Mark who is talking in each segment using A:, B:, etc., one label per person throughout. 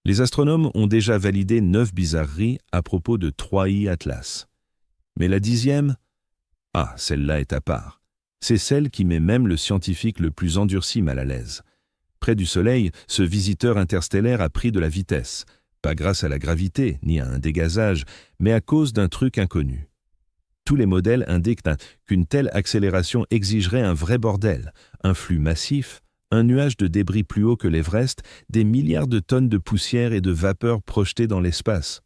A: Les astronomes ont déjà validé 9 bizarreries à propos de 3I Atlas. Mais la 10e, celle-là est à part. C'est celle qui met même le scientifique le plus endurci mal à l'aise. Près du Soleil, ce visiteur interstellaire a pris de la vitesse, pas grâce à la gravité ni à un dégazage, mais à cause d'un truc inconnu. Tous les modèles indiquent qu'une telle accélération exigerait un vrai bordel, un flux massif, un nuage de débris plus haut que l'Everest, des milliards de tonnes de poussière et de vapeur projetées dans l'espace.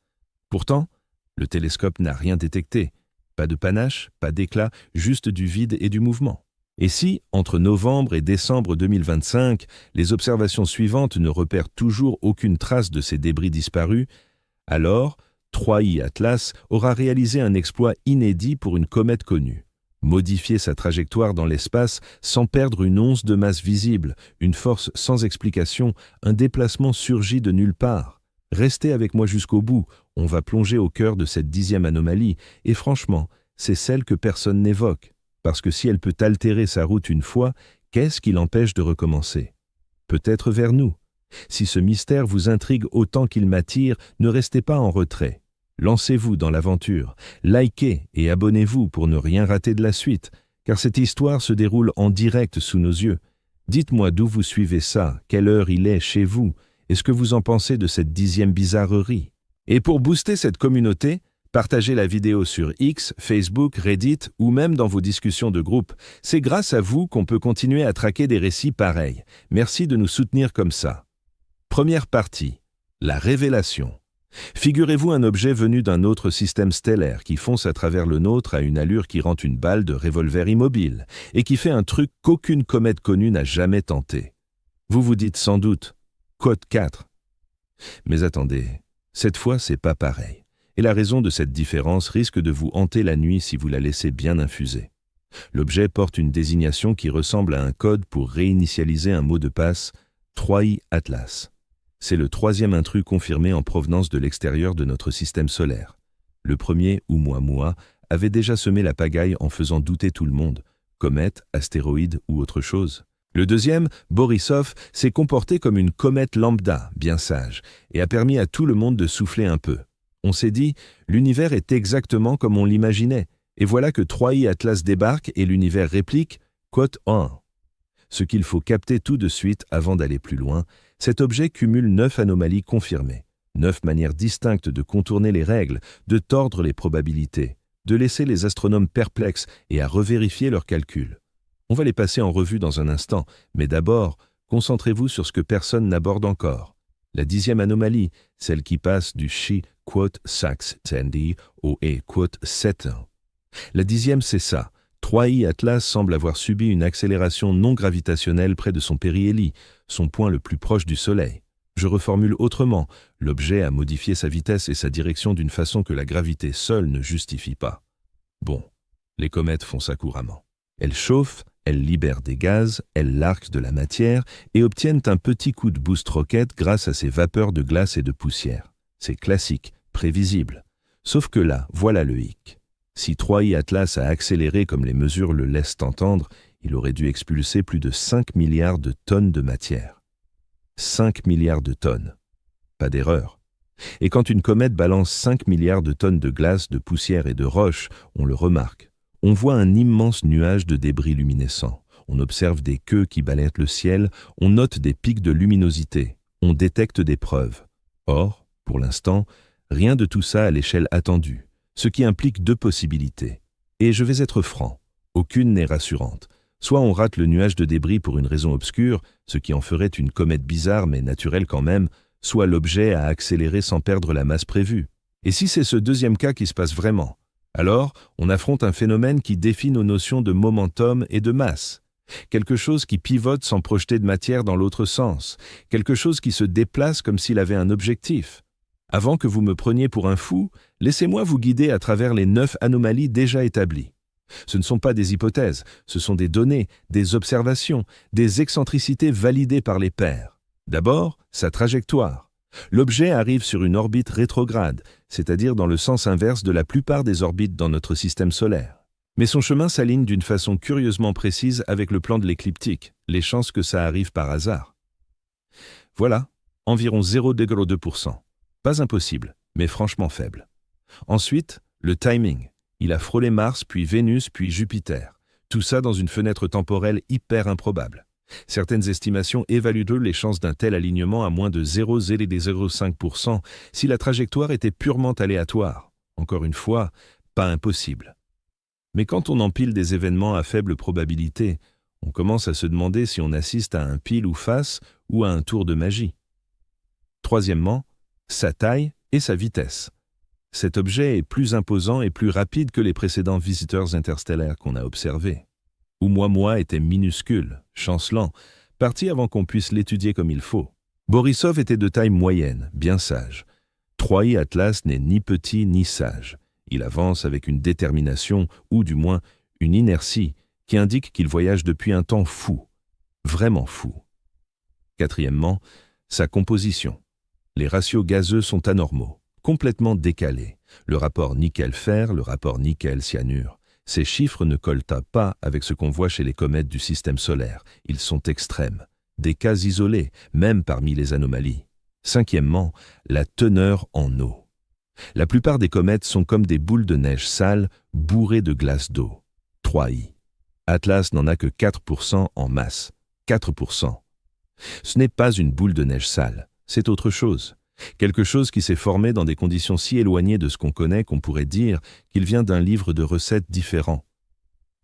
A: Pourtant, le télescope n'a rien détecté. Pas de panache, pas d'éclat, juste du vide et du mouvement. Et si, entre novembre et décembre 2025, les observations suivantes ne repèrent toujours aucune trace de ces débris disparus, alors 3I Atlas aura réalisé un exploit inédit pour une comète connue. Modifier sa trajectoire dans l'espace sans perdre une once de masse visible, une force sans explication, un déplacement surgi de nulle part. Restez avec moi jusqu'au bout, on va plonger au cœur de cette 10e anomalie, et franchement, c'est celle que personne n'évoque, parce que si elle peut altérer sa route une fois, qu'est-ce qui l'empêche de recommencer? Peut-être vers nous. Si ce mystère vous intrigue autant qu'il m'attire, ne restez pas en retrait. Lancez-vous dans l'aventure, likez et abonnez-vous pour ne rien rater de la suite, car cette histoire se déroule en direct sous nos yeux. Dites-moi d'où vous suivez ça, quelle heure il est chez vous, et ce que vous en pensez de cette 10e bizarrerie. Et pour booster cette communauté, partagez la vidéo sur X, Facebook, Reddit ou même dans vos discussions de groupe. C'est grâce à vous qu'on peut continuer à traquer des récits pareils. Merci de nous soutenir comme ça. Première partie, la révélation. Figurez-vous un objet venu d'un autre système stellaire qui fonce à travers le nôtre à une allure qui rend une balle de revolver immobile et qui fait un truc qu'aucune comète connue n'a jamais tenté. Vous vous dites sans doute, Quot 4. Mais attendez, cette fois c'est pas pareil. Et la raison de cette différence risque de vous hanter la nuit si vous la laissez bien infuser. L'objet porte une désignation qui ressemble à un code pour réinitialiser un mot de passe, 3I Atlas. C'est le 3e intrus confirmé en provenance de l'extérieur de notre système solaire. Le premier, Oumuamua, avait déjà semé la pagaille en faisant douter tout le monde, comète, astéroïde ou autre chose. Le deuxième, Borisov, s'est comporté comme une comète lambda, bien sage, et a permis à tout le monde de souffler un peu. On s'est dit, l'univers est exactement comme on l'imaginait, et voilà que 3I Atlas débarque et l'univers réplique, Quote 1. Ce qu'il faut capter tout de suite avant d'aller plus loin, cet objet cumule 9 anomalies confirmées, 9 manières distinctes de contourner les règles, de tordre les probabilités, de laisser les astronomes perplexes et à revérifier leurs calculs. On va les passer en revue dans un instant, mais d'abord, concentrez-vous sur ce que personne n'aborde encore. La 10e anomalie, celle qui passe du Chi Quote Sax Sandy au E Quote 7. La 10e, c'est ça. 3I Atlas semble avoir subi une accélération non gravitationnelle près de son périhélie, son point le plus proche du Soleil. Je reformule autrement, l'objet a modifié sa vitesse et sa direction d'une façon que la gravité seule ne justifie pas. Bon, les comètes font ça couramment. Elles chauffent, elles libèrent des gaz, elles larguent de la matière et obtiennent un petit coup de boost rocket grâce à ces vapeurs de glace et de poussière. C'est classique, prévisible. Sauf que là, voilà le hic. Si 3I Atlas a accéléré comme les mesures le laissent entendre, il aurait dû expulser plus de 5 milliards de tonnes de matière. 5 milliards de tonnes. Pas d'erreur. Et quand une comète balance 5 milliards de tonnes de glace, de poussière et de roches, on le remarque. On voit un immense nuage de débris luminescents. On observe des queues qui balayent le ciel, on note des pics de luminosité, on détecte des preuves. Or, pour l'instant, rien de tout ça à l'échelle attendue. Ce qui implique 2 possibilités. Et je vais être franc, aucune n'est rassurante. Soit on rate le nuage de débris pour une raison obscure, ce qui en ferait une comète bizarre mais naturelle quand même, soit l'objet a accéléré sans perdre la masse prévue. Et si c'est ce deuxième cas qui se passe vraiment, alors on affronte un phénomène qui défie nos notions de momentum et de masse. Quelque chose qui pivote sans projeter de matière dans l'autre sens, quelque chose qui se déplace comme s'il avait un objectif. Avant que vous me preniez pour un fou, laissez-moi vous guider à travers les 9 anomalies déjà établies. Ce ne sont pas des hypothèses, ce sont des données, des observations, des excentricités validées par les pairs. D'abord, sa trajectoire. L'objet arrive sur une orbite rétrograde, c'est-à-dire dans le sens inverse de la plupart des orbites dans notre système solaire. Mais son chemin s'aligne d'une façon curieusement précise avec le plan de l'écliptique, les chances que ça arrive par hasard. Voilà. environ 0,2%. Pas impossible, mais franchement faible. Ensuite, le timing. Il a frôlé Mars, puis Vénus, puis Jupiter. Tout ça dans une fenêtre temporelle hyper improbable. Certaines estimations évaluent les chances d'un tel alignement à moins de 0,05% si la trajectoire était purement aléatoire. Encore une fois, pas impossible. Mais quand on empile des événements à faible probabilité, on commence à se demander si on assiste à un pile ou face ou à un tour de magie. Troisièmement, sa taille et sa vitesse. Cet objet est plus imposant et plus rapide que les précédents visiteurs interstellaires qu'on a observés. Oumuamua était minuscule, chancelant, parti avant qu'on puisse l'étudier comme il faut. Borisov était de taille moyenne, bien sage. 3I Atlas n'est ni petit ni sage. Il avance avec une détermination, ou du moins une inertie, qui indique qu'il voyage depuis un temps fou, vraiment fou. Quatrièmement, sa composition. Les ratios gazeux sont anormaux, complètement décalés. Le rapport nickel-fer, le rapport nickel-cyanure. Ces chiffres ne collent pas avec ce qu'on voit chez les comètes du système solaire. Ils sont extrêmes, des cas isolés, même parmi les anomalies. Cinquièmement, la teneur en eau. La plupart des comètes sont comme des boules de neige sales bourrées de glace d'eau. 3i. Atlas n'en a que 4% en masse. 4%. Ce n'est pas une boule de neige sale, c'est autre chose. Quelque chose qui s'est formé dans des conditions si éloignées de ce qu'on connaît qu'on pourrait dire qu'il vient d'un livre de recettes différent.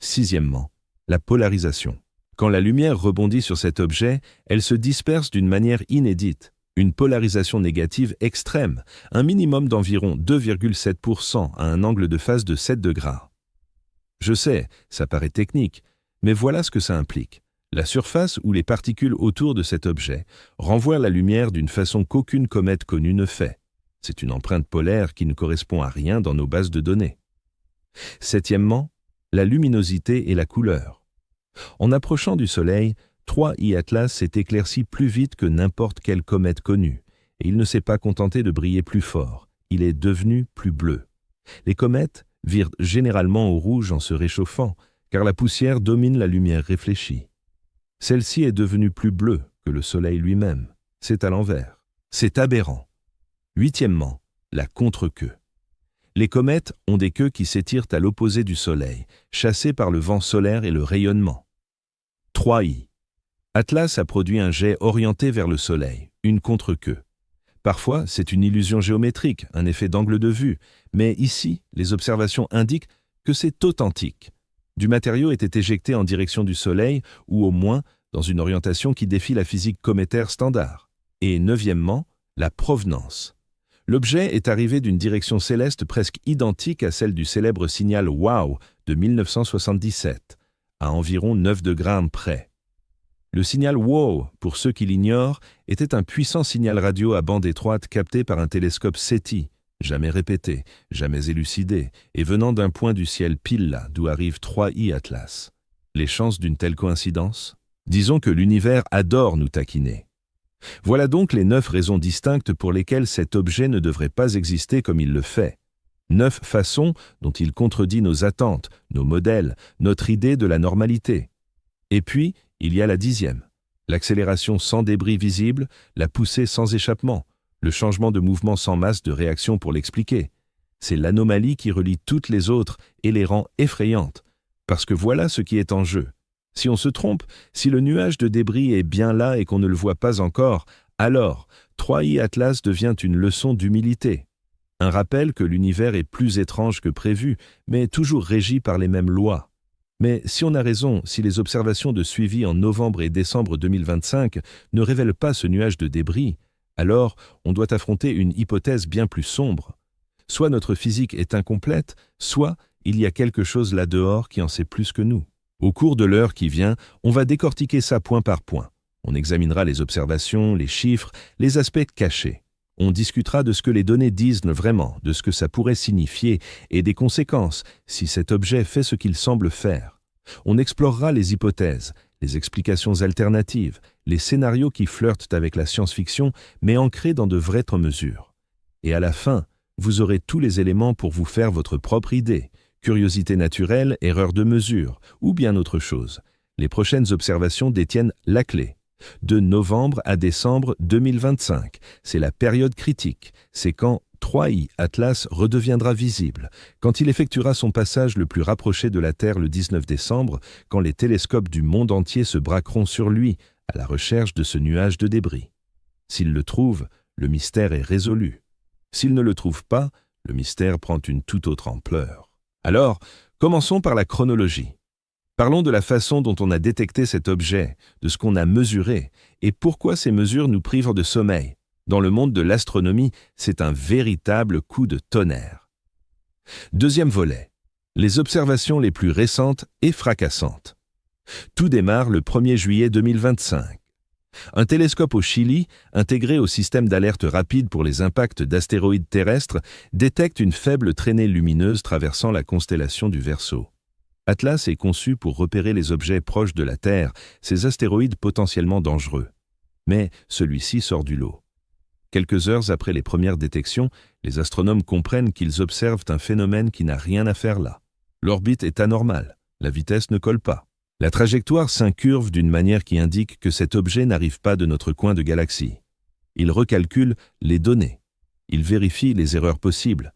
A: Sixièmement, la polarisation. Quand la lumière rebondit sur cet objet, elle se disperse d'une manière inédite. Une polarisation négative extrême, un minimum d'environ 2,7% à un angle de phase de 7 degrés. Je sais, ça paraît technique, mais voilà ce que ça implique. La surface ou les particules autour de cet objet renvoient la lumière d'une façon qu'aucune comète connue ne fait. C'est une empreinte polaire qui ne correspond à rien dans nos bases de données. Septièmement, la luminosité et la couleur. En approchant du Soleil, 3I Atlas s'est éclairci plus vite que n'importe quelle comète connue, et il ne s'est pas contenté de briller plus fort, il est devenu plus bleu. Les comètes virent généralement au rouge en se réchauffant, car la poussière domine la lumière réfléchie. Celle-ci est devenue plus bleue que le Soleil lui-même. C'est à l'envers. C'est aberrant. Huitièmement, la contre-queue. Les comètes ont des queues qui s'étirent à l'opposé du Soleil, chassées par le vent solaire et le rayonnement. 3i. Atlas a produit un jet orienté vers le Soleil, une contre-queue. Parfois, c'est une illusion géométrique, un effet d'angle de vue, mais ici, les observations indiquent que c'est authentique. Du matériau était éjecté en direction du Soleil, ou au moins dans une orientation qui défie la physique cométaire standard. Et neuvièmement, la provenance. L'objet est arrivé d'une direction céleste presque identique à celle du célèbre signal WOW de 1977, à environ 9 degrés près. Le signal WOW, pour ceux qui l'ignorent, était un puissant signal radio à bande étroite capté par un télescope SETI, jamais répété, jamais élucidé, et venant d'un point du ciel pile là, d'où arrive 3i Atlas. Les chances d'une telle coïncidence? Disons que l'univers adore nous taquiner. Voilà donc les 9 raisons distinctes pour lesquelles cet objet ne devrait pas exister comme il le fait. 9 façons dont il contredit nos attentes, nos modèles, notre idée de la normalité. Et puis, il y a la 10e. L'accélération sans débris visible, la poussée sans échappement, le changement de mouvement sans masse de réaction pour l'expliquer. C'est l'anomalie qui relie toutes les autres et les rend effrayantes, parce que voilà ce qui est en jeu. Si on se trompe, si le nuage de débris est bien là et qu'on ne le voit pas encore, alors 3i Atlas devient une leçon d'humilité. Un rappel que l'univers est plus étrange que prévu, mais toujours régi par les mêmes lois. Mais si on a raison, si les observations de suivi en novembre et décembre 2025 ne révèlent pas ce nuage de débris, alors on doit affronter une hypothèse bien plus sombre. Soit notre physique est incomplète, soit il y a quelque chose là-dehors qui en sait plus que nous. Au cours de l'heure qui vient, on va décortiquer ça point par point. On examinera les observations, les chiffres, les aspects cachés. On discutera de ce que les données disent vraiment, de ce que ça pourrait signifier et des conséquences si cet objet fait ce qu'il semble faire. On explorera les hypothèses, les explications alternatives, les scénarios qui flirtent avec la science-fiction mais ancrés dans de vraies mesures. Et à la fin, vous aurez tous les éléments pour vous faire votre propre idée. Curiosité naturelle, erreur de mesure, ou bien autre chose. Les prochaines observations détiennent la clé. De novembre à décembre 2025, c'est la période critique. C'est quand 3I Atlas redeviendra visible, quand il effectuera son passage le plus rapproché de la Terre le 19 décembre, quand les télescopes du monde entier se braqueront sur lui, à la recherche de ce nuage de débris. S'il le trouve, le mystère est résolu. S'il ne le trouve pas, le mystère prend une toute autre ampleur. Alors, commençons par la chronologie. Parlons de la façon dont on a détecté cet objet, de ce qu'on a mesuré, et pourquoi ces mesures nous privent de sommeil. Dans le monde de l'astronomie, c'est un véritable coup de tonnerre. Deuxième volet, les observations les plus récentes et fracassantes. Tout démarre le 1er juillet 2025. Un télescope au Chili, intégré au système d'alerte rapide pour les impacts d'astéroïdes terrestres, détecte une faible traînée lumineuse traversant la constellation du Verseau. Atlas est conçu pour repérer les objets proches de la Terre, ces astéroïdes potentiellement dangereux. Mais celui-ci sort du lot. Quelques heures après les premières détections, les astronomes comprennent qu'ils observent un phénomène qui n'a rien à faire là. L'orbite est anormale, la vitesse ne colle pas. La trajectoire s'incurve d'une manière qui indique que cet objet n'arrive pas de notre coin de galaxie. Il recalcule les données. Il vérifie les erreurs possibles.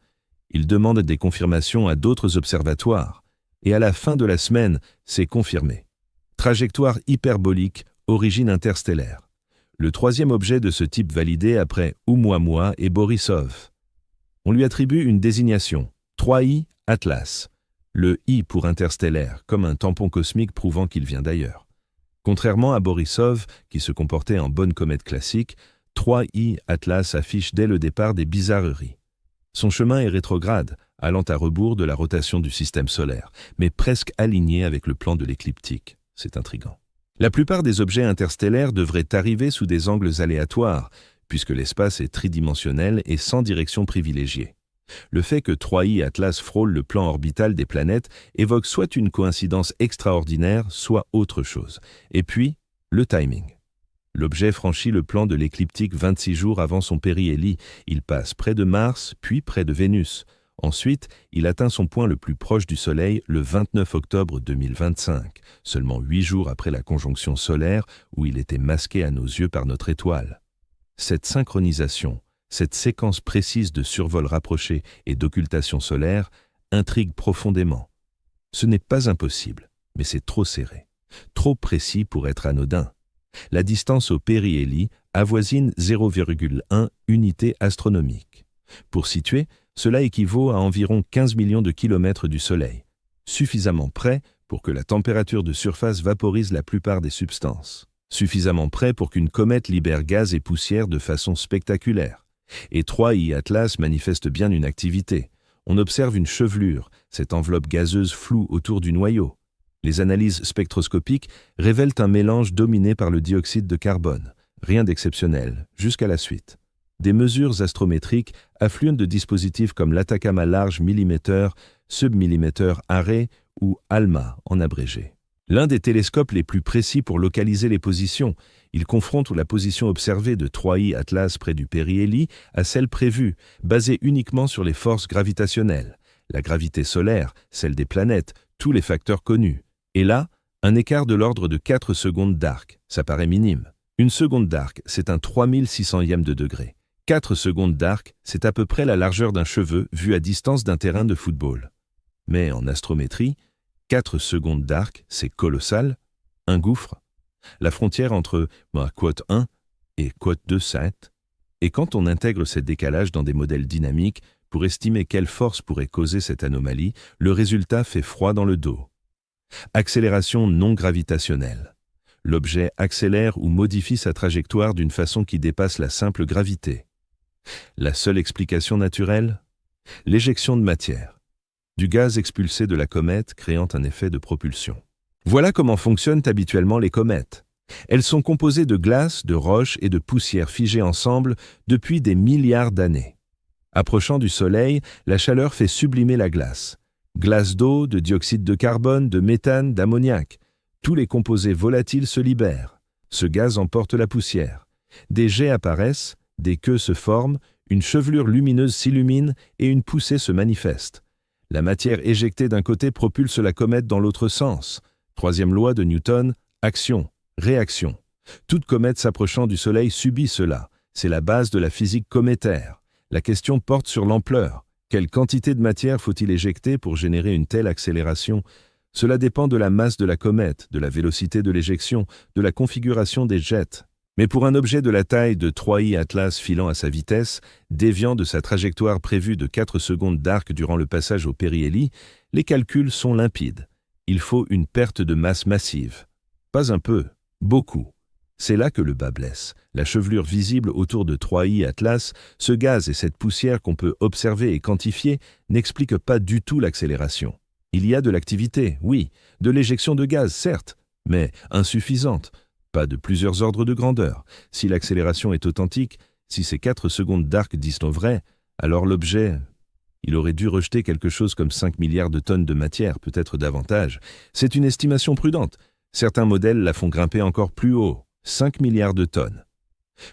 A: Il demande des confirmations à d'autres observatoires. Et à la fin de la semaine, c'est confirmé. Trajectoire hyperbolique, origine interstellaire. Le troisième objet de ce type validé après Oumuamua et Borisov. On lui attribue une désignation, 3I Atlas. Le I pour interstellaire, comme un tampon cosmique prouvant qu'il vient d'ailleurs. Contrairement à Borisov, qui se comportait en bonne comète classique, 3I Atlas affiche dès le départ des bizarreries. Son chemin est rétrograde, allant à rebours de la rotation du système solaire, mais presque aligné avec le plan de l'écliptique. C'est intriguant. La plupart des objets interstellaires devraient arriver sous des angles aléatoires, puisque l'espace est tridimensionnel et sans direction privilégiée. Le fait que 3I Atlas frôle le plan orbital des planètes évoque soit une coïncidence extraordinaire, soit autre chose. Et puis, le timing. L'objet franchit le plan de l'écliptique 26 jours avant son périhélie. Il passe près de Mars, puis près de Vénus. Ensuite, il atteint son point le plus proche du Soleil le 29 octobre 2025, seulement 8 jours après la conjonction solaire où il était masqué à nos yeux par notre étoile. Cette synchronisation, cette séquence précise de survol rapproché et d'occultation solaire intrigue profondément. Ce n'est pas impossible, mais c'est trop serré, trop précis pour être anodin. La distance au périhélie avoisine 0,1 unité astronomique. Pour situer, cela équivaut à environ 15 millions de kilomètres du Soleil, suffisamment près pour que la température de surface vaporise la plupart des substances, suffisamment près pour qu'une comète libère gaz et poussière de façon spectaculaire. Et 3I Atlas manifeste bien une activité. On observe une chevelure, cette enveloppe gazeuse floue autour du noyau. Les analyses spectroscopiques révèlent un mélange dominé par le dioxyde de carbone. Rien d'exceptionnel, jusqu'à la suite. Des mesures astrométriques affluent de dispositifs comme l'Atacama Large Millimeter, Submillimeter Array ou ALMA en abrégé. L'un des télescopes les plus précis pour localiser les positions. Il confronte la position observée de 3I Atlas près du périhélie à celle prévue, basée uniquement sur les forces gravitationnelles, la gravité solaire, celle des planètes, tous les facteurs connus. Et là, un écart de l'ordre de 4 secondes d'arc, ça paraît minime. Une seconde d'arc, c'est un 3600e de degré. 4 secondes d'arc, c'est à peu près la largeur d'un cheveu vu à distance d'un terrain de football. Mais en astrométrie, 4 secondes d'arc, c'est colossal, un gouffre. La frontière entre quote 1 et quote 2,7. Et quand on intègre ces décalages dans des modèles dynamiques pour estimer quelle force pourrait causer cette anomalie, le résultat fait froid dans le dos. Accélération non gravitationnelle. L'objet accélère ou modifie sa trajectoire d'une façon qui dépasse la simple gravité. La seule explication naturelle ? L'éjection de matière. Du gaz expulsé de la comète créant un effet de propulsion. Voilà comment fonctionnent habituellement les comètes. Elles sont composées de glace, de roches et de poussière figées ensemble depuis des milliards d'années. Approchant du Soleil, la chaleur fait sublimer la glace. Glace d'eau, de dioxyde de carbone, de méthane, d'ammoniac. Tous les composés volatiles se libèrent. Ce gaz emporte la poussière. Des jets apparaissent, des queues se forment, une chevelure lumineuse s'illumine et une poussée se manifeste. La matière éjectée d'un côté propulse la comète dans l'autre sens. Troisième loi de Newton, action, réaction. Toute comète s'approchant du Soleil subit cela. C'est la base de la physique cométaire. La question porte sur l'ampleur. Quelle quantité de matière faut-il éjecter pour générer une telle accélération? Cela dépend de la masse de la comète, de la vélocité de l'éjection, de la configuration des jets. Mais pour un objet de la taille de 3i Atlas filant à sa vitesse, déviant de sa trajectoire prévue de 4 secondes d'arc durant le passage au périhélie, les calculs sont limpides. Il faut une perte de masse massive. Pas un peu, beaucoup. C'est là que le bât blesse. La chevelure visible autour de 3i Atlas, ce gaz et cette poussière qu'on peut observer et quantifier n'expliquent pas du tout l'accélération. Il y a de l'activité, oui, de l'éjection de gaz, certes, mais insuffisante, pas de plusieurs ordres de grandeur. Si l'accélération est authentique, si ces 4 secondes d'arc disent vrai, alors l'objet, il aurait dû rejeter quelque chose comme 5 milliards de tonnes de matière, peut-être davantage. C'est une estimation prudente. Certains modèles la font grimper encore plus haut. 5 milliards de tonnes.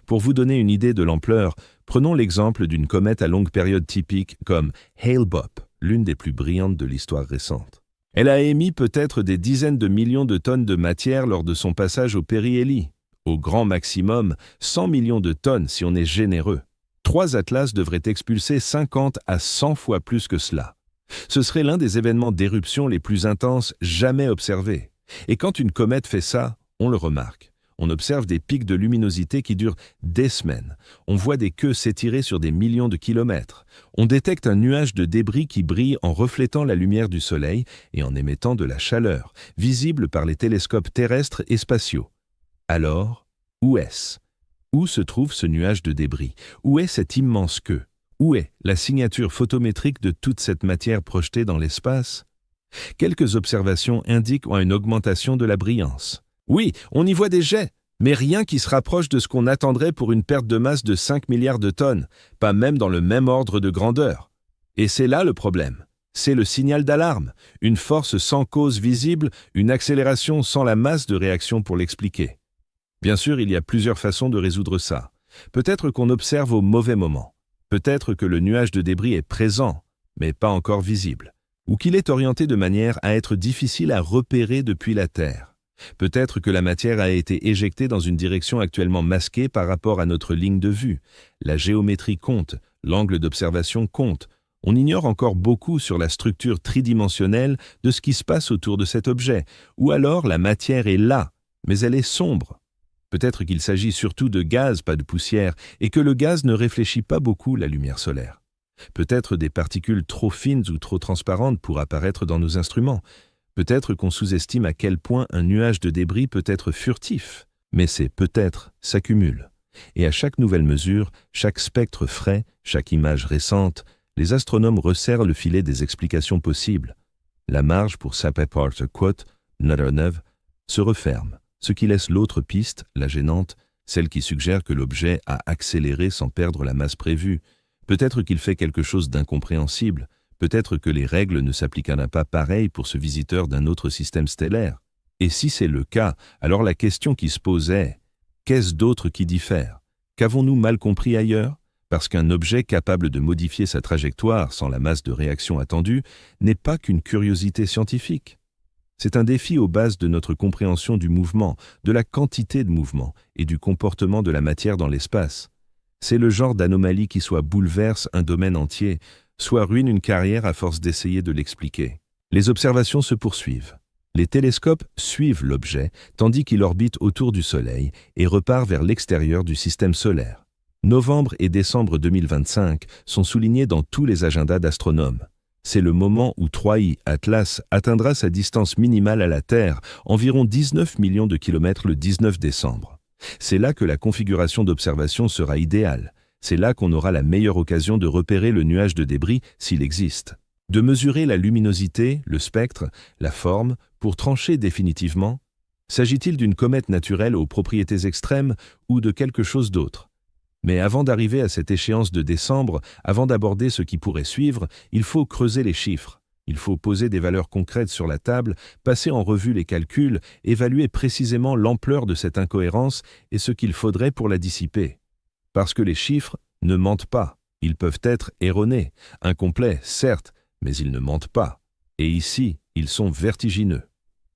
A: Pour vous donner une idée de l'ampleur, prenons l'exemple d'une comète à longue période typique comme Hale-Bopp, l'une des plus brillantes de l'histoire récente. Elle a émis peut-être des dizaines de millions de tonnes de matière lors de son passage au périhélie. Au grand maximum, 100 millions de tonnes si on est généreux. 3 atlas devraient expulser 50 à 100 fois plus que cela. Ce serait l'un des événements d'éruption les plus intenses jamais observés. Et quand une comète fait ça, on le remarque. On observe des pics de luminosité qui durent des semaines. On voit des queues s'étirer sur des millions de kilomètres. On détecte un nuage de débris qui brille en reflétant la lumière du Soleil et en émettant de la chaleur, visible par les télescopes terrestres et spatiaux. Alors, où est-ce? Où se trouve ce nuage de débris? Où est cette immense queue? Où est la signature photométrique de toute cette matière projetée dans l'espace? Quelques observations indiquent une augmentation de la brillance. Oui, on y voit des jets, mais rien qui se rapproche de ce qu'on attendrait pour une perte de masse de 5 milliards de tonnes, pas même dans le même ordre de grandeur. Et c'est là le problème. C'est le signal d'alarme, une force sans cause visible, une accélération sans la masse de réaction pour l'expliquer. Bien sûr, il y a plusieurs façons de résoudre ça. Peut-être qu'on observe au mauvais moment. Peut-être que le nuage de débris est présent, mais pas encore visible. Ou qu'il est orienté de manière à être difficile à repérer depuis la Terre. Peut-être que la matière a été éjectée dans une direction actuellement masquée par rapport à notre ligne de vue. La géométrie compte, l'angle d'observation compte. On ignore encore beaucoup sur la structure tridimensionnelle de ce qui se passe autour de cet objet. Ou alors la matière est là, mais elle est sombre. Peut-être qu'il s'agit surtout de gaz, pas de poussière, et que le gaz ne réfléchit pas beaucoup la lumière solaire. Peut-être des particules trop fines ou trop transparentes pour apparaître dans nos instruments. Peut-être qu'on sous-estime à quel point un nuage de débris peut être furtif, mais ces peut-être s'accumulent. Et à chaque nouvelle mesure, chaque spectre frais, chaque image récente, les astronomes resserrent le filet des explications possibles. La marge pour Sapir-Whorf quote, Nev, se referme, ce qui laisse l'autre piste, la gênante, celle qui suggère que l'objet a accéléré sans perdre la masse prévue. Peut-être qu'il fait quelque chose d'incompréhensible. Peut-être que les règles ne s'appliqueraient pas pareil pour ce visiteur d'un autre système stellaire. Et si c'est le cas, alors la question qui se pose est « qu'est-ce d'autre qui diffère? Qu'avons-nous mal compris ailleurs? Parce qu'un objet capable de modifier sa trajectoire sans la masse de réaction attendue n'est pas qu'une curiosité scientifique. C'est un défi aux bases de notre compréhension du mouvement, de la quantité de mouvement et du comportement de la matière dans l'espace. C'est le genre d'anomalie qui soit bouleverse un domaine entier, soit ruine une carrière à force d'essayer de l'expliquer. Les observations se poursuivent. Les télescopes suivent l'objet tandis qu'il orbite autour du Soleil et repart vers l'extérieur du système solaire. Novembre et décembre 2025 sont soulignés dans tous les agendas d'astronomes. C'est le moment où 3i Atlas atteindra sa distance minimale à la Terre, environ 19 millions de kilomètres le 19 décembre. C'est là que la configuration d'observation sera idéale. C'est là qu'on aura la meilleure occasion de repérer le nuage de débris s'il existe. De mesurer la luminosité, le spectre, la forme, pour trancher définitivement. S'agit-il d'une comète naturelle aux propriétés extrêmes ou de quelque chose d'autre? Mais avant d'arriver à cette échéance de décembre, avant d'aborder ce qui pourrait suivre, il faut creuser les chiffres. Il faut poser des valeurs concrètes sur la table, passer en revue les calculs, évaluer précisément l'ampleur de cette incohérence et ce qu'il faudrait pour la dissiper. Parce que les chiffres ne mentent pas. Ils peuvent être erronés, incomplets, certes, mais ils ne mentent pas. Et ici, ils sont vertigineux.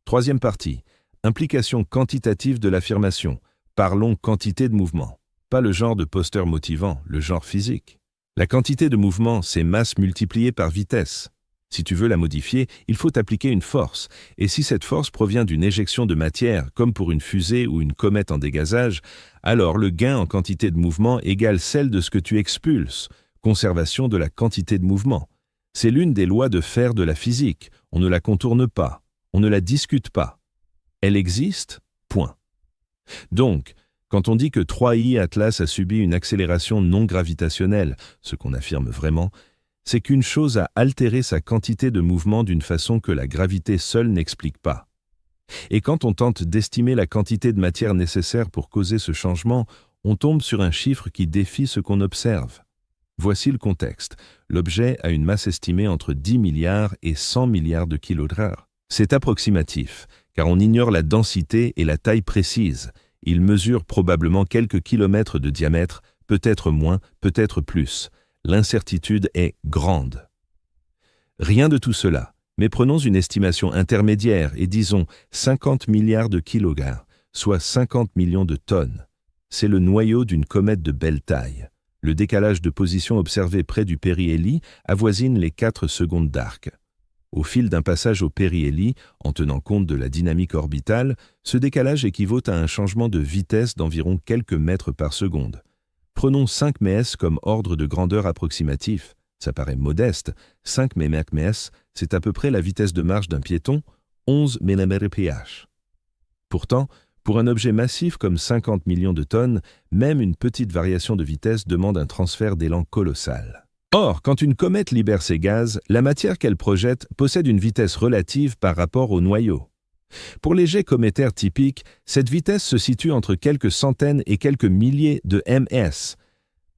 A: Troisième partie, implication quantitative de l'affirmation. Parlons quantité de mouvement. Pas le genre de poster motivant, le genre physique. La quantité de mouvement, c'est masse multipliée par vitesse. Si tu veux la modifier, il faut appliquer une force. Et si cette force provient d'une éjection de matière, comme pour une fusée ou une comète en dégazage, alors le gain en quantité de mouvement égale celle de ce que tu expulses. Conservation de la quantité de mouvement. C'est l'une des lois de fer de la physique. On ne la contourne pas. On ne la discute pas. Elle existe, point. Donc, quand on dit que 3I Atlas a subi une accélération non gravitationnelle, ce qu'on affirme vraiment, c'est qu'une chose a altéré sa quantité de mouvement d'une façon que la gravité seule n'explique pas. Et quand on tente d'estimer la quantité de matière nécessaire pour causer ce changement, on tombe sur un chiffre qui défie ce qu'on observe. Voici le contexte. L'objet a une masse estimée entre 10 milliards et 100 milliards de kilogrammes. C'est approximatif, car on ignore la densité et la taille précise. Il mesure probablement quelques kilomètres de diamètre, peut-être moins, peut-être plus. L'incertitude est grande. Rien de tout cela, mais prenons une estimation intermédiaire et disons 50 milliards de kilogrammes, soit 50 millions de tonnes. C'est le noyau d'une comète de belle taille. Le décalage de position observé près du périhélie avoisine les 4 secondes d'arc. Au fil d'un passage au périhélie, en tenant compte de la dynamique orbitale, ce décalage équivaut à un changement de vitesse d'environ quelques mètres par seconde. Prenons 5 ms comme ordre de grandeur approximatif. Ça paraît modeste. 5 ms, c'est à peu près la vitesse de marche d'un piéton, 11 mph. Pourtant, pour un objet massif comme 50 millions de tonnes, même une petite variation de vitesse demande un transfert d'élan colossal. Or, quand une comète libère ses gaz, la matière qu'elle projette possède une vitesse relative par rapport au noyau. Pour les jets cométaires typiques, cette vitesse se situe entre quelques centaines et quelques milliers de ms.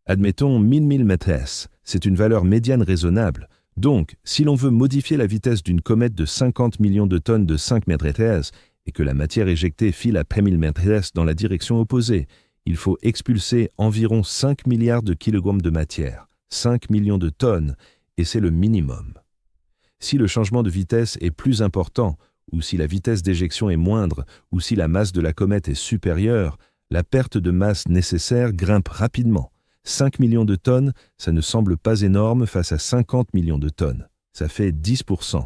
A: Admettons 1000 ms, c'est une valeur médiane raisonnable. Donc, si l'on veut modifier la vitesse d'une comète de 50 millions de tonnes de 5 ms et que la matière éjectée file à 1000 ms dans la direction opposée, il faut expulser environ 5 milliards de kilogrammes de matière, 5 millions de tonnes, et c'est le minimum. Si le changement de vitesse est plus important, ou si la vitesse d'éjection est moindre, ou si la masse de la comète est supérieure, la perte de masse nécessaire grimpe rapidement. 5 millions de tonnes, ça ne semble pas énorme face à 50 millions de tonnes. Ça fait 10%.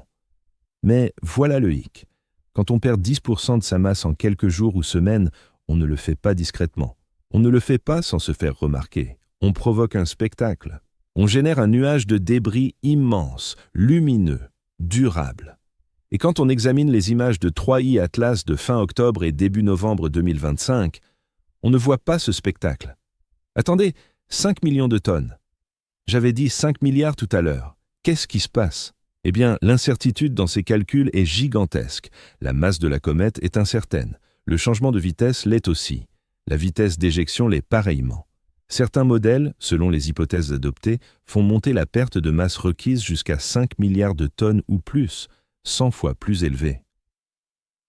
A: Mais voilà le hic. Quand on perd 10% de sa masse en quelques jours ou semaines, on ne le fait pas discrètement. On ne le fait pas sans se faire remarquer. On provoque un spectacle. On génère un nuage de débris immense, lumineux, durable. Et quand on examine les images de 3I Atlas de fin octobre et début novembre 2025, on ne voit pas ce spectacle. Attendez, 5 millions de tonnes. J'avais dit 5 milliards tout à l'heure. Qu'est-ce qui se passe? Eh bien, l'incertitude dans ces calculs est gigantesque. La masse de la comète est incertaine. Le changement de vitesse l'est aussi. La vitesse d'éjection l'est pareillement. Certains modèles, selon les hypothèses adoptées, font monter la perte de masse requise jusqu'à 5 milliards de tonnes ou plus, 100 fois plus élevée.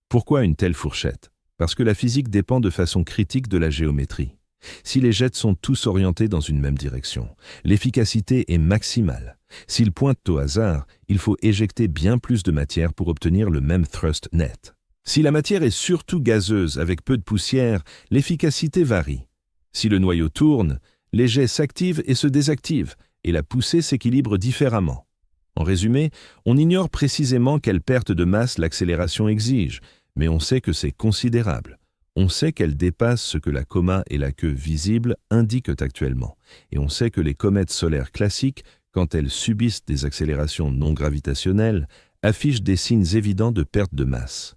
A: Pourquoi une telle fourchette? Parce que la physique dépend de façon critique de la géométrie. Si les jets sont tous orientés dans une même direction, l'efficacité est maximale. S'ils pointent au hasard, il faut éjecter bien plus de matière pour obtenir le même thrust net. Si la matière est surtout gazeuse avec peu de poussière, l'efficacité varie. Si le noyau tourne, les jets s'activent et se désactivent, et la poussée s'équilibre différemment. En résumé, on ignore précisément quelle perte de masse l'accélération exige, mais on sait que c'est considérable. On sait qu'elle dépasse ce que la coma et la queue visible indiquent actuellement, et on sait que les comètes solaires classiques, quand elles subissent des accélérations non gravitationnelles, affichent des signes évidents de perte de masse.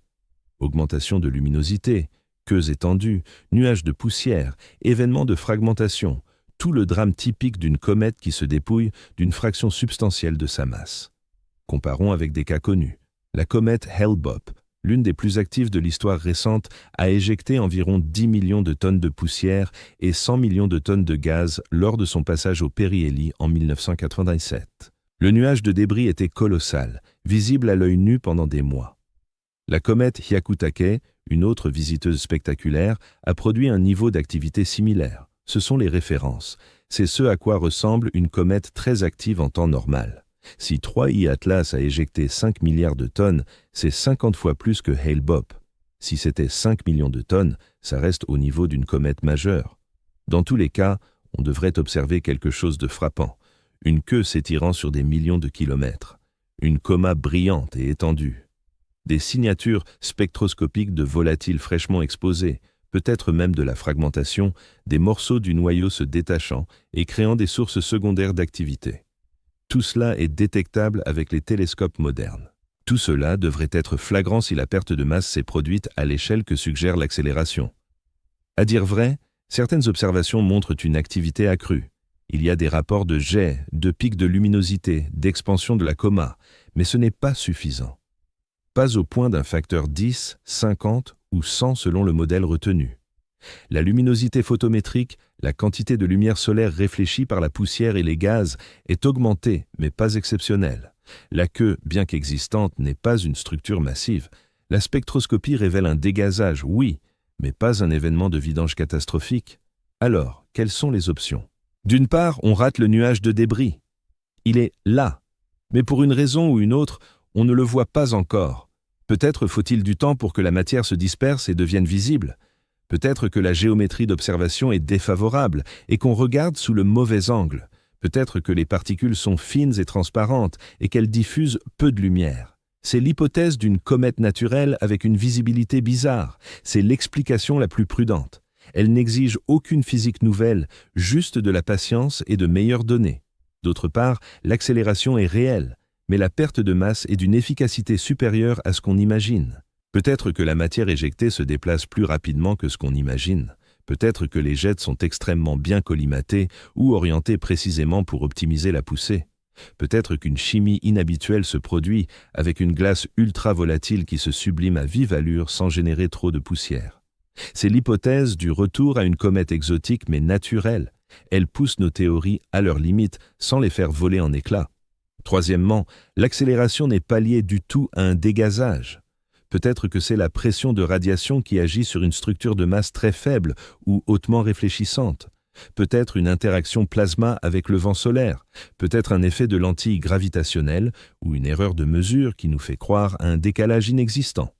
A: Augmentation de luminosité, queues étendues, nuages de poussière, événements de fragmentation, tout le drame typique d'une comète qui se dépouille d'une fraction substantielle de sa masse. Comparons avec des cas connus. La comète Hale-Bopp, l'une des plus actives de l'histoire récente, a éjecté environ 10 millions de tonnes de poussière et 100 millions de tonnes de gaz lors de son passage au périhélie en 1987. Le nuage de débris était colossal, visible à l'œil nu pendant des mois. La comète Hyakutake, une autre visiteuse spectaculaire, a produit un niveau d'activité similaire. Ce sont les références. C'est ce à quoi ressemble une comète très active en temps normal. Si 3I Atlas a éjecté 5 milliards de tonnes, c'est 50 fois plus que Hale-Bopp. Si c'était 5 millions de tonnes, ça reste au niveau d'une comète majeure. Dans tous les cas, on devrait observer quelque chose de frappant. Une queue s'étirant sur des millions de kilomètres. Une coma brillante et étendue. Des signatures spectroscopiques de volatiles fraîchement exposés, peut-être même de la fragmentation, des morceaux du noyau se détachant et créant des sources secondaires d'activité. Tout cela est détectable avec les télescopes modernes. Tout cela devrait être flagrant si la perte de masse s'est produite à l'échelle que suggère l'accélération. À dire vrai, certaines observations montrent une activité accrue. Il y a des rapports de jets, de pics de luminosité, d'expansion de la coma, mais ce n'est pas suffisant. Pas au point d'un facteur 10, 50 ou 100 selon le modèle retenu. La luminosité photométrique, la quantité de lumière solaire réfléchie par la poussière et les gaz, est augmentée, mais pas exceptionnelle. La queue, bien qu'existante, n'est pas une structure massive. La spectroscopie révèle un dégazage, oui, mais pas un événement de vidange catastrophique. Alors, quelles sont les options? D'une part, on rate le nuage de débris. Il est là, mais pour une raison ou une autre, on ne le voit pas encore. Peut-être faut-il du temps pour que la matière se disperse et devienne visible. Peut-être que la géométrie d'observation est défavorable et qu'on regarde sous le mauvais angle. Peut-être que les particules sont fines et transparentes et qu'elles diffusent peu de lumière. C'est l'hypothèse d'une comète naturelle avec une visibilité bizarre. C'est l'explication la plus prudente. Elle n'exige aucune physique nouvelle, juste de la patience et de meilleures données. D'autre part, l'accélération est réelle, mais la perte de masse est d'une efficacité supérieure à ce qu'on imagine. Peut-être que la matière éjectée se déplace plus rapidement que ce qu'on imagine. Peut-être que les jets sont extrêmement bien collimatés ou orientés précisément pour optimiser la poussée. Peut-être qu'une chimie inhabituelle se produit avec une glace ultra volatile qui se sublime à vive allure sans générer trop de poussière. C'est l'hypothèse du retour à une comète exotique mais naturelle. Elle pousse nos théories à leurs limites sans les faire voler en éclats. Troisièmement, l'accélération n'est pas liée du tout à un dégazage. Peut-être que c'est la pression de radiation qui agit sur une structure de masse très faible ou hautement réfléchissante. Peut-être une interaction plasma avec le vent solaire. Peut-être un effet de lentille gravitationnelle ou une erreur de mesure qui nous fait croire à un décalage inexistant.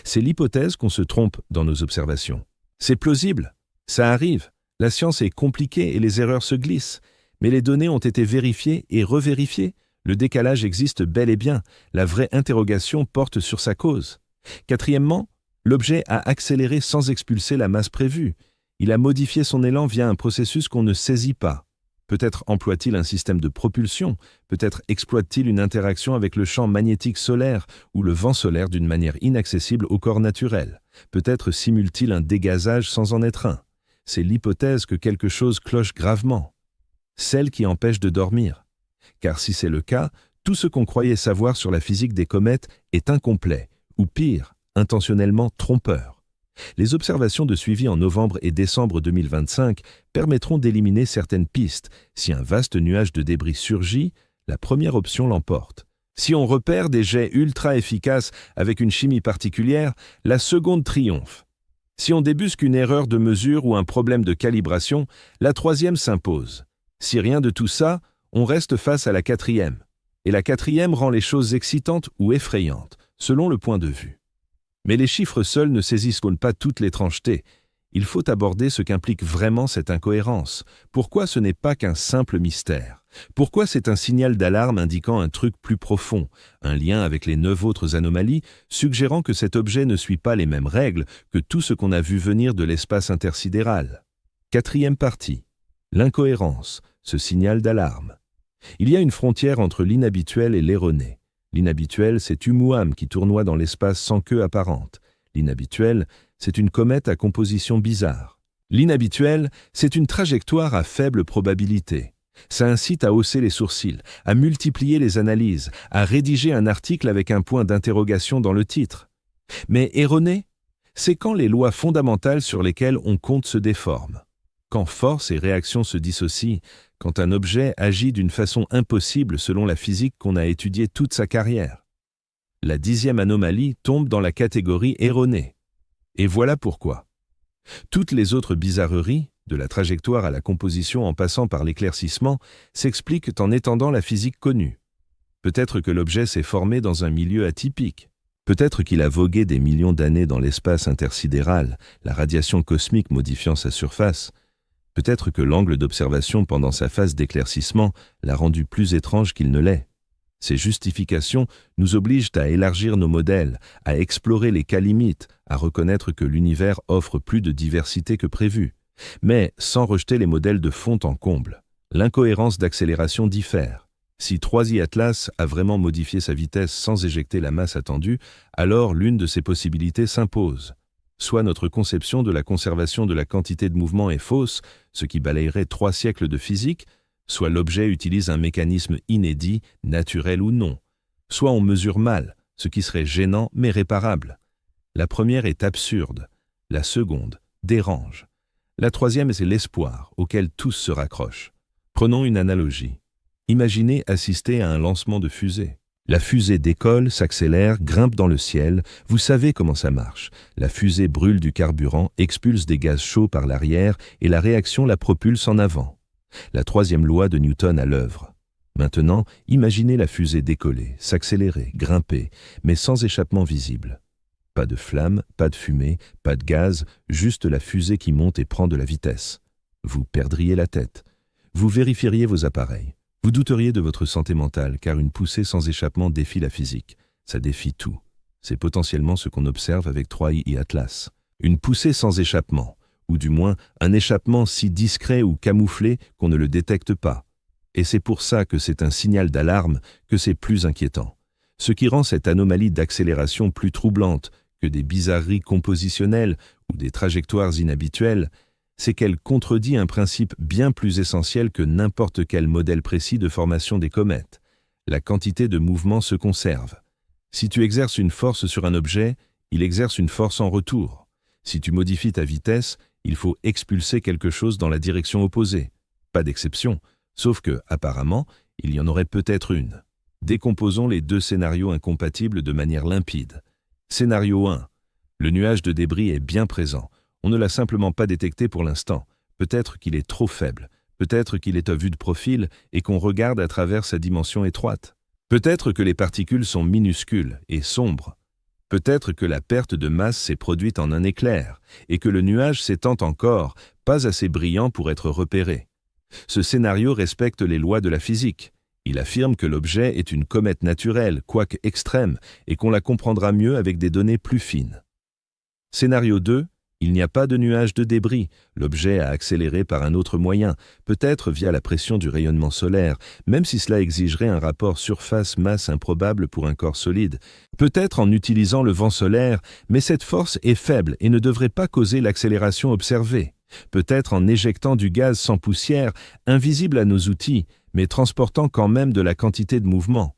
A: C'est l'hypothèse qu'on se trompe dans nos observations. C'est plausible. Ça arrive. La science est compliquée et les erreurs se glissent. Mais les données ont été vérifiées et revérifiées. Le décalage existe bel et bien. La vraie interrogation porte sur sa cause. Quatrièmement, l'objet a accéléré sans expulser la masse prévue. Il a modifié son élan via un processus qu'on ne saisit pas. Peut-être emploie-t-il un système de propulsion, peut-être exploite-t-il une interaction avec le champ magnétique solaire ou le vent solaire d'une manière inaccessible au corps naturel. Peut-être simule-t-il un dégazage sans en être un. C'est l'hypothèse que quelque chose cloche gravement. Celle qui empêche de dormir. Car si c'est le cas, tout ce qu'on croyait savoir sur la physique des comètes est incomplet, ou pire, intentionnellement trompeur. Les observations de suivi en novembre et décembre 2025 permettront d'éliminer certaines pistes. Si un vaste nuage de débris surgit, la première option l'emporte. Si on repère des jets ultra efficaces avec une chimie particulière, la seconde triomphe. Si on débusque une erreur de mesure ou un problème de calibration, la troisième s'impose. Si rien de tout ça, on reste face à la quatrième. Et la quatrième rend les choses excitantes ou effrayantes, selon le point de vue. Mais les chiffres seuls ne saisissent pas toute l'étrangeté. Il faut aborder ce qu'implique vraiment cette incohérence. Pourquoi ce n'est pas qu'un simple mystère? Pourquoi c'est un signal d'alarme indiquant un truc plus profond, un lien avec les 9 autres anomalies, suggérant que cet objet ne suit pas les mêmes règles que tout ce qu'on a vu venir de l'espace intersidéral? Quatrième partie. L'incohérence, ce signal d'alarme. Il y a une frontière entre l'inhabituel et l'erroné. L'inhabituel, c'est Oumuamua qui tournoie dans l'espace sans queue apparente. L'inhabituel, c'est une comète à composition bizarre. L'inhabituel, c'est une trajectoire à faible probabilité. Ça incite à hausser les sourcils, à multiplier les analyses, à rédiger un article avec un point d'interrogation dans le titre. Mais erroné, c'est quand les lois fondamentales sur lesquelles on compte se déforment. Quand force et réaction se dissocient, quand un objet agit d'une façon impossible selon la physique qu'on a étudiée toute sa carrière. La 10e anomalie tombe dans la catégorie erronée. Et voilà pourquoi. Toutes les autres bizarreries, de la trajectoire à la composition en passant par l'éclaircissement, s'expliquent en étendant la physique connue. Peut-être que l'objet s'est formé dans un milieu atypique. Peut-être qu'il a vogué des millions d'années dans l'espace intersidéral, la radiation cosmique modifiant sa surface. Peut-être que l'angle d'observation pendant sa phase d'éclaircissement l'a rendu plus étrange qu'il ne l'est. Ces justifications nous obligent à élargir nos modèles, à explorer les cas limites, à reconnaître que l'univers offre plus de diversité que prévu, mais sans rejeter les modèles de fond en comble. L'incohérence d'accélération diffère. Si 3i Atlas a vraiment modifié sa vitesse sans éjecter la masse attendue, alors l'une de ces possibilités s'impose. Soit notre conception de la conservation de la quantité de mouvement est fausse, ce qui balayerait 3 siècles de physique, soit l'objet utilise un mécanisme inédit, naturel ou non. Soit on mesure mal, ce qui serait gênant mais réparable. La première est absurde, la seconde dérange. La troisième, c'est l'espoir, auquel tous se raccrochent. Prenons une analogie. Imaginez assister à un lancement de fusée. La fusée décolle, s'accélère, grimpe dans le ciel. Vous savez comment ça marche. La fusée brûle du carburant, expulse des gaz chauds par l'arrière et la réaction la propulse en avant. La troisième loi de Newton à l'œuvre. Maintenant, imaginez la fusée décoller, s'accélérer, grimper, mais sans échappement visible. Pas de flamme, pas de fumée, pas de gaz, juste la fusée qui monte et prend de la vitesse. Vous perdriez la tête. Vous vérifieriez vos appareils. Vous douteriez de votre santé mentale, car une poussée sans échappement défie la physique. Ça défie tout. C'est potentiellement ce qu'on observe avec 3i Atlas. Une poussée sans échappement, ou du moins un échappement si discret ou camouflé qu'on ne le détecte pas. Et c'est pour ça que c'est un signal d'alarme, que c'est plus inquiétant. Ce qui rend cette anomalie d'accélération plus troublante que des bizarreries compositionnelles ou des trajectoires inhabituelles, c'est qu'elle contredit un principe bien plus essentiel que n'importe quel modèle précis de formation des comètes. La quantité de mouvement se conserve. Si tu exerces une force sur un objet, il exerce une force en retour. Si tu modifies ta vitesse, il faut expulser quelque chose dans la direction opposée. Pas d'exception, sauf que, apparemment, il y en aurait peut-être une. Décomposons les deux scénarios incompatibles de manière limpide. Scénario 1. Le nuage de débris est bien présent. On ne l'a simplement pas détecté pour l'instant. Peut-être qu'il est trop faible. Peut-être qu'il est à vue de profil et qu'on regarde à travers sa dimension étroite. Peut-être que les particules sont minuscules et sombres. Peut-être que la perte de masse s'est produite en un éclair et que le nuage s'étend encore, pas assez brillant pour être repéré. Ce scénario respecte les lois de la physique. Il affirme que l'objet est une comète naturelle, quoique extrême, et qu'on la comprendra mieux avec des données plus fines. Scénario 2. Il n'y a pas de nuage de débris, l'objet a accéléré par un autre moyen, peut-être via la pression du rayonnement solaire, même si cela exigerait un rapport surface-masse improbable pour un corps solide, peut-être en utilisant le vent solaire, mais cette force est faible et ne devrait pas causer l'accélération observée, peut-être en éjectant du gaz sans poussière, invisible à nos outils, mais transportant quand même de la quantité de mouvement.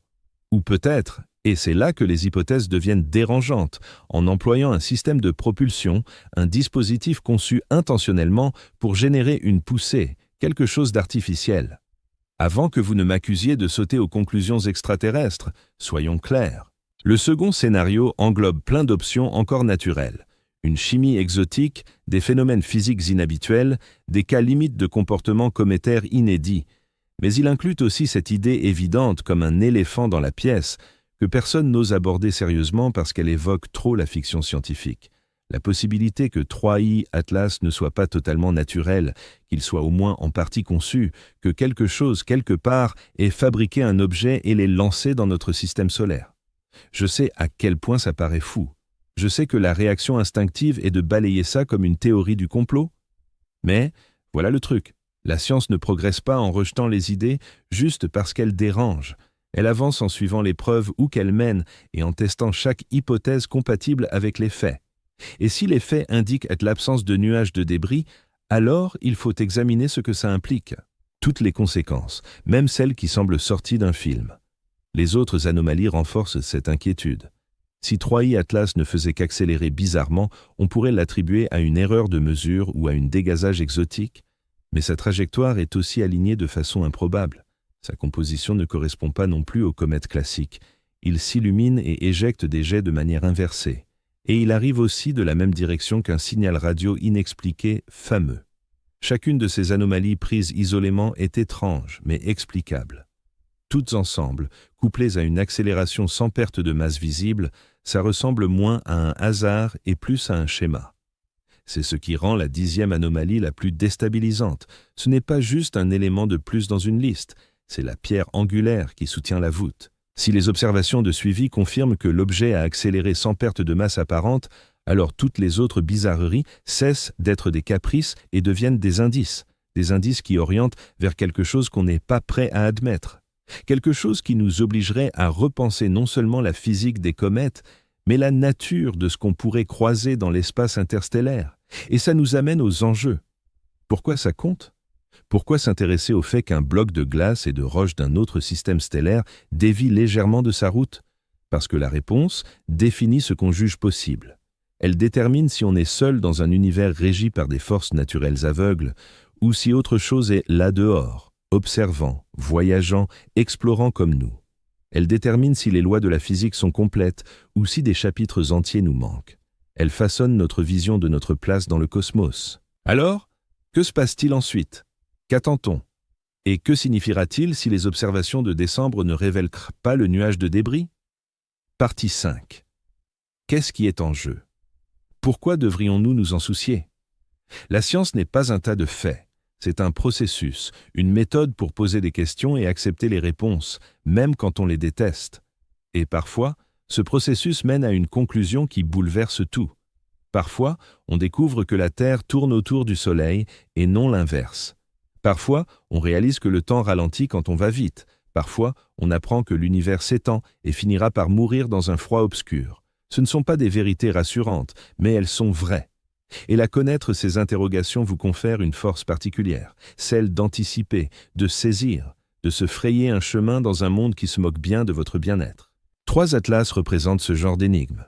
A: Ou peut-être, et c'est là que les hypothèses deviennent dérangeantes, en employant un système de propulsion, un dispositif conçu intentionnellement pour générer une poussée, quelque chose d'artificiel. Avant que vous ne m'accusiez de sauter aux conclusions extraterrestres, soyons clairs. Le second scénario englobe plein d'options encore naturelles. Une chimie exotique, des phénomènes physiques inhabituels, des cas limites de comportement cométaire inédits. Mais il inclut aussi cette idée évidente comme un éléphant dans la pièce, que personne n'ose aborder sérieusement parce qu'elle évoque trop la fiction scientifique. La possibilité que 3i Atlas ne soit pas totalement naturel, qu'il soit au moins en partie conçu, que quelque chose, quelque part, ait fabriqué un objet et l'ait lancé dans notre système solaire. Je sais à quel point ça paraît fou. Je sais que la réaction instinctive est de balayer ça comme une théorie du complot. Mais, voilà le truc, la science ne progresse pas en rejetant les idées juste parce qu'elles dérangent. Elle avance en suivant les preuves où qu'elles mènent et en testant chaque hypothèse compatible avec les faits. Et si les faits indiquent être l'absence de nuages de débris, alors il faut examiner ce que ça implique. Toutes les conséquences, même celles qui semblent sorties d'un film. Les autres anomalies renforcent cette inquiétude. Si 3i Atlas ne faisait qu'accélérer bizarrement, on pourrait l'attribuer à une erreur de mesure ou à un dégazage exotique, mais sa trajectoire est aussi alignée de façon improbable. Sa composition ne correspond pas non plus aux comètes classiques. Il s'illumine et éjecte des jets de manière inversée. Et il arrive aussi de la même direction qu'un signal radio inexpliqué fameux. Chacune de ces anomalies prises isolément est étrange, mais explicable. Toutes ensemble, couplées à une accélération sans perte de masse visible, ça ressemble moins à un hasard et plus à un schéma. C'est ce qui rend la 10e anomalie la plus déstabilisante. Ce n'est pas juste un élément de plus dans une liste, c'est la pierre angulaire qui soutient la voûte. Si les observations de suivi confirment que l'objet a accéléré sans perte de masse apparente, alors toutes les autres bizarreries cessent d'être des caprices et deviennent des indices qui orientent vers quelque chose qu'on n'est pas prêt à admettre. Quelque chose qui nous obligerait à repenser non seulement la physique des comètes, mais la nature de ce qu'on pourrait croiser dans l'espace interstellaire. Et ça nous amène aux enjeux. Pourquoi ça compte ? Pourquoi s'intéresser au fait qu'un bloc de glace et de roches d'un autre système stellaire dévie légèrement de sa route ? Parce que la réponse définit ce qu'on juge possible. Elle détermine si on est seul dans un univers régi par des forces naturelles aveugles, ou si autre chose est là dehors, observant, voyageant, explorant comme nous. Elle détermine si les lois de la physique sont complètes ou si des chapitres entiers nous manquent. Elle façonne notre vision de notre place dans le cosmos. Alors, que se passe-t-il ensuite ? Qu'attend-on ? Et que signifiera-t-il si les observations de décembre ne révèlent pas le nuage de débris ? Partie 5. Qu'est-ce qui est en jeu ? Pourquoi devrions-nous nous en soucier ? La science n'est pas un tas de faits. C'est un processus, une méthode pour poser des questions et accepter les réponses, même quand on les déteste. Et parfois, ce processus mène à une conclusion qui bouleverse tout. Parfois, on découvre que la Terre tourne autour du Soleil et non l'inverse. Parfois, on réalise que le temps ralentit quand on va vite. Parfois, on apprend que l'univers s'étend et finira par mourir dans un froid obscur. Ce ne sont pas des vérités rassurantes, mais elles sont vraies. Et la connaître, ces interrogations vous confère une force particulière, celle d'anticiper, de saisir, de se frayer un chemin dans un monde qui se moque bien de votre bien-être. 3 atlas représentent ce genre d'énigme.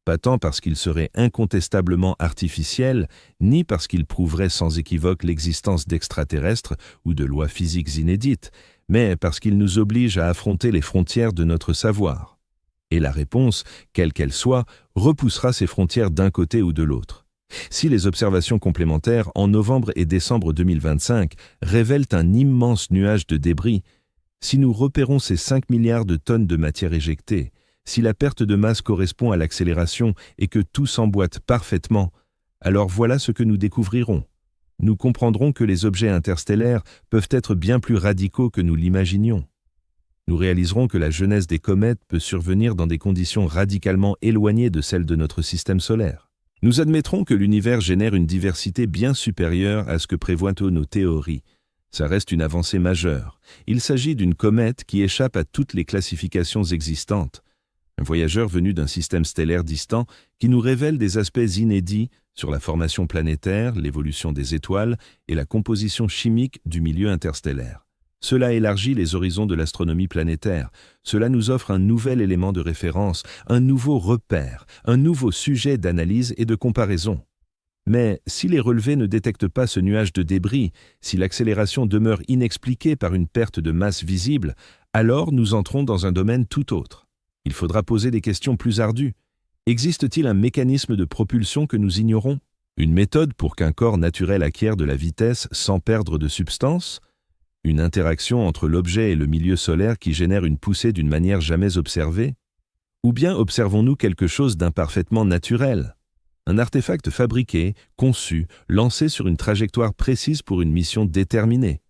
A: Pas tant parce qu'ils seraient incontestablement artificiels, ni parce qu'ils prouveraient sans équivoque l'existence d'extraterrestres ou de lois physiques inédites, mais parce qu'ils nous obligent à affronter les frontières de notre savoir. Et la réponse, quelle qu'elle soit, repoussera ces frontières d'un côté ou de l'autre. Si les observations complémentaires en novembre et décembre 2025 révèlent un immense nuage de débris, si nous repérons ces 5 milliards de tonnes de matière éjectée, si la perte de masse correspond à l'accélération et que tout s'emboîte parfaitement, alors voilà ce que nous découvrirons. Nous comprendrons que les objets interstellaires peuvent être bien plus radicaux que nous l'imaginions. Nous réaliserons que la genèse des comètes peut survenir dans des conditions radicalement éloignées de celles de notre système solaire. Nous admettrons que l'univers génère une diversité bien supérieure à ce que prévoient nos théories. Ça reste une avancée majeure. Il s'agit d'une comète qui échappe à toutes les classifications existantes. Un voyageur venu d'un système stellaire distant qui nous révèle des aspects inédits sur la formation planétaire, l'évolution des étoiles et la composition chimique du milieu interstellaire. Cela élargit les horizons de l'astronomie planétaire. Cela nous offre un nouvel élément de référence, un nouveau repère, un nouveau sujet d'analyse et de comparaison. Mais si les relevés ne détectent pas ce nuage de débris, si l'accélération demeure inexpliquée par une perte de masse visible, alors nous entrons dans un domaine tout autre. Il faudra poser des questions plus ardues. Existe-t-il un mécanisme de propulsion que nous ignorons ? Une méthode pour qu'un corps naturel acquiert de la vitesse sans perdre de substance ? Une interaction entre l'objet et le milieu solaire qui génère une poussée d'une manière jamais observée ? Ou bien observons-nous quelque chose d'imparfaitement naturel ? Un artefact fabriqué, conçu, lancé sur une trajectoire précise pour une mission déterminée.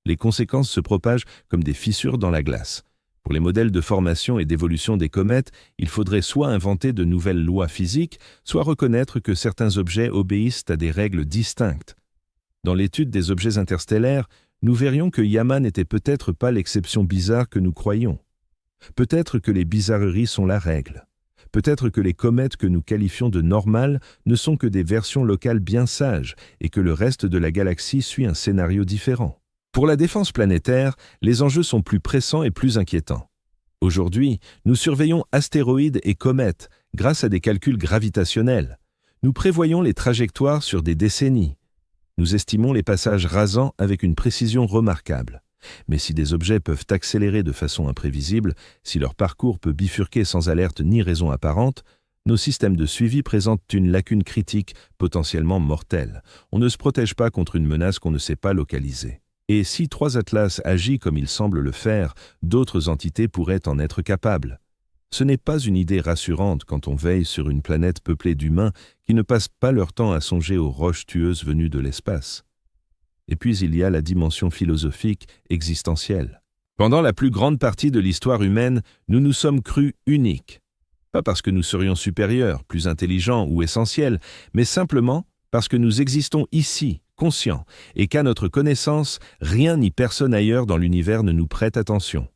A: Les conséquences se propagent comme des fissures dans la glace. Pour les modèles de formation et d'évolution des comètes, il faudrait soit inventer de nouvelles lois physiques, soit reconnaître que certains objets obéissent à des règles distinctes. Dans l'étude des objets interstellaires, nous verrions que Yama n'était peut-être pas l'exception bizarre que nous croyions. Peut-être que les bizarreries sont la règle. Peut-être que les comètes que nous qualifions de normales ne sont que des versions locales bien sages et que le reste de la galaxie suit un scénario différent. Pour la défense planétaire, les enjeux sont plus pressants et plus inquiétants. Aujourd'hui, nous surveillons astéroïdes et comètes grâce à des calculs gravitationnels. Nous prévoyons les trajectoires sur des décennies. Nous estimons les passages rasants avec une précision remarquable. Mais si des objets peuvent accélérer de façon imprévisible, si leur parcours peut bifurquer sans alerte ni raison apparente, nos systèmes de suivi présentent une lacune critique potentiellement mortelle. On ne se protège pas contre une menace qu'on ne sait pas localiser. Et si 3 atlas agit comme il semble le faire, d'autres entités pourraient en être capables. Ce n'est pas une idée rassurante quand on veille sur une planète peuplée d'humains qui ne passent pas leur temps à songer aux roches tueuses venues de l'espace. Et puis il y a la dimension philosophique, existentielle. Pendant la plus grande partie de l'histoire humaine, nous nous sommes crus uniques. Pas parce que nous serions supérieurs, plus intelligents ou essentiels, mais simplement parce que nous existons ici, conscients, et qu'à notre connaissance, rien ni personne ailleurs dans l'univers ne nous prête attention.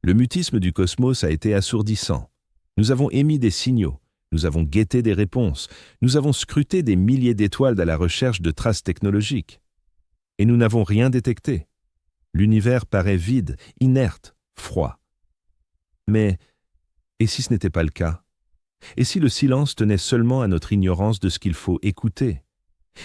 A: Le mutisme du cosmos a été assourdissant. Nous avons émis des signaux, nous avons guetté des réponses, nous avons scruté des milliers d'étoiles à la recherche de traces technologiques. Et nous n'avons rien détecté. L'univers paraît vide, inerte, froid. Mais, et si ce n'était pas le cas? Et si le silence tenait seulement à notre ignorance de ce qu'il faut écouter?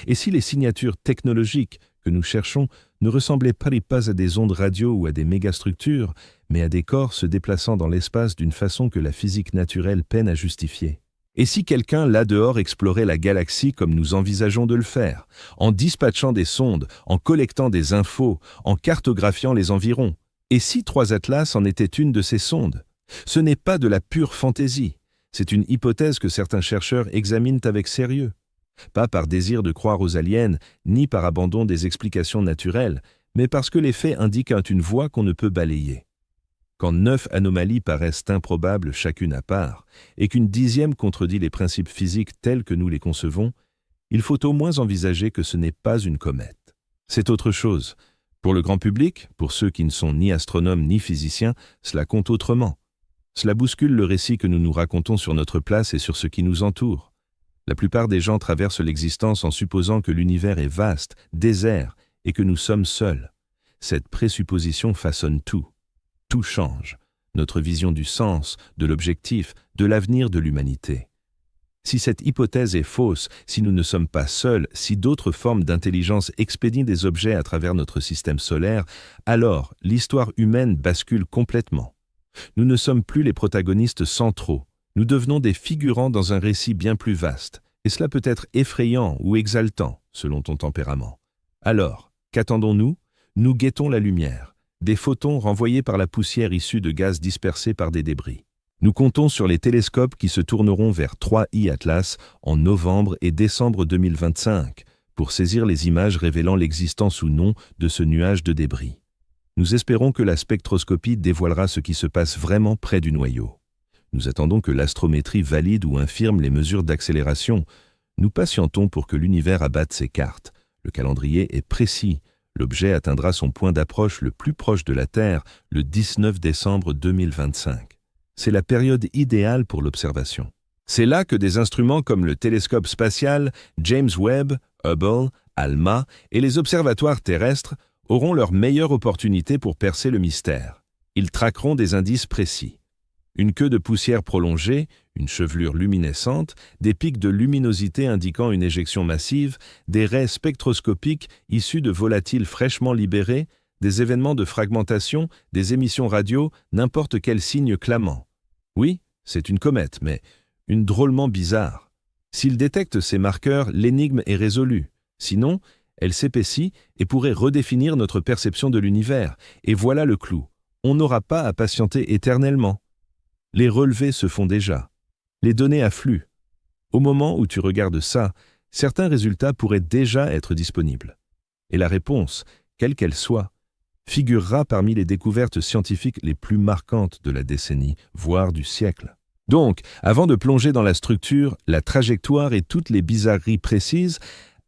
A: Et si les signatures technologiques que nous cherchons ne ressemblaient pas à des ondes radio ou à des mégastructures, mais à des corps se déplaçant dans l'espace d'une façon que la physique naturelle peine à justifier? Et si quelqu'un là dehors explorait la galaxie comme nous envisageons de le faire, en dispatchant des sondes, en collectant des infos, en cartographiant les environs? Et si 3 Atlas en était une de ces sondes? Ce n'est pas de la pure fantaisie, c'est une hypothèse que certains chercheurs examinent avec sérieux. Pas par désir de croire aux aliens, ni par abandon des explications naturelles, mais parce que les faits indiquent une voie qu'on ne peut balayer. Quand 9 anomalies paraissent improbables chacune à part, et qu'une 10e contredit les principes physiques tels que nous les concevons, il faut au moins envisager que ce n'est pas une comète. C'est autre chose. Pour le grand public, pour ceux qui ne sont ni astronomes ni physiciens, cela compte autrement. Cela bouscule le récit que nous nous racontons sur notre place et sur ce qui nous entoure. La plupart des gens traversent l'existence en supposant que l'univers est vaste, désert, et que nous sommes seuls. Cette présupposition façonne tout. Tout change. Notre vision du sens, de l'objectif, de l'avenir de l'humanité. Si cette hypothèse est fausse, si nous ne sommes pas seuls, si d'autres formes d'intelligence expédient des objets à travers notre système solaire, alors l'histoire humaine bascule complètement. Nous ne sommes plus les protagonistes centraux. Nous devenons des figurants dans un récit bien plus vaste, et cela peut être effrayant ou exaltant, selon ton tempérament. Alors, qu'attendons-nous? Nous guettons la lumière, des photons renvoyés par la poussière issue de gaz dispersés par des débris. Nous comptons sur les télescopes qui se tourneront vers 3I Atlas en novembre et décembre 2025 pour saisir les images révélant l'existence ou non de ce nuage de débris. Nous espérons que la spectroscopie dévoilera ce qui se passe vraiment près du noyau. Nous attendons que l'astrométrie valide ou infirme les mesures d'accélération. Nous patientons pour que l'univers abatte ses cartes. Le calendrier est précis. L'objet atteindra son point d'approche le plus proche de la Terre le 19 décembre 2025. C'est la période idéale pour l'observation. C'est là que des instruments comme le télescope spatial, James Webb, Hubble, ALMA et les observatoires terrestres auront leur meilleure opportunité pour percer le mystère. Ils traqueront des indices précis. Une queue de poussière prolongée, une chevelure luminescente, des pics de luminosité indiquant une éjection massive, des raies spectroscopiques issues de volatiles fraîchement libérés, des événements de fragmentation, des émissions radio, n'importe quel signe clamant. Oui, c'est une comète, mais une drôlement bizarre. S'il détecte ces marqueurs, l'énigme est résolue. Sinon, elle s'épaissit et pourrait redéfinir notre perception de l'univers. Et voilà le clou. On n'aura pas à patienter éternellement. Les relevés se font déjà. Les données affluent. Au moment où tu regardes ça, certains résultats pourraient déjà être disponibles. Et la réponse, quelle qu'elle soit, figurera parmi les découvertes scientifiques les plus marquantes de la décennie, voire du siècle. Donc, avant de plonger dans la structure, la trajectoire et toutes les bizarreries précises,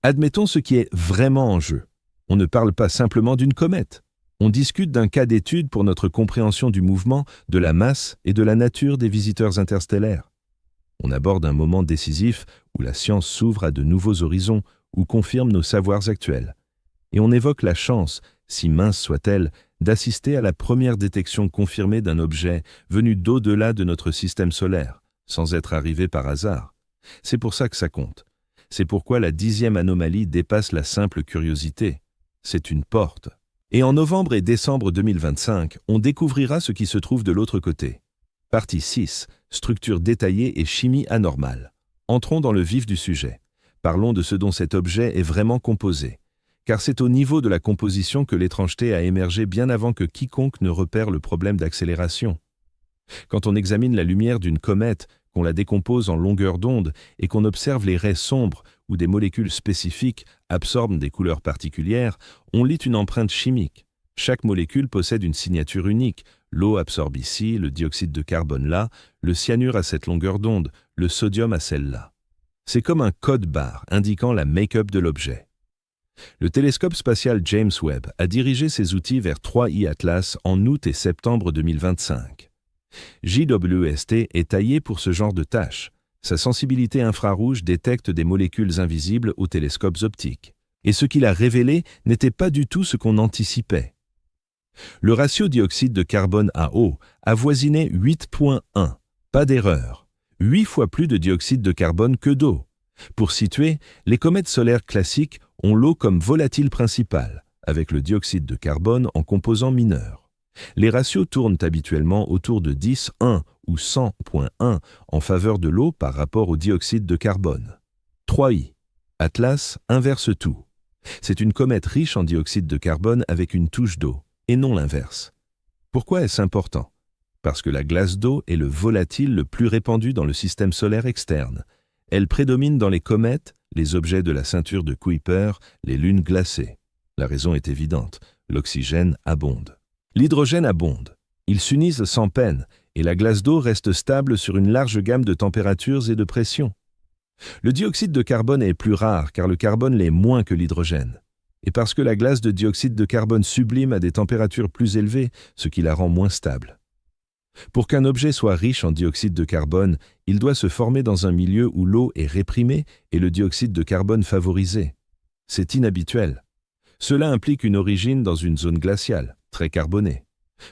A: admettons ce qui est vraiment en jeu. On ne parle pas simplement d'une comète. On discute d'un cas d'étude pour notre compréhension du mouvement, de la masse et de la nature des visiteurs interstellaires. On aborde un moment décisif où la science s'ouvre à de nouveaux horizons, ou confirme nos savoirs actuels. Et on évoque la chance, si mince soit-elle, d'assister à la première détection confirmée d'un objet venu d'au-delà de notre système solaire, sans être arrivé par hasard. C'est pour ça que ça compte. C'est pourquoi la 10e anomalie dépasse la simple curiosité. C'est une porte. Et en novembre et décembre 2025, on découvrira ce qui se trouve de l'autre côté. Partie 6, structure détaillée et chimie anormale. Entrons dans le vif du sujet. Parlons de ce dont cet objet est vraiment composé. Car c'est au niveau de la composition que l'étrangeté a émergé bien avant que quiconque ne repère le problème d'accélération. Quand on examine la lumière d'une comète, qu'on la décompose en longueurs d'onde et qu'on observe les raies sombres où des molécules spécifiques absorbent des couleurs particulières, on lit une empreinte chimique. Chaque molécule possède une signature unique. L'eau absorbe ici, le dioxyde de carbone là, le cyanure à cette longueur d'onde, le sodium à celle-là. C'est comme un code barre indiquant la make-up de l'objet. Le télescope spatial James Webb a dirigé ses outils vers 3I Atlas en août et septembre 2025. JWST est taillé pour ce genre de tâches. Sa sensibilité infrarouge détecte des molécules invisibles aux télescopes optiques. Et ce qu'il a révélé n'était pas du tout ce qu'on anticipait. Le ratio dioxyde de carbone à eau avoisinait 8,1, pas d'erreur. 8 fois plus de dioxyde de carbone que d'eau. Pour situer, les comètes solaires classiques ont l'eau comme volatile principal, avec le dioxyde de carbone en composant mineur. Les ratios tournent habituellement autour de 10,1 ou 100,1 en faveur de l'eau par rapport au dioxyde de carbone. 3i. Atlas inverse tout. C'est une comète riche en dioxyde de carbone avec une touche d'eau, et non l'inverse. Pourquoi est-ce important? Parce que la glace d'eau est le volatile le plus répandu dans le système solaire externe. Elle prédomine dans les comètes, les objets de la ceinture de Kuiper, les lunes glacées. La raison est évidente, l'oxygène abonde. L'hydrogène abonde. Ils s'unissent sans peine, et la glace d'eau reste stable sur une large gamme de températures et de pressions. Le dioxyde de carbone est plus rare car le carbone l'est moins que l'hydrogène. Et parce que la glace de dioxyde de carbone sublime à des températures plus élevées, ce qui la rend moins stable. Pour qu'un objet soit riche en dioxyde de carbone, il doit se former dans un milieu où l'eau est réprimée et le dioxyde de carbone favorisé. C'est inhabituel. Cela implique une origine dans une zone glaciale, très carbonée.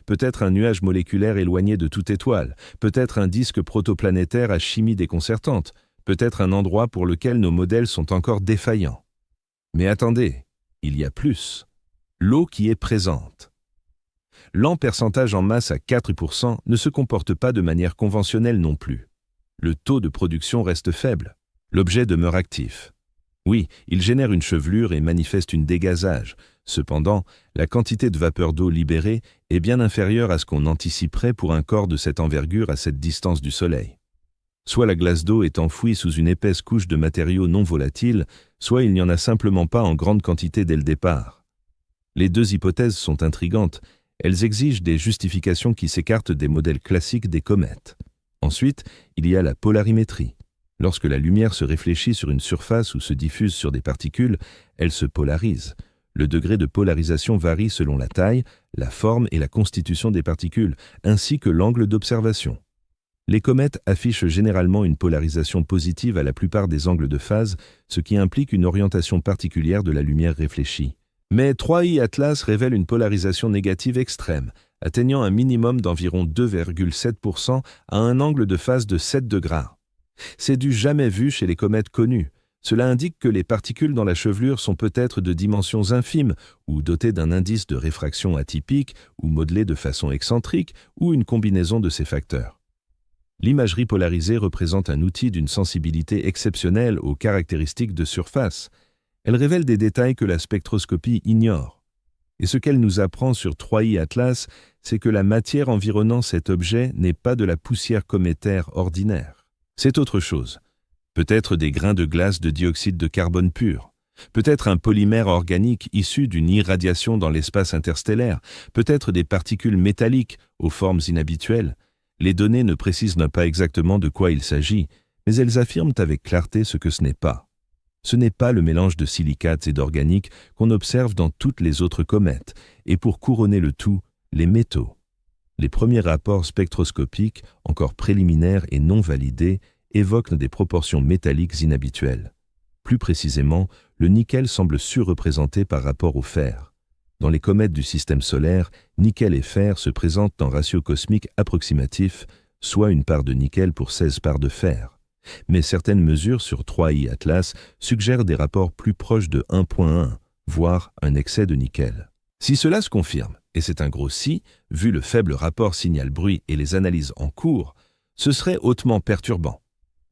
A: Peut-être un nuage moléculaire éloigné de toute étoile, peut-être un disque protoplanétaire à chimie déconcertante, peut-être un endroit pour lequel nos modèles sont encore défaillants. Mais attendez, il y a plus. L'eau qui est présente. L'en pourcentage en masse à 4% ne se comporte pas de manière conventionnelle non plus. Le taux de production reste faible. L'objet demeure actif. Oui, il génère une chevelure et manifeste une dégazage. Cependant, la quantité de vapeur d'eau libérée est bien inférieure à ce qu'on anticiperait pour un corps de cette envergure à cette distance du Soleil. Soit la glace d'eau est enfouie sous une épaisse couche de matériaux non volatiles, soit il n'y en a simplement pas en grande quantité dès le départ. Les deux hypothèses sont intrigantes. Elles exigent des justifications qui s'écartent des modèles classiques des comètes. Ensuite, il y a la polarimétrie. Lorsque la lumière se réfléchit sur une surface ou se diffuse sur des particules, elle se polarise. Le degré de polarisation varie selon la taille, la forme et la constitution des particules, ainsi que l'angle d'observation. Les comètes affichent généralement une polarisation positive à la plupart des angles de phase, ce qui implique une orientation particulière de la lumière réfléchie. Mais 3I Atlas révèle une polarisation négative extrême, atteignant un minimum d'environ 2,7% à un angle de phase de 7 degrés. C'est du jamais vu chez les comètes connues. Cela indique que les particules dans la chevelure sont peut-être de dimensions infimes ou dotées d'un indice de réfraction atypique ou modelées de façon excentrique ou une combinaison de ces facteurs. L'imagerie polarisée représente un outil d'une sensibilité exceptionnelle aux caractéristiques de surface. Elle révèle des détails que la spectroscopie ignore. Et ce qu'elle nous apprend sur 3I Atlas, c'est que la matière environnant cet objet n'est pas de la poussière cométaire ordinaire. C'est autre chose. Peut-être des grains de glace de dioxyde de carbone pur. Peut-être un polymère organique issu d'une irradiation dans l'espace interstellaire. Peut-être des particules métalliques aux formes inhabituelles. Les données ne précisent pas exactement de quoi il s'agit, mais elles affirment avec clarté ce que ce n'est pas. Ce n'est pas le mélange de silicates et d'organiques qu'on observe dans toutes les autres comètes, et pour couronner le tout, les métaux. Les premiers rapports spectroscopiques, encore préliminaires et non validés, évoquent des proportions métalliques inhabituelles. Plus précisément, le nickel semble surreprésenté par rapport au fer. Dans les comètes du système solaire, nickel et fer se présentent en ratio cosmique approximatif, soit une part de nickel pour 16 parts de fer. Mais certaines mesures sur 3I Atlas suggèrent des rapports plus proches de 1,1, voire un excès de nickel. Si cela se confirme, et c'est un gros si, vu le faible rapport signal-bruit et les analyses en cours, ce serait hautement perturbant.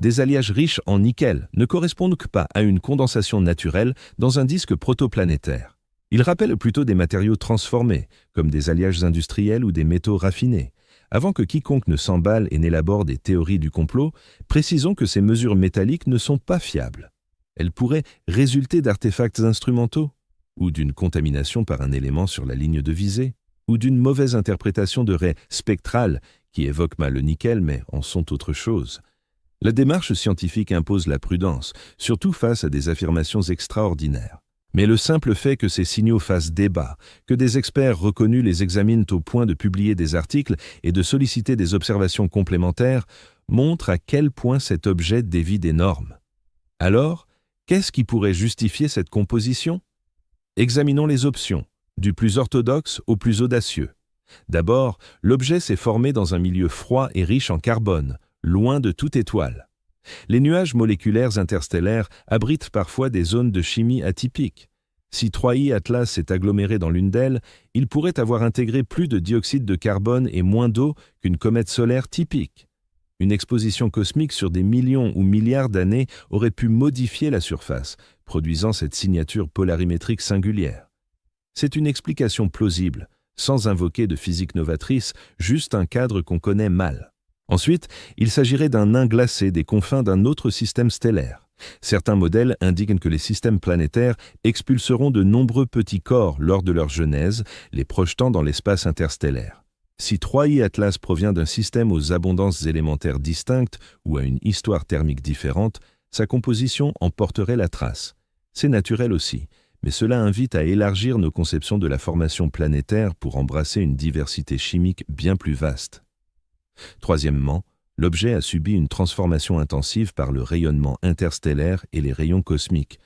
A: Des alliages riches en nickel ne correspondent pas à une condensation naturelle dans un disque protoplanétaire. Ils rappellent plutôt des matériaux transformés, comme des alliages industriels ou des métaux raffinés. Avant que quiconque ne s'emballe et n'élabore des théories du complot, précisons que ces mesures métalliques ne sont pas fiables. Elles pourraient résulter d'artefacts instrumentaux, ou d'une contamination par un élément sur la ligne de visée, ou d'une mauvaise interprétation de raies spectrales qui évoquent mal le nickel mais en sont autre chose. La démarche scientifique impose la prudence, surtout face à des affirmations extraordinaires. Mais le simple fait que ces signaux fassent débat, que des experts reconnus les examinent au point de publier des articles et de solliciter des observations complémentaires, montre à quel point cet objet dévie des normes. Alors, qu'est-ce qui pourrait justifier cette composition? Examinons les options, du plus orthodoxe au plus audacieux. D'abord, l'objet s'est formé dans un milieu froid et riche en carbone, loin de toute étoile. Les nuages moléculaires interstellaires abritent parfois des zones de chimie atypiques. Si 3I Atlas s'est aggloméré dans l'une d'elles, il pourrait avoir intégré plus de dioxyde de carbone et moins d'eau qu'une comète solaire typique. Une exposition cosmique sur des millions ou milliards d'années aurait pu modifier la surface, produisant cette signature polarimétrique singulière. C'est une explication plausible, sans invoquer de physique novatrice, juste un cadre qu'on connaît mal. Ensuite, il s'agirait d'un nain glacé des confins d'un autre système stellaire. Certains modèles indiquent que les systèmes planétaires expulseront de nombreux petits corps lors de leur genèse, les projetant dans l'espace interstellaire. Si 3I Atlas provient d'un système aux abondances élémentaires distinctes ou à une histoire thermique différente, sa composition en porterait la trace. C'est naturel aussi, mais cela invite à élargir nos conceptions de la formation planétaire pour embrasser une diversité chimique bien plus vaste. Troisièmement, l'objet a subi une transformation intensive par le rayonnement interstellaire et les rayons cosmiques.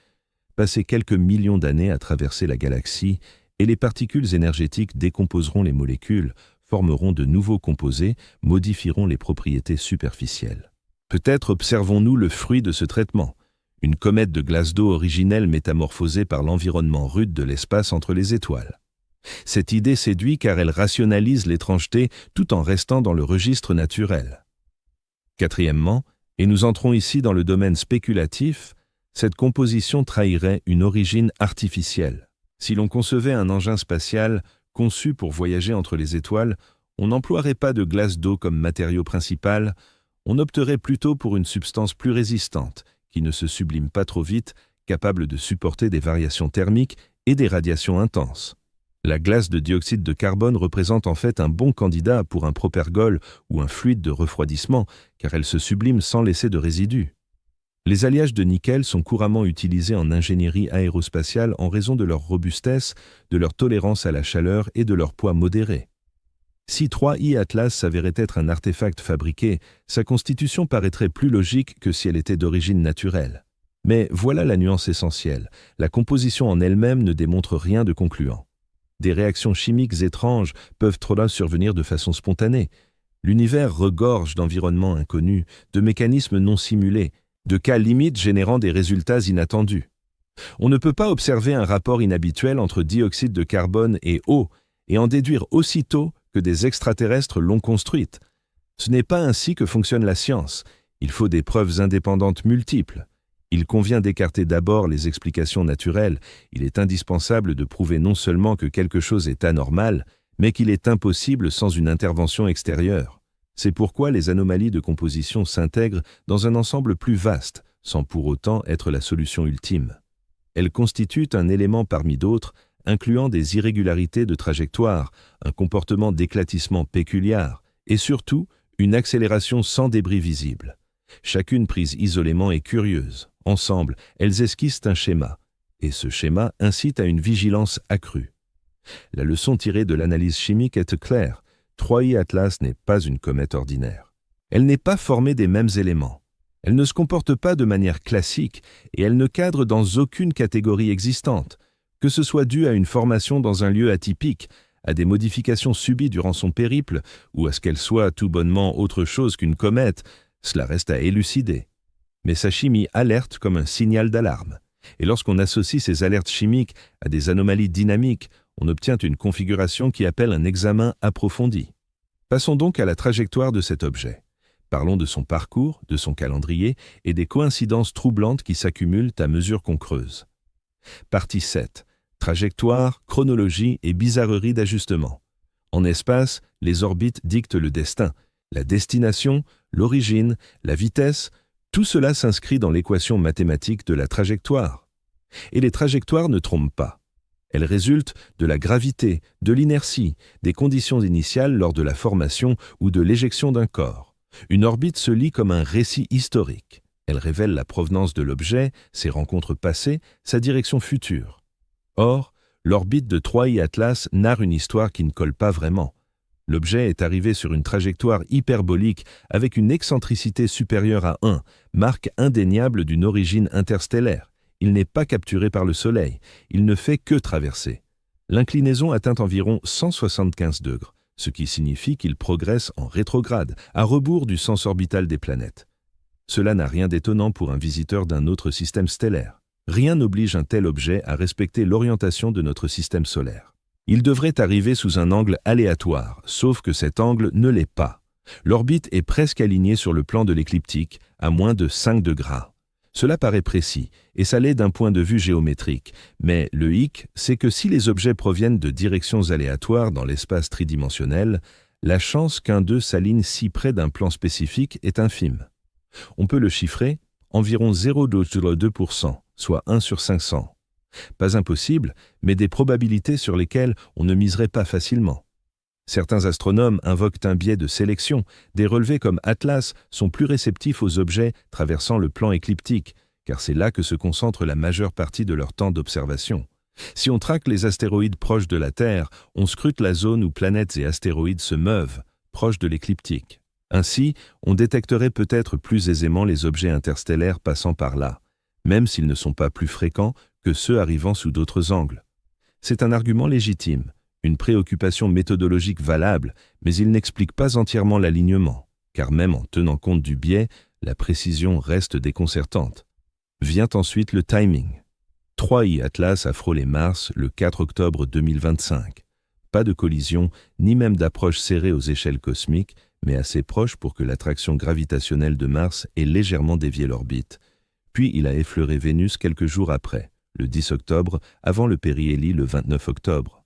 A: Passé quelques millions d'années à traverser la galaxie, et les particules énergétiques décomposeront les molécules, formeront de nouveaux composés, modifieront les propriétés superficielles. Peut-être observons-nous le fruit de ce traitement, une comète de glace d'eau originelle métamorphosée par l'environnement rude de l'espace entre les étoiles. Cette idée séduit car elle rationalise l'étrangeté tout en restant dans le registre naturel. Quatrièmement, et nous entrons ici dans le domaine spéculatif, cette composition trahirait une origine artificielle. Si l'on concevait un engin spatial conçu pour voyager entre les étoiles, on n'emploierait pas de glace d'eau comme matériau principal, on opterait plutôt pour une substance plus résistante, qui ne se sublime pas trop vite, capable de supporter des variations thermiques et des radiations intenses. La glace de dioxyde de carbone représente en fait un bon candidat pour un propergol ou un fluide de refroidissement, car elle se sublime sans laisser de résidus. Les alliages de nickel sont couramment utilisés en ingénierie aérospatiale en raison de leur robustesse, de leur tolérance à la chaleur et de leur poids modéré. Si 3I Atlas s'avérait être un artefact fabriqué, sa constitution paraîtrait plus logique que si elle était d'origine naturelle. Mais voilà la nuance essentielle, la composition en elle-même ne démontre rien de concluant. Des réactions chimiques étranges peuvent trop là survenir de façon spontanée. L'univers regorge d'environnements inconnus, de mécanismes non simulés, de cas limites générant des résultats inattendus. On ne peut pas observer un rapport inhabituel entre dioxyde de carbone et eau et en déduire aussitôt que des extraterrestres l'ont construite. Ce n'est pas ainsi que fonctionne la science. Il faut des preuves indépendantes multiples. Il convient d'écarter d'abord les explications naturelles. Il est indispensable de prouver non seulement que quelque chose est anormal, mais qu'il est impossible sans une intervention extérieure. C'est pourquoi les anomalies de composition s'intègrent dans un ensemble plus vaste, sans pour autant être la solution ultime. Elles constituent un élément parmi d'autres, incluant des irrégularités de trajectoire, un comportement d'éclatissement péculier, et surtout, une accélération sans débris visible. Chacune prise isolément est curieuse. Ensemble, elles esquissent un schéma, et ce schéma incite à une vigilance accrue. La leçon tirée de l'analyse chimique est claire. 3I Atlas n'est pas une comète ordinaire. Elle n'est pas formée des mêmes éléments. Elle ne se comporte pas de manière classique et elle ne cadre dans aucune catégorie existante, que ce soit dû à une formation dans un lieu atypique, à des modifications subies durant son périple ou à ce qu'elle soit tout bonnement autre chose qu'une comète, cela reste à élucider. Mais sa chimie alerte comme un signal d'alarme. Et lorsqu'on associe ces alertes chimiques à des anomalies dynamiques, on obtient une configuration qui appelle un examen approfondi. Passons donc à la trajectoire de cet objet. Parlons de son parcours, de son calendrier et des coïncidences troublantes qui s'accumulent à mesure qu'on creuse. Partie 7. Trajectoire, chronologie et bizarrerie d'ajustement. En espace, les orbites dictent le destin. La destination, l'origine, la vitesse, tout cela s'inscrit dans l'équation mathématique de la trajectoire. Et les trajectoires ne trompent pas. Elles résultent de la gravité, de l'inertie, des conditions initiales lors de la formation ou de l'éjection d'un corps. Une orbite se lit comme un récit historique. Elle révèle la provenance de l'objet, ses rencontres passées, sa direction future. Or, l'orbite de 3I Atlas narre une histoire qui ne colle pas vraiment. L'objet est arrivé sur une trajectoire hyperbolique avec une excentricité supérieure à 1, marque indéniable d'une origine interstellaire. Il n'est pas capturé par le Soleil, il ne fait que traverser. L'inclinaison atteint environ 175 degrés, ce qui signifie qu'il progresse en rétrograde, à rebours du sens orbital des planètes. Cela n'a rien d'étonnant pour un visiteur d'un autre système stellaire. Rien n'oblige un tel objet à respecter l'orientation de notre système solaire. Il devrait arriver sous un angle aléatoire, sauf que cet angle ne l'est pas. L'orbite est presque alignée sur le plan de l'écliptique, à moins de 5 degrés. Cela paraît précis, et ça l'est d'un point de vue géométrique, mais le hic, c'est que si les objets proviennent de directions aléatoires dans l'espace tridimensionnel, la chance qu'un d'eux s'aligne si près d'un plan spécifique est infime. On peut le chiffrer environ 0,2%, soit 1 sur 500. Pas impossible, mais des probabilités sur lesquelles on ne miserait pas facilement. Certains astronomes invoquent un biais de sélection. Des relevés comme Atlas sont plus réceptifs aux objets traversant le plan écliptique, car c'est là que se concentre la majeure partie de leur temps d'observation. Si on traque les astéroïdes proches de la Terre, on scrute la zone où planètes et astéroïdes se meuvent, proches de l'écliptique. Ainsi, on détecterait peut-être plus aisément les objets interstellaires passant par là, même s'ils ne sont pas plus fréquents que ceux arrivant sous d'autres angles. C'est un argument légitime, une préoccupation méthodologique valable, mais il n'explique pas entièrement l'alignement, car même en tenant compte du biais, la précision reste déconcertante. Vient ensuite le timing. 3I Atlas a frôlé Mars le 4 octobre 2025. Pas de collision, ni même d'approche serrée aux échelles cosmiques, mais assez proche pour que l'attraction gravitationnelle de Mars ait légèrement dévié l'orbite. Puis il a effleuré Vénus quelques jours après, le 10 octobre, avant le périhélie le 29 octobre.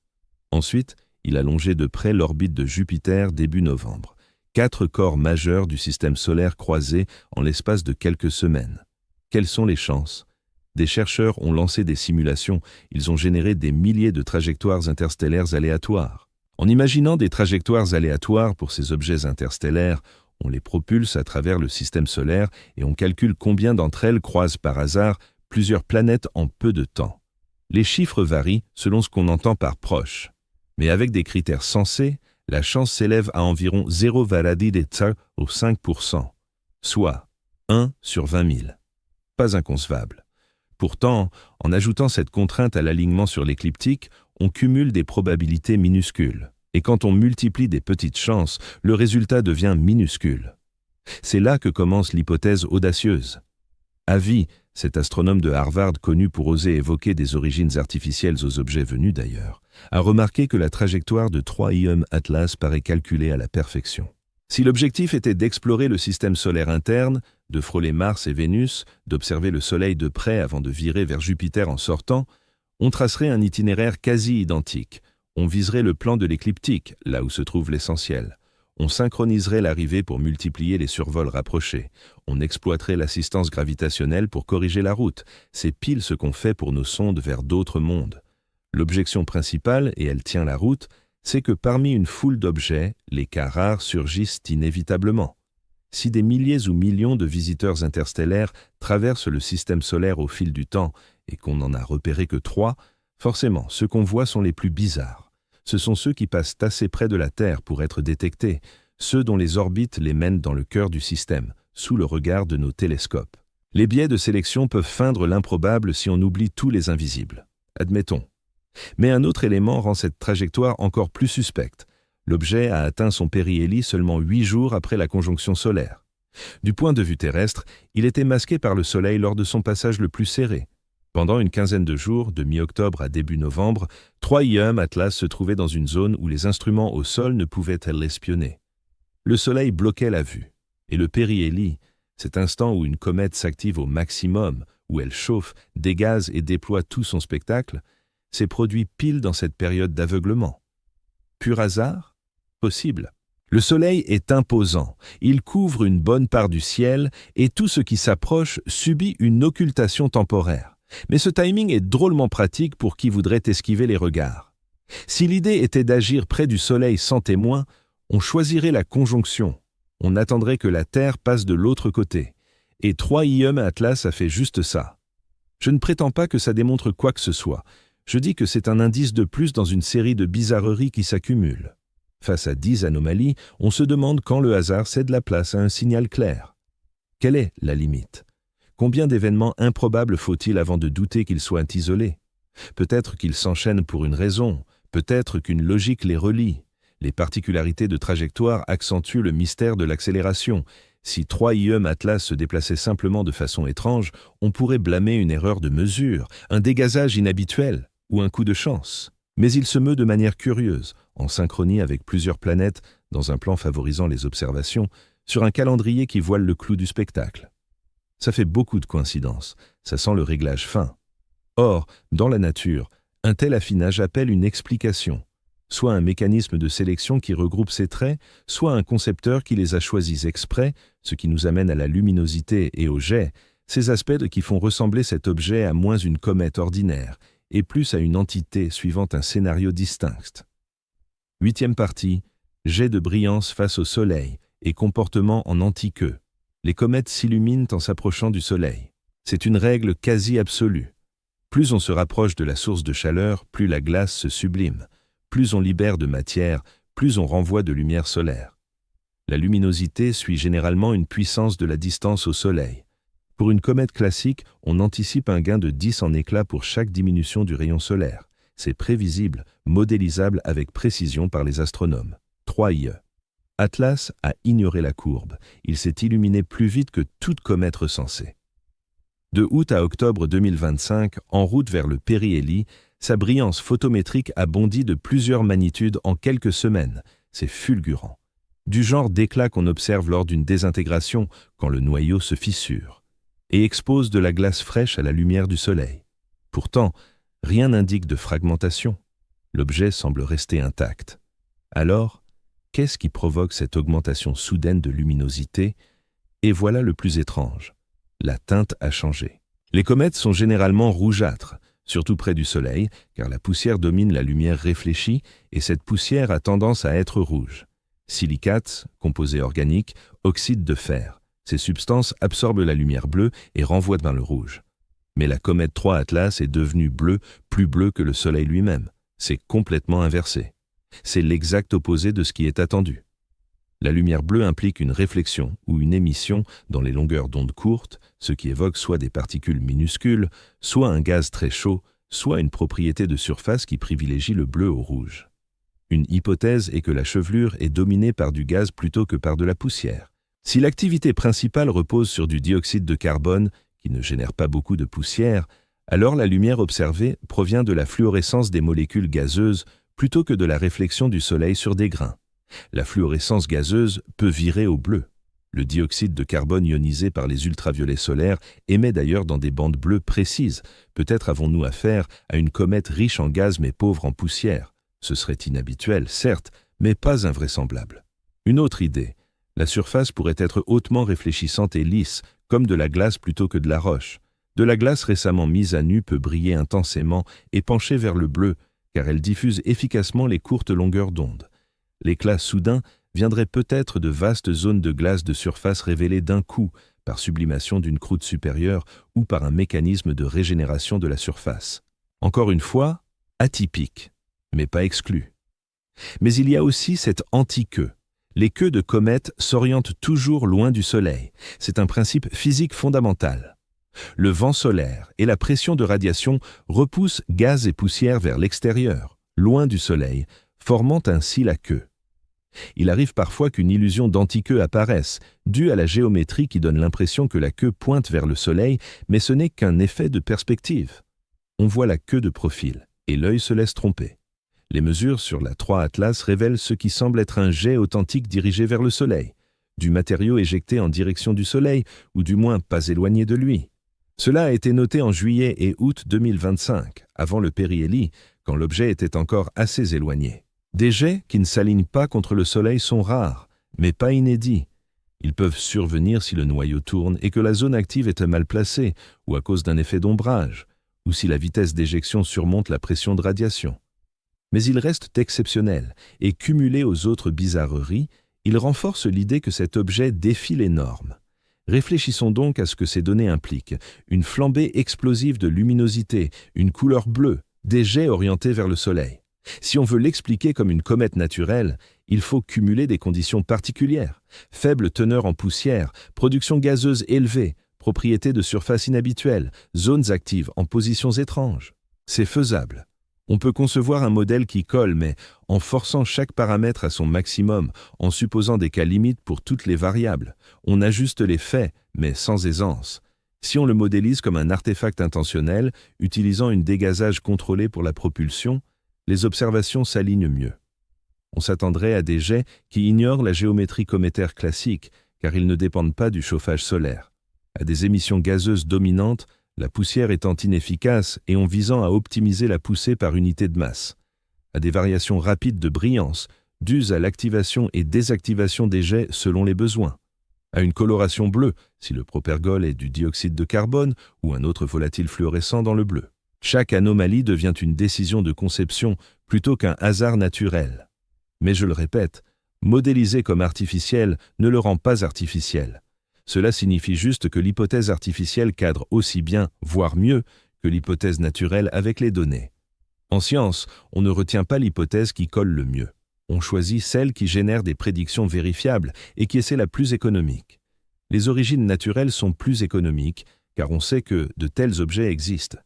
A: Ensuite, il a longé de près l'orbite de Jupiter début novembre. 4 corps majeurs du système solaire croisés en l'espace de quelques semaines. Quelles sont les chances ? Des chercheurs ont lancé des simulations, ils ont généré des milliers de trajectoires interstellaires aléatoires. En imaginant des trajectoires aléatoires pour ces objets interstellaires, on les propulse à travers le système solaire et on calcule combien d'entre elles croisent par hasard plusieurs planètes en peu de temps. Les chiffres varient selon ce qu'on entend par proche. Mais avec des critères sensés, la chance s'élève à environ 0,5 au 5%, soit 1 sur 20 000. Pas inconcevable. Pourtant, en ajoutant cette contrainte à l'alignement sur l'écliptique, on cumule des probabilités minuscules. Et quand on multiplie des petites chances, le résultat devient minuscule. C'est là que commence l'hypothèse audacieuse. Avi, cet astronome de Harvard connu pour oser évoquer des origines artificielles aux objets venus d'ailleurs, a remarqué que la trajectoire de 3I Atlas paraît calculée à la perfection. Si l'objectif était d'explorer le système solaire interne, de frôler Mars et Vénus, d'observer le Soleil de près avant de virer vers Jupiter en sortant, on tracerait un itinéraire quasi identique. On viserait le plan de l'écliptique, là où se trouve l'essentiel. On synchroniserait l'arrivée pour multiplier les survols rapprochés. On exploiterait l'assistance gravitationnelle pour corriger la route. C'est pile ce qu'on fait pour nos sondes vers d'autres mondes. L'objection principale, et elle tient la route, c'est que parmi une foule d'objets, les cas rares surgissent inévitablement. Si des milliers ou millions de visiteurs interstellaires traversent le système solaire au fil du temps et qu'on n'en a repéré que 3, forcément, ceux qu'on voit sont les plus bizarres. Ce sont ceux qui passent assez près de la Terre pour être détectés, ceux dont les orbites les mènent dans le cœur du système, sous le regard de nos télescopes. Les biais de sélection peuvent feindre l'improbable si on oublie tous les invisibles. Admettons. Mais un autre élément rend cette trajectoire encore plus suspecte. L'objet a atteint son périhélie seulement 8 jours après la conjonction solaire. Du point de vue terrestre, il était masqué par le Soleil lors de son passage le plus serré. Pendant une quinzaine de jours, de mi-octobre à début novembre, 3I Atlas se trouvait dans une zone où les instruments au sol ne pouvaient l'espionner. Le Soleil bloquait la vue. Et le périhélie, cet instant où une comète s'active au maximum, où elle chauffe, dégaze et déploie tout son spectacle, s'est produit pile dans cette période d'aveuglement. Pur hasard ? possible. Le Soleil est imposant, il couvre une bonne part du ciel et tout ce qui s'approche subit une occultation temporaire. Mais ce timing est drôlement pratique pour qui voudrait esquiver les regards. Si l'idée était d'agir près du Soleil sans témoin, on choisirait la conjonction. On attendrait que la Terre passe de l'autre côté. Et 3IE Atlas a fait juste ça. Je ne prétends pas que ça démontre quoi que ce soit. Je dis que c'est un indice de plus dans une série de bizarreries qui s'accumulent. Face à 10 anomalies, on se demande quand le hasard cède la place à un signal clair. Quelle est la limite? Combien d'événements improbables faut-il avant de douter qu'ils soient isolés? Peut-être qu'ils s'enchaînent pour une raison, peut-être qu'une logique les relie. Les particularités de trajectoire accentuent le mystère de l'accélération. Si 3IE Atlas se déplaçait simplement de façon étrange, on pourrait blâmer une erreur de mesure, un dégazage inhabituel ou un coup de chance. Mais il se meut de manière curieuse, en synchronie avec plusieurs planètes, dans un plan favorisant les observations, sur un calendrier qui voile le clou du spectacle. Ça fait beaucoup de coïncidences, ça sent le réglage fin. Or, dans la nature, un tel affinage appelle une explication. Soit un mécanisme de sélection qui regroupe ces traits, soit un concepteur qui les a choisis exprès, ce qui nous amène à la luminosité et au jet, ces aspects qui font ressembler cet objet à moins une comète ordinaire, et plus à une entité suivant un scénario distinct. 8e partie, jet de brillance face au Soleil et comportement en anti-queue. Les comètes s'illuminent en s'approchant du Soleil. C'est une règle quasi absolue. Plus on se rapproche de la source de chaleur, plus la glace se sublime. Plus on libère de matière, plus on renvoie de lumière solaire. La luminosité suit généralement une puissance de la distance au Soleil. Pour une comète classique, on anticipe un gain de 10 en éclat pour chaque diminution du rayon solaire. C'est prévisible, modélisable avec précision par les astronomes. 3IE. Atlas a ignoré la courbe. Il s'est illuminé plus vite que toute comète recensée. De août à octobre 2025, en route vers le périhélie, sa brillance photométrique a bondi de plusieurs magnitudes en quelques semaines. C'est fulgurant. Du genre d'éclat qu'on observe lors d'une désintégration quand le noyau se fissure et expose de la glace fraîche à la lumière du Soleil. Pourtant, rien n'indique de fragmentation. L'objet semble rester intact. Alors, qu'est-ce qui provoque cette augmentation soudaine de luminosité? Et voilà le plus étrange. La teinte a changé. Les comètes sont généralement rougeâtres, surtout près du Soleil, car la poussière domine la lumière réfléchie et cette poussière a tendance à être rouge. Silicates, composés organiques, oxydes de fer. Ces substances absorbent la lumière bleue et renvoient vers le rouge. Mais la comète 3 Atlas est devenue bleue, plus bleue que le Soleil lui-même. C'est complètement inversé. C'est l'exact opposé de ce qui est attendu. La lumière bleue implique une réflexion ou une émission dans les longueurs d'onde courtes, ce qui évoque soit des particules minuscules, soit un gaz très chaud, soit une propriété de surface qui privilégie le bleu au rouge. Une hypothèse est que la chevelure est dominée par du gaz plutôt que par de la poussière. Si l'activité principale repose sur du dioxyde de carbone, qui ne génère pas beaucoup de poussière, alors la lumière observée provient de la fluorescence des molécules gazeuses plutôt que de la réflexion du Soleil sur des grains. La fluorescence gazeuse peut virer au bleu. Le dioxyde de carbone ionisé par les ultraviolets solaires émet d'ailleurs dans des bandes bleues précises. Peut-être avons-nous affaire à une comète riche en gaz mais pauvre en poussière. Ce serait inhabituel, certes, mais pas invraisemblable. Une autre idée. La surface pourrait être hautement réfléchissante et lisse, comme de la glace plutôt que de la roche. De la glace récemment mise à nu peut briller intensément et pencher vers le bleu, car elle diffuse efficacement les courtes longueurs d'onde. L'éclat soudain viendrait peut-être de vastes zones de glace de surface révélées d'un coup, par sublimation d'une croûte supérieure ou par un mécanisme de régénération de la surface. Encore une fois, atypique, mais pas exclu. Mais il y a aussi cette anti-queue. Les queues de comètes s'orientent toujours loin du Soleil. C'est un principe physique fondamental. Le vent solaire et la pression de radiation repoussent gaz et poussière vers l'extérieur, loin du Soleil, formant ainsi la queue. Il arrive parfois qu'une illusion d'anti-queue apparaisse, due à la géométrie qui donne l'impression que la queue pointe vers le Soleil, mais ce n'est qu'un effet de perspective. On voit la queue de profil, et l'œil se laisse tromper. Les mesures sur la 3 Atlas révèlent ce qui semble être un jet authentique dirigé vers le Soleil, du matériau éjecté en direction du Soleil, ou du moins pas éloigné de lui. Cela a été noté en juillet et août 2025, avant le périhélie, quand l'objet était encore assez éloigné. Des jets qui ne s'alignent pas contre le Soleil sont rares, mais pas inédits. Ils peuvent survenir si le noyau tourne et que la zone active est mal placée, ou à cause d'un effet d'ombrage, ou si la vitesse d'éjection surmonte la pression de radiation. Mais ils restent exceptionnels, et cumulés aux autres bizarreries, ils renforcent l'idée que cet objet défie les normes. Réfléchissons donc à ce que ces données impliquent. Une flambée explosive de luminosité, une couleur bleue, des jets orientés vers le Soleil. Si on veut l'expliquer comme une comète naturelle, il faut cumuler des conditions particulières. Faible teneur en poussière, production gazeuse élevée, propriétés de surface inhabituelles, zones actives en positions étranges. C'est faisable. On peut concevoir un modèle qui colle, mais en forçant chaque paramètre à son maximum, en supposant des cas limites pour toutes les variables. On ajuste les faits, mais sans aisance. Si on le modélise comme un artefact intentionnel, utilisant une dégazage contrôlée pour la propulsion, les observations s'alignent mieux. On s'attendrait à des jets qui ignorent la géométrie cométaire classique, car ils ne dépendent pas du chauffage solaire. À des émissions gazeuses dominantes, la poussière étant inefficace et en visant à optimiser la poussée par unité de masse. À des variations rapides de brillance, dues à l'activation et désactivation des jets selon les besoins. À une coloration bleue, si le propergol est du dioxyde de carbone ou un autre volatile fluorescent dans le bleu. Chaque anomalie devient une décision de conception plutôt qu'un hasard naturel. Mais je le répète, modéliser comme artificiel ne le rend pas artificiel. Cela signifie juste que l'hypothèse artificielle cadre aussi bien, voire mieux, que l'hypothèse naturelle avec les données. En science, on ne retient pas l'hypothèse qui colle le mieux. On choisit celle qui génère des prédictions vérifiables et qui est la plus économique. Les origines naturelles sont plus économiques, car on sait que de tels objets existent.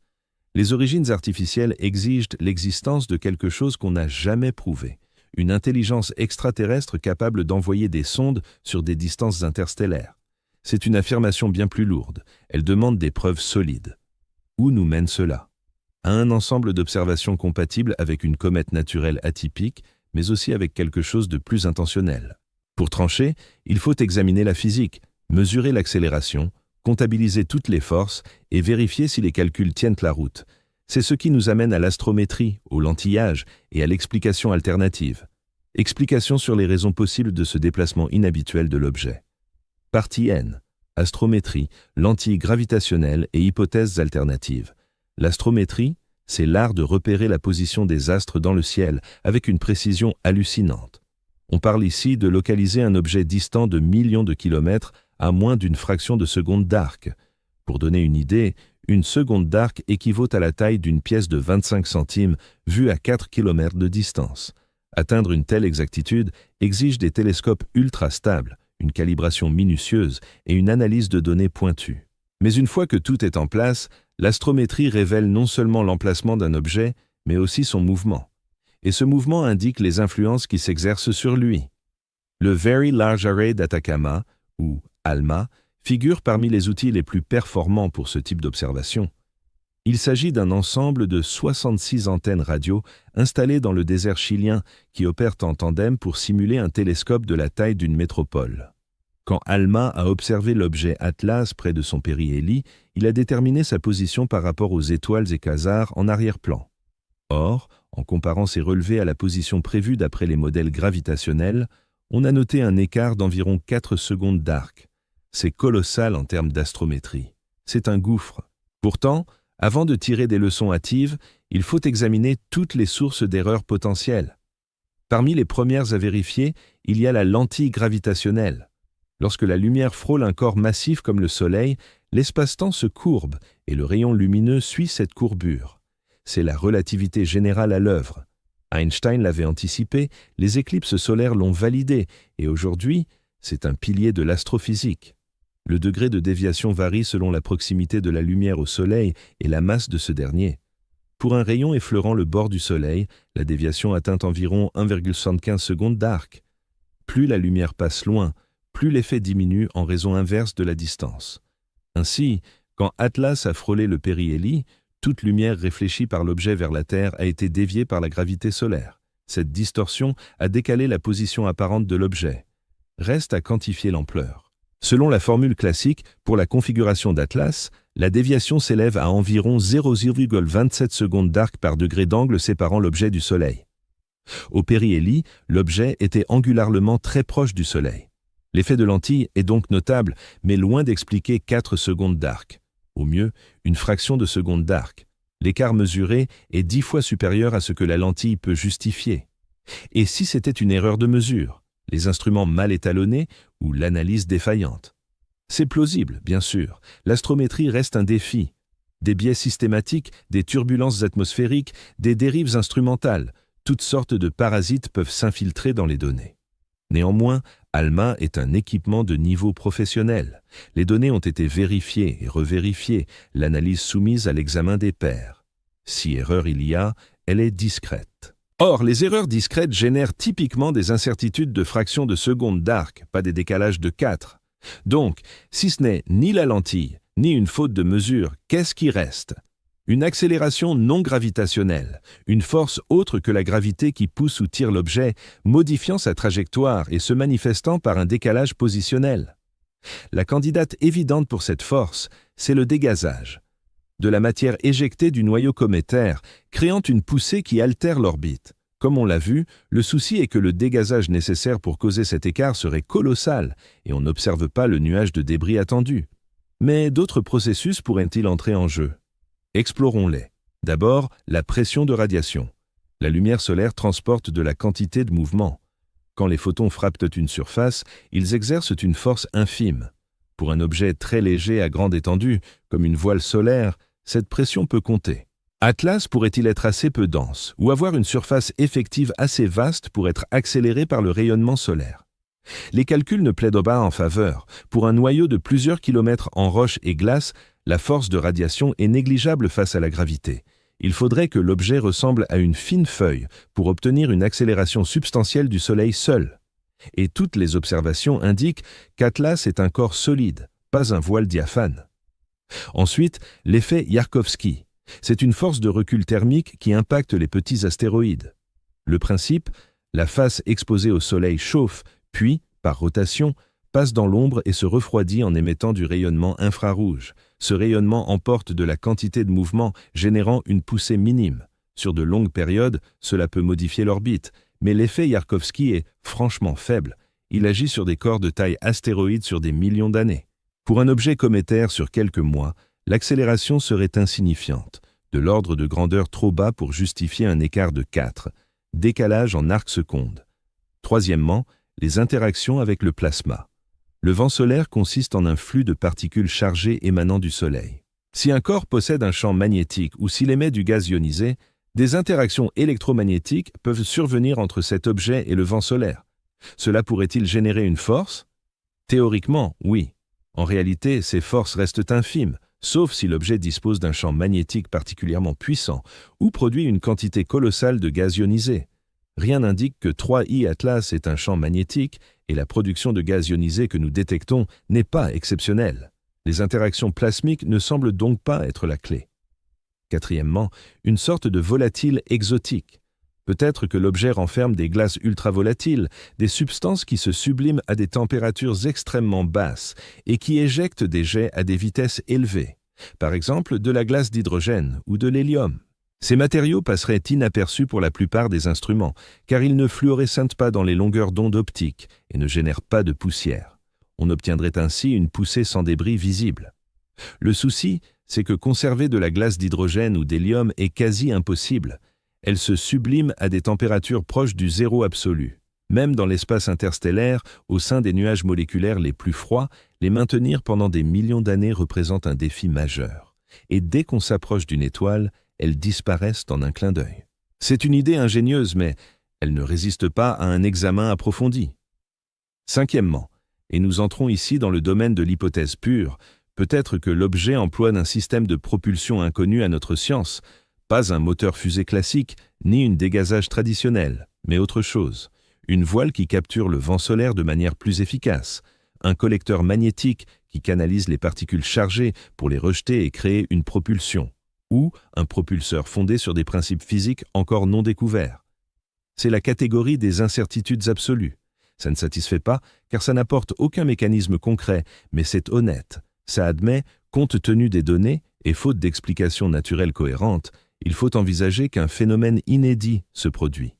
A: Les origines artificielles exigent l'existence de quelque chose qu'on n'a jamais prouvé, une intelligence extraterrestre capable d'envoyer des sondes sur des distances interstellaires. C'est une affirmation bien plus lourde, elle demande des preuves solides. Où nous mène cela? À un ensemble d'observations compatibles avec une comète naturelle atypique, mais aussi avec quelque chose de plus intentionnel. Pour trancher, il faut examiner la physique, mesurer l'accélération, comptabiliser toutes les forces et vérifier si les calculs tiennent la route. C'est ce qui nous amène à l'astrométrie, au lentillage et à l'explication alternative. Explication sur les raisons possibles de ce déplacement inhabituel de l'objet. Partie N. Astrométrie, lentilles gravitationnelles et hypothèses alternatives. L'astrométrie, c'est l'art de repérer la position des astres dans le ciel avec une précision hallucinante. On parle ici de localiser un objet distant de millions de kilomètres à moins d'une fraction de seconde d'arc. Pour donner une idée, une seconde d'arc équivaut à la taille d'une pièce de 25 centimes vue à 4 km de distance. Atteindre une telle exactitude exige des télescopes ultra stables, une calibration minutieuse et une analyse de données pointue. Mais une fois que tout est en place, l'astrométrie révèle non seulement l'emplacement d'un objet, mais aussi son mouvement. Et ce mouvement indique les influences qui s'exercent sur lui. Le Very Large Array d'Atacama, ou ALMA, figure parmi les outils les plus performants pour ce type d'observation. Il s'agit d'un ensemble de 66 antennes radio installées dans le désert chilien qui opèrent en tandem pour simuler un télescope de la taille d'une métropole. Quand ALMA a observé l'objet Atlas près de son périhélie, il a déterminé sa position par rapport aux étoiles et quasars en arrière-plan. Or, en comparant ces relevés à la position prévue d'après les modèles gravitationnels, on a noté un écart d'environ 4 secondes d'arc. C'est colossal en termes d'astrométrie. C'est un gouffre. Pourtant, avant de tirer des leçons hâtives, il faut examiner toutes les sources d'erreurs potentielles. Parmi les premières à vérifier, il y a la lentille gravitationnelle. Lorsque la lumière frôle un corps massif comme le Soleil, l'espace-temps se courbe et le rayon lumineux suit cette courbure. C'est la relativité générale à l'œuvre. Einstein l'avait anticipé, les éclipses solaires l'ont validé et aujourd'hui, c'est un pilier de l'astrophysique. Le degré de déviation varie selon la proximité de la lumière au Soleil et la masse de ce dernier. Pour un rayon effleurant le bord du Soleil, la déviation atteint environ 1,75 secondes d'arc. Plus la lumière passe loin, plus l'effet diminue en raison inverse de la distance. Ainsi, quand Atlas a frôlé le périhélie, toute lumière réfléchie par l'objet vers la Terre a été déviée par la gravité solaire. Cette distorsion a décalé la position apparente de l'objet. Reste à quantifier l'ampleur. Selon la formule classique, pour la configuration d'Atlas, la déviation s'élève à environ 0,27 secondes d'arc par degré d'angle séparant l'objet du Soleil. Au périhélie, l'objet était angularement très proche du Soleil. L'effet de lentille est donc notable, mais loin d'expliquer 4 secondes d'arc. Au mieux, une fraction de seconde d'arc. L'écart mesuré est 10 fois supérieur à ce que la lentille peut justifier. Et si c'était une erreur de mesure, les instruments mal étalonnés ou l'analyse défaillante? C'est plausible, bien sûr. L'astrométrie reste un défi. Des biais systématiques, des turbulences atmosphériques, des dérives instrumentales, toutes sortes de parasites peuvent s'infiltrer dans les données. Néanmoins, ALMA est un équipement de niveau professionnel. Les données ont été vérifiées et revérifiées, l'analyse soumise à l'examen des pairs. Si erreur il y a, elle est discrète. Or, les erreurs discrètes génèrent typiquement des incertitudes de fractions de seconde d'arc, pas des décalages de 4. Donc, si ce n'est ni la lentille, ni une faute de mesure, qu'est-ce qui reste? Une accélération non gravitationnelle, une force autre que la gravité qui pousse ou tire l'objet, modifiant sa trajectoire et se manifestant par un décalage positionnel. La candidate évidente pour cette force, c'est le dégazage. De la matière éjectée du noyau cométaire, créant une poussée qui altère l'orbite. Comme on l'a vu, le souci est que le dégazage nécessaire pour causer cet écart serait colossal, et on n'observe pas le nuage de débris attendu. Mais d'autres processus pourraient-ils entrer en jeu? Explorons-les. D'abord, la pression de radiation. La lumière solaire transporte de la quantité de mouvement. Quand les photons frappent une surface, ils exercent une force infime. Pour un objet très léger à grande étendue, comme une voile solaire, cette pression peut compter. Atlas pourrait-il être assez peu dense, ou avoir une surface effective assez vaste pour être accéléré par le rayonnement solaire? Les calculs ne plaident pas en faveur. Pour un noyau de plusieurs kilomètres en roche et glace, la force de radiation est négligeable face à la gravité. Il faudrait que l'objet ressemble à une fine feuille pour obtenir une accélération substantielle du Soleil seul. Et toutes les observations indiquent qu'Atlas est un corps solide, pas un voile diaphane. Ensuite, l'effet Yarkovsky. C'est une force de recul thermique qui impacte les petits astéroïdes. Le principe, la face exposée au Soleil chauffe, puis, par rotation, passe dans l'ombre et se refroidit en émettant du rayonnement infrarouge. Ce rayonnement emporte de la quantité de mouvement, générant une poussée minime. Sur de longues périodes, cela peut modifier l'orbite, mais l'effet Yarkovsky est franchement faible. Il agit sur des corps de taille astéroïde sur des millions d'années. Pour un objet cométaire sur quelques mois, l'accélération serait insignifiante, de l'ordre de grandeur trop bas pour justifier un écart de 4, décalage en arc-seconde. Troisièmement, les interactions avec le plasma. Le vent solaire consiste en un flux de particules chargées émanant du Soleil. Si un corps possède un champ magnétique ou s'il émet du gaz ionisé, des interactions électromagnétiques peuvent survenir entre cet objet et le vent solaire. Cela pourrait-il générer une force? Théoriquement, oui. En réalité, ces forces restent infimes, sauf si l'objet dispose d'un champ magnétique particulièrement puissant ou produit une quantité colossale de gaz ionisé. Rien n'indique que 3I Atlas est un champ magnétique et la production de gaz ionisé que nous détectons n'est pas exceptionnelle. Les interactions plasmiques ne semblent donc pas être la clé. Quatrièmement, une sorte de volatile exotique. Peut-être que l'objet renferme des glaces ultravolatiles, des substances qui se subliment à des températures extrêmement basses et qui éjectent des jets à des vitesses élevées. Par exemple, de la glace d'hydrogène ou de l'hélium. Ces matériaux passeraient inaperçus pour la plupart des instruments, car ils ne fluorescentent pas dans les longueurs d'onde optiques et ne génèrent pas de poussière. On obtiendrait ainsi une poussée sans débris visible. Le souci, c'est que conserver de la glace d'hydrogène ou d'hélium est quasi impossible. Elle se sublime à des températures proches du zéro absolu. Même dans l'espace interstellaire, au sein des nuages moléculaires les plus froids, les maintenir pendant des millions d'années représente un défi majeur. Et dès qu'on s'approche d'une étoile, elles disparaissent en un clin d'œil. C'est une idée ingénieuse, mais elle ne résiste pas à un examen approfondi. Cinquièmement, et nous entrons ici dans le domaine de l'hypothèse pure, peut-être que l'objet emploie un système de propulsion inconnu à notre science, pas un moteur fusée classique, ni une dégazage traditionnel, mais autre chose. Une voile qui capture le vent solaire de manière plus efficace, un collecteur magnétique qui canalise les particules chargées pour les rejeter et créer une propulsion, ou un propulseur fondé sur des principes physiques encore non découverts. C'est la catégorie des incertitudes absolues. Ça ne satisfait pas, car ça n'apporte aucun mécanisme concret, mais c'est honnête. Ça admet, compte tenu des données, et faute d'explication naturelle cohérente, il faut envisager qu'un phénomène inédit se produit.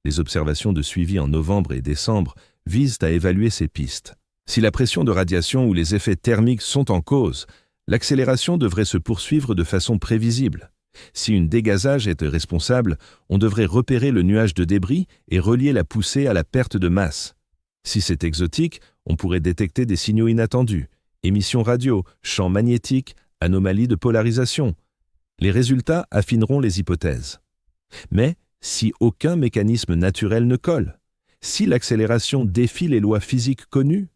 A: Les observations de suivi en novembre et décembre visent à évaluer ces pistes. Si la pression de radiation ou les effets thermiques sont en cause, l'accélération devrait se poursuivre de façon prévisible. Si un dégazage était responsable, on devrait repérer le nuage de débris et relier la poussée à la perte de masse. Si c'est exotique, on pourrait détecter des signaux inattendus, émissions radio, champs magnétiques, anomalies de polarisation. Les résultats affineront les hypothèses. Mais si aucun mécanisme naturel ne colle, si l'accélération défie les lois physiques connues,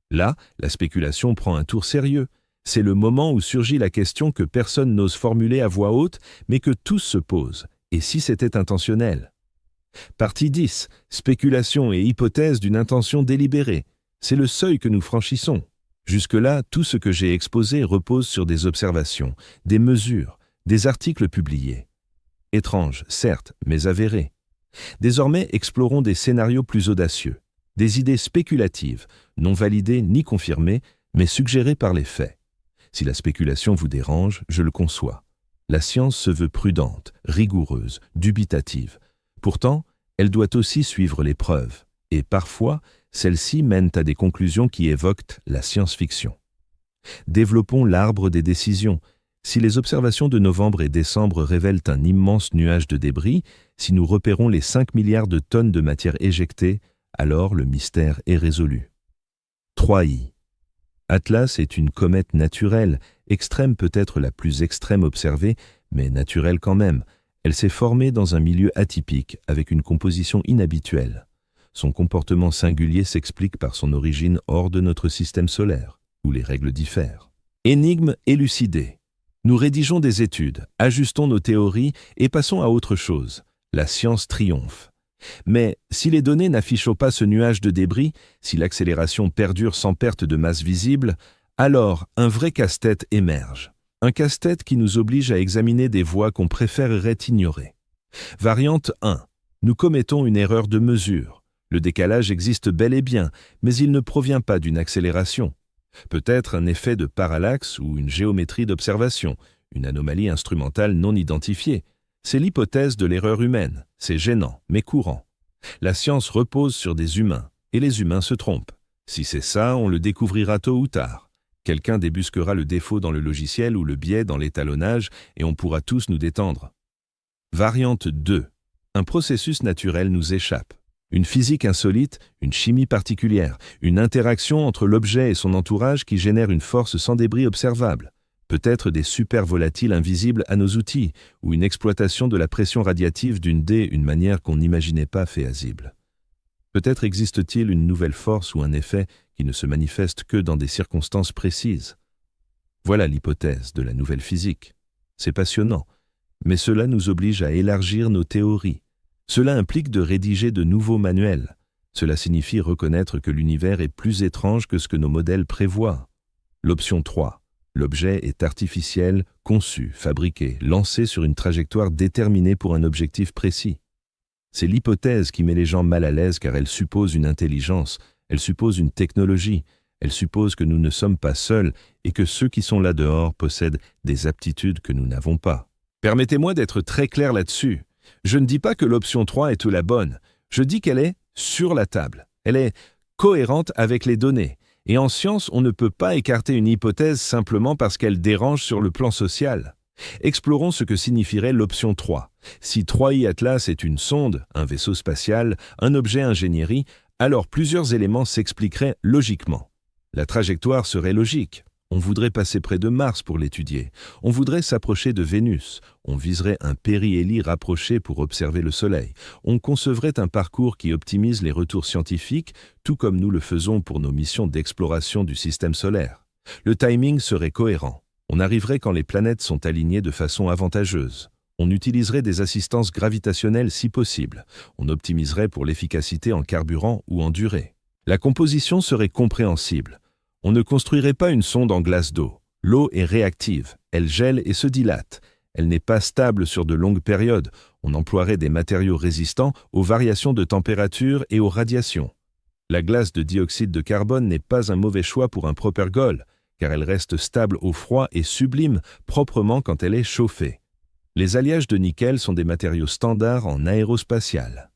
A: là, la spéculation prend un tour sérieux. C'est le moment où surgit la question que personne n'ose formuler à voix haute, mais que tous se posent. Et si c'était intentionnel? Partie 10. Spéculation et hypothèse d'une intention délibérée. C'est le seuil que nous franchissons. Jusque-là, tout ce que j'ai exposé repose sur des observations, des mesures, des articles publiés. Étranges, certes, mais avérés. Désormais, explorons des scénarios plus audacieux, des idées spéculatives, non validées ni confirmées, mais suggérées par les faits. Si la spéculation vous dérange, je le conçois. La science se veut prudente, rigoureuse, dubitative. Pourtant, elle doit aussi suivre les preuves, et parfois, celles-ci mènent à des conclusions qui évoquent la science-fiction. Développons l'arbre des décisions. Si les observations de novembre et décembre révèlent un immense nuage de débris, si nous repérons les 5 milliards de tonnes de matière éjectée, alors le mystère est résolu. 3i. Atlas est une comète naturelle, extrême peut-être la plus extrême observée, mais naturelle quand même. Elle s'est formée dans un milieu atypique, avec une composition inhabituelle. Son comportement singulier s'explique par son origine hors de notre système solaire, où les règles diffèrent. Énigme élucidée. Nous rédigeons des études, ajustons nos théories et passons à autre chose. La science triomphe. Mais si les données n'affichent pas ce nuage de débris, si l'accélération perdure sans perte de masse visible, alors un vrai casse-tête émerge. Un casse-tête qui nous oblige à examiner des voies qu'on préférerait ignorer. Variante 1. Nous commettons une erreur de mesure. Le décalage existe bel et bien, mais il ne provient pas d'une accélération. Peut-être un effet de parallaxe ou une géométrie d'observation, une anomalie instrumentale non identifiée. C'est l'hypothèse de l'erreur humaine. C'est gênant, mais courant. La science repose sur des humains, et les humains se trompent. Si c'est ça, on le découvrira tôt ou tard. Quelqu'un débusquera le défaut dans le logiciel ou le biais dans l'étalonnage, et on pourra tous nous détendre. Variante 2. Un processus naturel nous échappe. Une physique insolite, une chimie particulière, une interaction entre l'objet et son entourage qui génère une force sans débris observable. Peut-être des super-volatiles invisibles à nos outils, ou une exploitation de la pression radiative d'une manière qu'on n'imaginait pas féasible. Peut-être existe-t-il une nouvelle force ou un effet qui ne se manifeste que dans des circonstances précises. Voilà l'hypothèse de la nouvelle physique. C'est passionnant, mais cela nous oblige à élargir nos théories. Cela implique de rédiger de nouveaux manuels. Cela signifie reconnaître que l'univers est plus étrange que ce que nos modèles prévoient. L'option 3. L'objet est artificiel, conçu, fabriqué, lancé sur une trajectoire déterminée pour un objectif précis. C'est l'hypothèse qui met les gens mal à l'aise car elle suppose une intelligence, elle suppose une technologie, elle suppose que nous ne sommes pas seuls et que ceux qui sont là dehors possèdent des aptitudes que nous n'avons pas. Permettez-moi d'être très clair là-dessus. Je ne dis pas que l'option 3 est la bonne, je dis qu'elle est sur la table, elle est cohérente avec les données. Et en science, on ne peut pas écarter une hypothèse simplement parce qu'elle dérange sur le plan social. Explorons ce que signifierait l'option 3. Si 3i Atlas est une sonde, un vaisseau spatial, un objet ingénierie, alors plusieurs éléments s'expliqueraient logiquement. La trajectoire serait logique. On voudrait passer près de Mars pour l'étudier. On voudrait s'approcher de Vénus. On viserait un périhélie rapproché pour observer le Soleil. On concevrait un parcours qui optimise les retours scientifiques, tout comme nous le faisons pour nos missions d'exploration du système solaire. Le timing serait cohérent. On arriverait quand les planètes sont alignées de façon avantageuse. On utiliserait des assistances gravitationnelles si possible. On optimiserait pour l'efficacité en carburant ou en durée. La composition serait compréhensible. On ne construirait pas une sonde en glace d'eau. L'eau est réactive, elle gèle et se dilate. Elle n'est pas stable sur de longues périodes. On emploierait des matériaux résistants aux variations de température et aux radiations. La glace de dioxyde de carbone n'est pas un mauvais choix pour un propergol, car elle reste stable au froid et sublime proprement quand elle est chauffée. Les alliages de nickel sont des matériaux standards en aérospatial.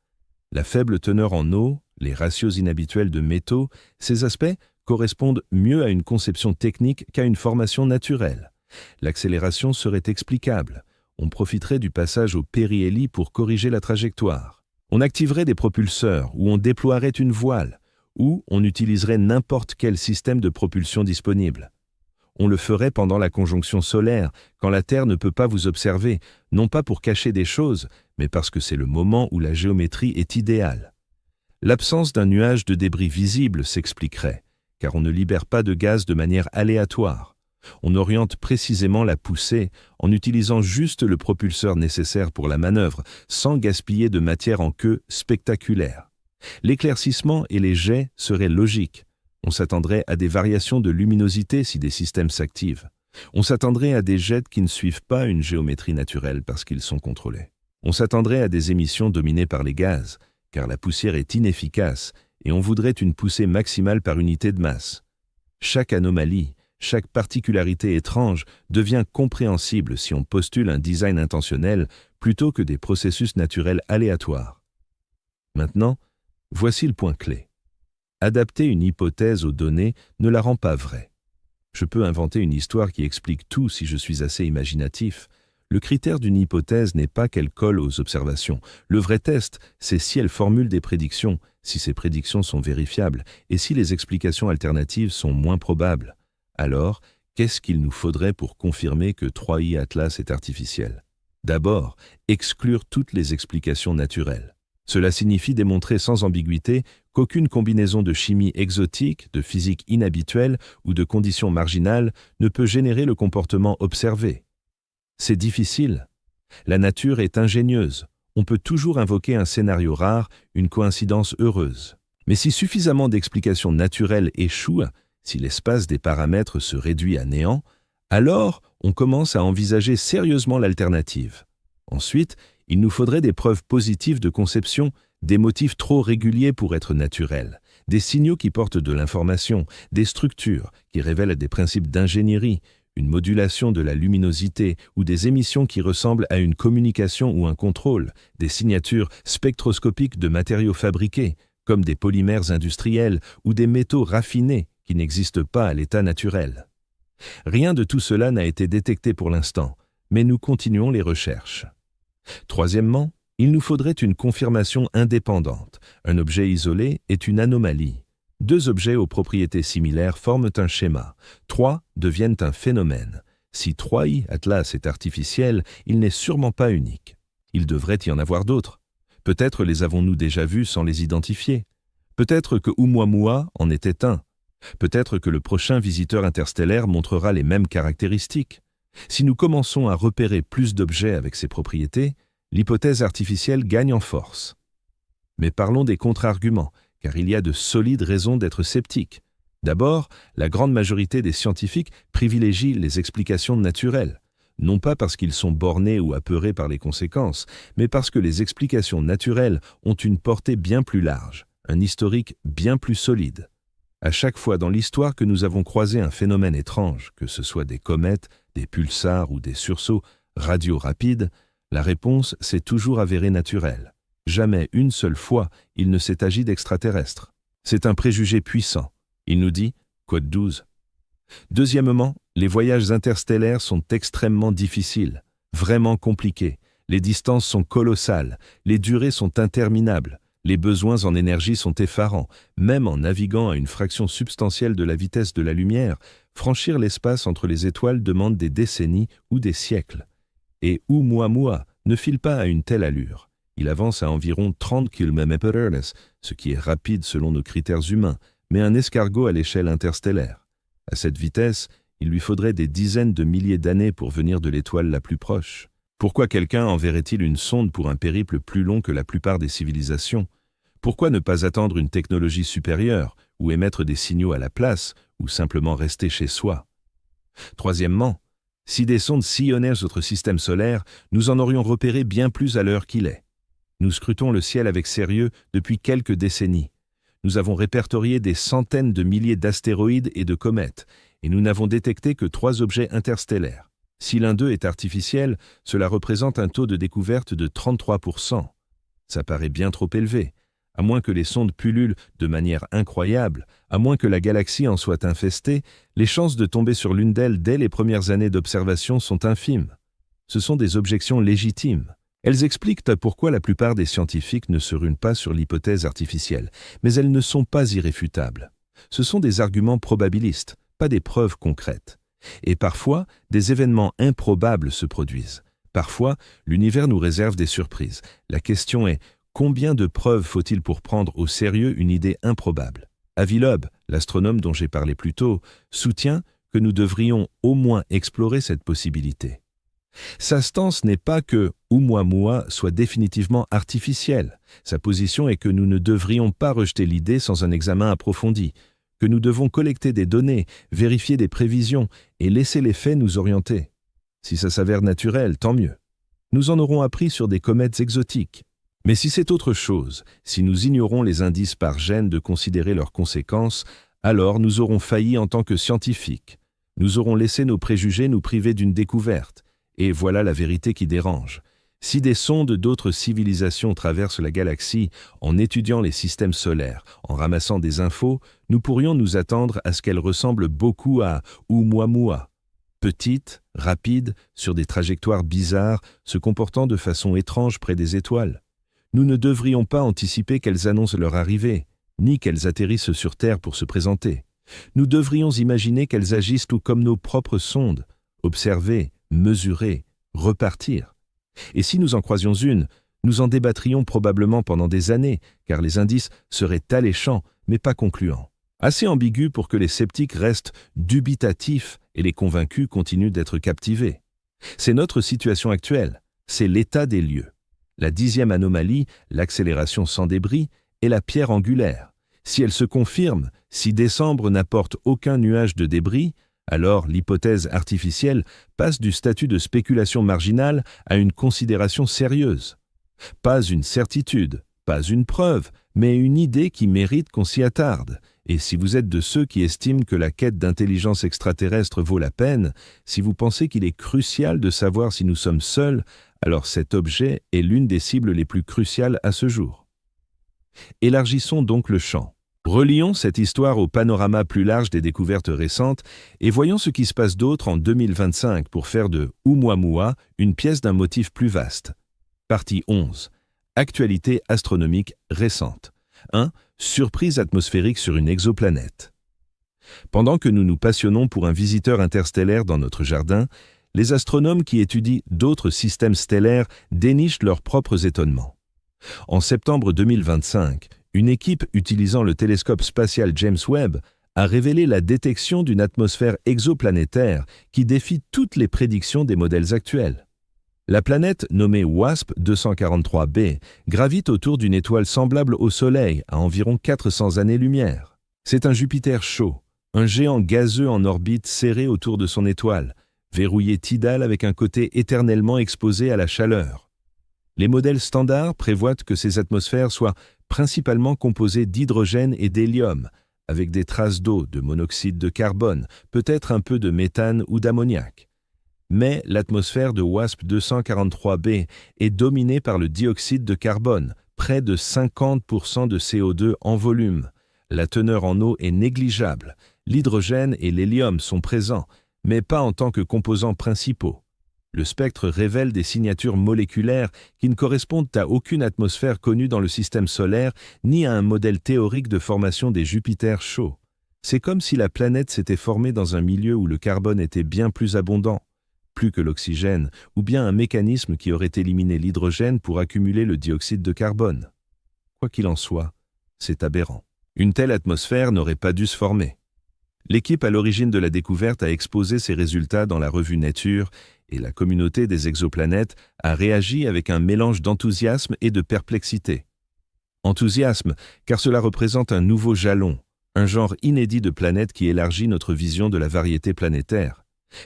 A: La faible teneur en eau, les ratios inhabituels de métaux, ces aspects correspondent mieux à une conception technique qu'à une formation naturelle. L'accélération serait explicable. On profiterait du passage au périhélie pour corriger la trajectoire. On activerait des propulseurs ou on déploierait une voile, ou on utiliserait n'importe quel système de propulsion disponible. On le ferait pendant la conjonction solaire, quand la Terre ne peut pas vous observer, non pas pour cacher des choses, mais parce que c'est le moment où la géométrie est idéale. L'absence d'un nuage de débris visible s'expliquerait, car on ne libère pas de gaz de manière aléatoire. On oriente précisément la poussée en utilisant juste le propulseur nécessaire pour la manœuvre, sans gaspiller de matière en queue spectaculaire. L'éclaircissement et les jets seraient logiques. On s'attendrait à des variations de luminosité si des systèmes s'activent. On s'attendrait à des jets qui ne suivent pas une géométrie naturelle parce qu'ils sont contrôlés. On s'attendrait à des émissions dominées par les gaz, car la poussière est inefficace et on voudrait une poussée maximale par unité de masse. Chaque anomalie, chaque particularité étrange devient compréhensible si on postule un design intentionnel plutôt que des processus naturels aléatoires. Maintenant, voici le point clé. Adapter une hypothèse aux données ne la rend pas vraie. Je peux inventer une histoire qui explique tout si je suis assez imaginatif. Le critère d'une hypothèse n'est pas qu'elle colle aux observations. Le vrai test, c'est si elle formule des prédictions, si ces prédictions sont vérifiables et si les explications alternatives sont moins probables. Alors, qu'est-ce qu'il nous faudrait pour confirmer que 3i Atlas est artificiel? D'abord, exclure toutes les explications naturelles. Cela signifie démontrer sans ambiguïté qu'aucune combinaison de chimie exotique, de physique inhabituelle ou de conditions marginales ne peut générer le comportement observé. C'est difficile. La nature est ingénieuse. On peut toujours invoquer un scénario rare, une coïncidence heureuse. Mais si suffisamment d'explications naturelles échouent, si l'espace des paramètres se réduit à néant, alors on commence à envisager sérieusement l'alternative. Ensuite, il nous faudrait des preuves positives de conception, des motifs trop réguliers pour être naturels, des signaux qui portent de l'information, des structures qui révèlent des principes d'ingénierie, une modulation de la luminosité ou des émissions qui ressemblent à une communication ou un contrôle, des signatures spectroscopiques de matériaux fabriqués, comme des polymères industriels ou des métaux raffinés qui n'existent pas à l'état naturel. Rien de tout cela n'a été détecté pour l'instant, mais nous continuons les recherches. Troisièmement, il nous faudrait une confirmation indépendante. Un objet isolé est une anomalie. Deux objets aux propriétés similaires forment un schéma. Trois deviennent un phénomène. Si 3i Atlas est artificiel, il n'est sûrement pas unique. Il devrait y en avoir d'autres. Peut-être les avons-nous déjà vus sans les identifier. Peut-être que Oumuamua en était un. Peut-être que le prochain visiteur interstellaire montrera les mêmes caractéristiques. Si nous commençons à repérer plus d'objets avec ces propriétés, l'hypothèse artificielle gagne en force. Mais parlons des contre-arguments, car il y a de solides raisons d'être sceptique. D'abord, la grande majorité des scientifiques privilégient les explications naturelles, non pas parce qu'ils sont bornés ou apeurés par les conséquences, mais parce que les explications naturelles ont une portée bien plus large, un historique bien plus solide. À chaque fois dans l'histoire que nous avons croisé un phénomène étrange, que ce soit des comètes, des pulsars ou des sursauts radio rapides, la réponse s'est toujours avérée naturelle. Jamais une seule fois il ne s'est agi d'extraterrestres. C'est un préjugé puissant. Il nous dit « Code 12 ». Deuxièmement, les voyages interstellaires sont extrêmement difficiles, vraiment compliqués. Les distances sont colossales, les durées sont interminables. Les besoins en énergie sont effarants. Même en naviguant à une fraction substantielle de la vitesse de la lumière, franchir l'espace entre les étoiles demande des décennies ou des siècles. Et Oumuamua ne file pas à une telle allure. Il avance à environ 30 km/h, ce qui est rapide selon nos critères humains, mais un escargot à l'échelle interstellaire. À cette vitesse, il lui faudrait des dizaines de milliers d'années pour venir de l'étoile la plus proche. Pourquoi quelqu'un enverrait-il une sonde pour un périple plus long que la plupart des civilisations? Pourquoi ne pas attendre une technologie supérieure, ou émettre des signaux à la place, ou simplement rester chez soi? Troisièmement, si des sondes sillonnaient notre système solaire, nous en aurions repéré bien plus à l'heure qu'il est. Nous scrutons le ciel avec sérieux depuis quelques décennies. Nous avons répertorié des centaines de milliers d'astéroïdes et de comètes, et nous n'avons détecté que 3 objets interstellaires. Si l'un d'eux est artificiel, cela représente un taux de découverte de 33%. Ça paraît bien trop élevé. À moins que les sondes pullulent de manière incroyable, à moins que la galaxie en soit infestée, les chances de tomber sur l'une d'elles dès les premières années d'observation sont infimes. Ce sont des objections légitimes. Elles expliquent pourquoi la plupart des scientifiques ne se ruent pas sur l'hypothèse artificielle, mais elles ne sont pas irréfutables. Ce sont des arguments probabilistes, pas des preuves concrètes. Et parfois, des événements improbables se produisent. Parfois, l'univers nous réserve des surprises. La question est, combien de preuves faut-il pour prendre au sérieux une idée improbable? Avi Loeb, l'astronome dont j'ai parlé plus tôt, soutient que nous devrions au moins explorer cette possibilité. Sa stance n'est pas que Oumuamua soit définitivement artificiel. Sa position est que nous ne devrions pas rejeter l'idée sans un examen approfondi, que nous devons collecter des données, vérifier des prévisions et laisser les faits nous orienter. Si ça s'avère naturel, tant mieux. Nous en aurons appris sur des comètes exotiques. Mais si c'est autre chose, si nous ignorons les indices par gène de considérer leurs conséquences, alors nous aurons failli en tant que scientifiques. Nous aurons laissé nos préjugés nous priver d'une découverte. Et voilà la vérité qui dérange. Si des sondes d'autres civilisations traversent la galaxie en étudiant les systèmes solaires, en ramassant des infos, nous pourrions nous attendre à ce qu'elles ressemblent beaucoup à Oumuamua. Petites, rapides, sur des trajectoires bizarres, se comportant de façon étrange près des étoiles. Nous ne devrions pas anticiper qu'elles annoncent leur arrivée, ni qu'elles atterrissent sur Terre pour se présenter. Nous devrions imaginer qu'elles agissent tout comme nos propres sondes, observer, mesurer, repartir. Et si nous en croisions une, nous en débattrions probablement pendant des années, car les indices seraient alléchants, mais pas concluants. Assez ambigus pour que les sceptiques restent dubitatifs et les convaincus continuent d'être captivés. C'est notre situation actuelle, c'est l'état des lieux. La 10e anomalie, l'accélération sans débris, est la pierre angulaire. Si elle se confirme, si décembre n'apporte aucun nuage de débris, alors l'hypothèse artificielle passe du statut de spéculation marginale à une considération sérieuse. Pas une certitude, pas une preuve, mais une idée qui mérite qu'on s'y attarde. Et si vous êtes de ceux qui estiment que la quête d'intelligence extraterrestre vaut la peine, si vous pensez qu'il est crucial de savoir si nous sommes seuls, alors cet objet est l'une des cibles les plus cruciales à ce jour. Élargissons donc le champ. Relions cette histoire au panorama plus large des découvertes récentes et voyons ce qui se passe d'autre en 2025 pour faire de Oumuamua une pièce d'un motif plus vaste. Partie 11. Actualité astronomique récente. 1. Surprise atmosphérique sur une exoplanète. Pendant que nous nous passionnons pour un visiteur interstellaire dans notre jardin, les astronomes qui étudient d'autres systèmes stellaires dénichent leurs propres étonnements. En septembre 2025, une équipe utilisant le télescope spatial James Webb a révélé la détection d'une atmosphère exoplanétaire qui défie toutes les prédictions des modèles actuels. La planète nommée WASP-243b gravite autour d'une étoile semblable au Soleil à environ 400 années-lumière. C'est un Jupiter chaud, un géant gazeux en orbite serré autour de son étoile, verrouillé tidal avec un côté éternellement exposé à la chaleur. Les modèles standards prévoient que ces atmosphères soient principalement composées d'hydrogène et d'hélium, avec des traces d'eau, de monoxyde de carbone, peut-être un peu de méthane ou d'ammoniac. Mais l'atmosphère de WASP-243b est dominée par le dioxyde de carbone, près de 50% de CO2 en volume. La teneur en eau est négligeable. L'hydrogène et l'hélium sont présents, mais pas en tant que composants principaux. Le spectre révèle des signatures moléculaires qui ne correspondent à aucune atmosphère connue dans le système solaire, ni à un modèle théorique de formation des Jupiters chauds. C'est comme si la planète s'était formée dans un milieu où le carbone était bien plus abondant, plus que l'oxygène, ou bien un mécanisme qui aurait éliminé l'hydrogène pour accumuler le dioxyde de carbone. Quoi qu'il en soit, c'est aberrant. Une telle atmosphère n'aurait pas dû se former. L'équipe à l'origine de la découverte a exposé ses résultats dans la revue Nature et la communauté des exoplanètes a réagi avec un mélange d'enthousiasme et de perplexité. Enthousiasme, car cela représente un nouveau jalon, un genre inédit de planète qui élargit notre vision de la variété planétaire.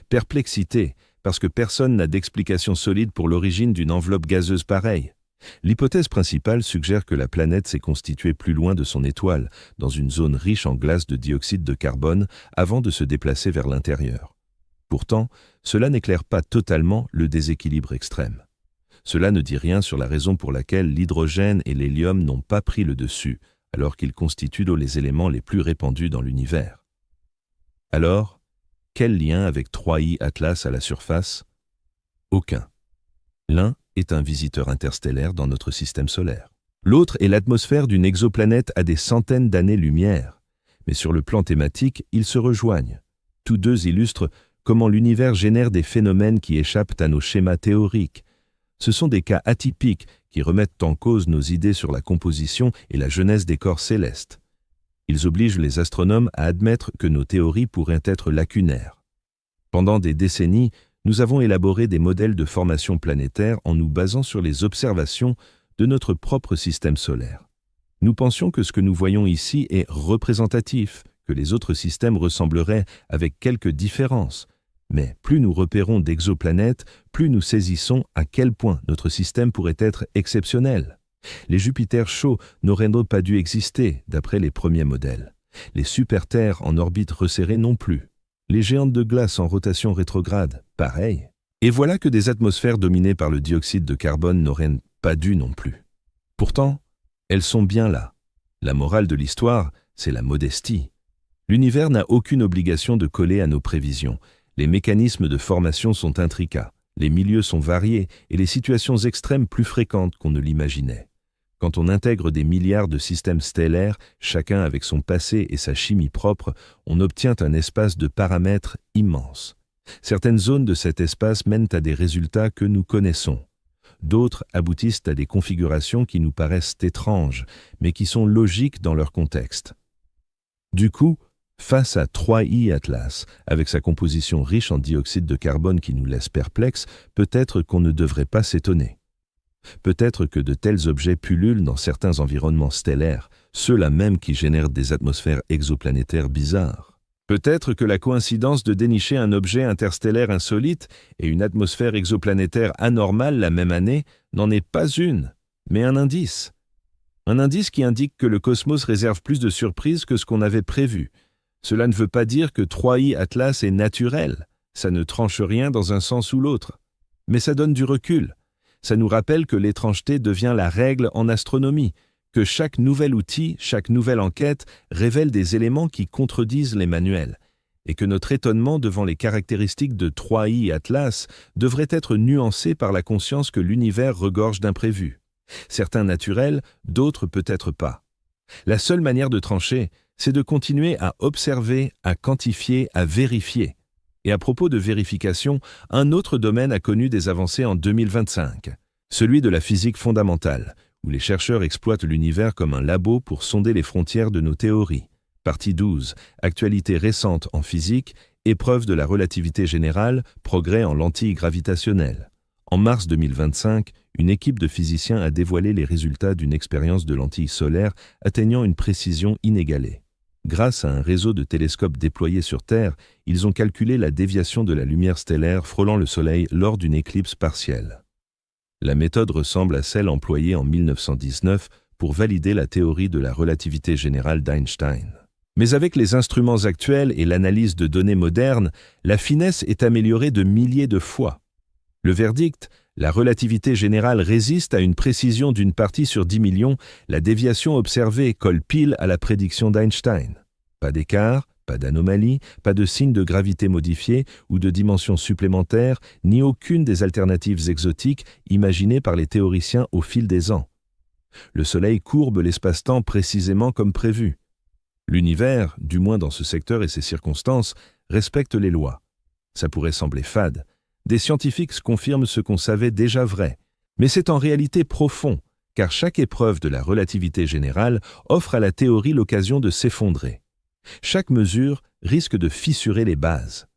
A: Perplexité, parce que personne n'a d'explication solide pour l'origine d'une enveloppe gazeuse pareille. L'hypothèse principale suggère que la planète s'est constituée plus loin de son étoile, dans une zone riche en glace de dioxyde de carbone, avant de se déplacer vers l'intérieur. Pourtant, cela n'éclaire pas totalement le déséquilibre extrême. Cela ne dit rien sur la raison pour laquelle l'hydrogène et l'hélium n'ont pas pris le dessus, alors qu'ils constituent les éléments les plus répandus dans l'univers. Alors, quel lien avec 3I Atlas à la surface? Aucun. L'un est un visiteur interstellaire dans notre système solaire. L'autre est l'atmosphère d'une exoplanète à des centaines d'années-lumière. Mais sur le plan thématique, ils se rejoignent. Tous deux illustrent comment l'univers génère des phénomènes qui échappent à nos schémas théoriques. Ce sont des cas atypiques qui remettent en cause nos idées sur la composition et la jeunesse des corps célestes. Ils obligent les astronomes à admettre que nos théories pourraient être lacunaires. Pendant des décennies, nous avons élaboré des modèles de formation planétaire en nous basant sur les observations de notre propre système solaire. Nous pensions que ce que nous voyons ici est représentatif, que les autres systèmes ressembleraient avec quelques différences. Mais plus nous repérons d'exoplanètes, plus nous saisissons à quel point notre système pourrait être exceptionnel. Les Jupiters chauds n'auraient donc pas dû exister, d'après les premiers modèles. Les super-terres en orbite resserrée non plus. Les géantes de glace en rotation rétrograde, pareil. Et voilà que des atmosphères dominées par le dioxyde de carbone n'auraient pas dû non plus. Pourtant, elles sont bien là. La morale de l'histoire, c'est la modestie. L'univers n'a aucune obligation de coller à nos prévisions. Les mécanismes de formation sont intricats, les milieux sont variés et les situations extrêmes plus fréquentes qu'on ne l'imaginait. Quand on intègre des milliards de systèmes stellaires, chacun avec son passé et sa chimie propre, on obtient un espace de paramètres immense. Certaines zones de cet espace mènent à des résultats que nous connaissons. D'autres aboutissent à des configurations qui nous paraissent étranges, mais qui sont logiques dans leur contexte. Du coup, face à 3I Atlas, avec sa composition riche en dioxyde de carbone qui nous laisse perplexes, peut-être qu'on ne devrait pas s'étonner. Peut-être que de tels objets pullulent dans certains environnements stellaires, ceux-là même qui génèrent des atmosphères exoplanétaires bizarres. Peut-être que la coïncidence de dénicher un objet interstellaire insolite et une atmosphère exoplanétaire anormale la même année n'en est pas une, mais un indice. Un indice qui indique que le cosmos réserve plus de surprises que ce qu'on avait prévu. Cela ne veut pas dire que 3I Atlas est naturel, ça ne tranche rien dans un sens ou l'autre. Mais ça donne du recul. Ça nous rappelle que l'étrangeté devient la règle en astronomie, que chaque nouvel outil, chaque nouvelle enquête révèle des éléments qui contredisent les manuels, et que notre étonnement devant les caractéristiques de 3I Atlas devrait être nuancé par la conscience que l'univers regorge d'imprévus. Certains naturels, d'autres peut-être pas. La seule manière de trancher, c'est de continuer à observer, à quantifier, à vérifier. Et à propos de vérification, un autre domaine a connu des avancées en 2025, celui de la physique fondamentale, où les chercheurs exploitent l'univers comme un labo pour sonder les frontières de nos théories. Partie 12, actualité récente en physique, épreuve de la relativité générale, progrès en lentilles gravitationnelles. En mars 2025, une équipe de physiciens a dévoilé les résultats d'une expérience de lentilles solaires atteignant une précision inégalée. Grâce à un réseau de télescopes déployés sur Terre, ils ont calculé la déviation de la lumière stellaire frôlant le Soleil lors d'une éclipse partielle. La méthode ressemble à celle employée en 1919 pour valider la théorie de la relativité générale d'Einstein. Mais avec les instruments actuels et l'analyse de données modernes, la finesse est améliorée de milliers de fois. Le verdict, la relativité générale résiste à une précision d'une partie sur 10 millions, la déviation observée colle pile à la prédiction d'Einstein. Pas d'écart, pas d'anomalie, pas de signe de gravité modifié ou de dimension supplémentaire, ni aucune des alternatives exotiques imaginées par les théoriciens au fil des ans. Le Soleil courbe l'espace-temps précisément comme prévu. L'univers, du moins dans ce secteur et ses circonstances, respecte les lois. Ça pourrait sembler fade. Des scientifiques confirment ce qu'on savait déjà vrai. Mais c'est en réalité profond, car chaque épreuve de la relativité générale offre à la théorie l'occasion de s'effondrer. Chaque mesure risque de fissurer les bases.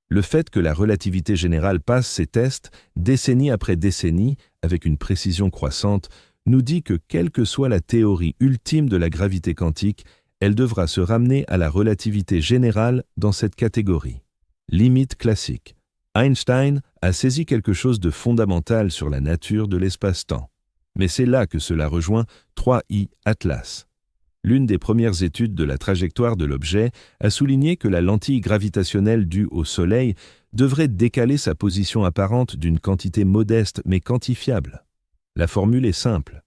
A: Le fait que la relativité générale passe ses tests, décennie après décennie, avec une précision croissante, nous dit que quelle que soit la théorie ultime de la gravité quantique, elle devra se ramener à la relativité générale dans cette catégorie. Limite classique. Einstein a saisi quelque chose de fondamental sur la nature de l'espace-temps. Mais c'est là que cela rejoint 3I Atlas. L'une des premières études de la trajectoire de l'objet a souligné que la lentille gravitationnelle due au Soleil devrait décaler sa position apparente d'une quantité modeste mais quantifiable. La formule est simple.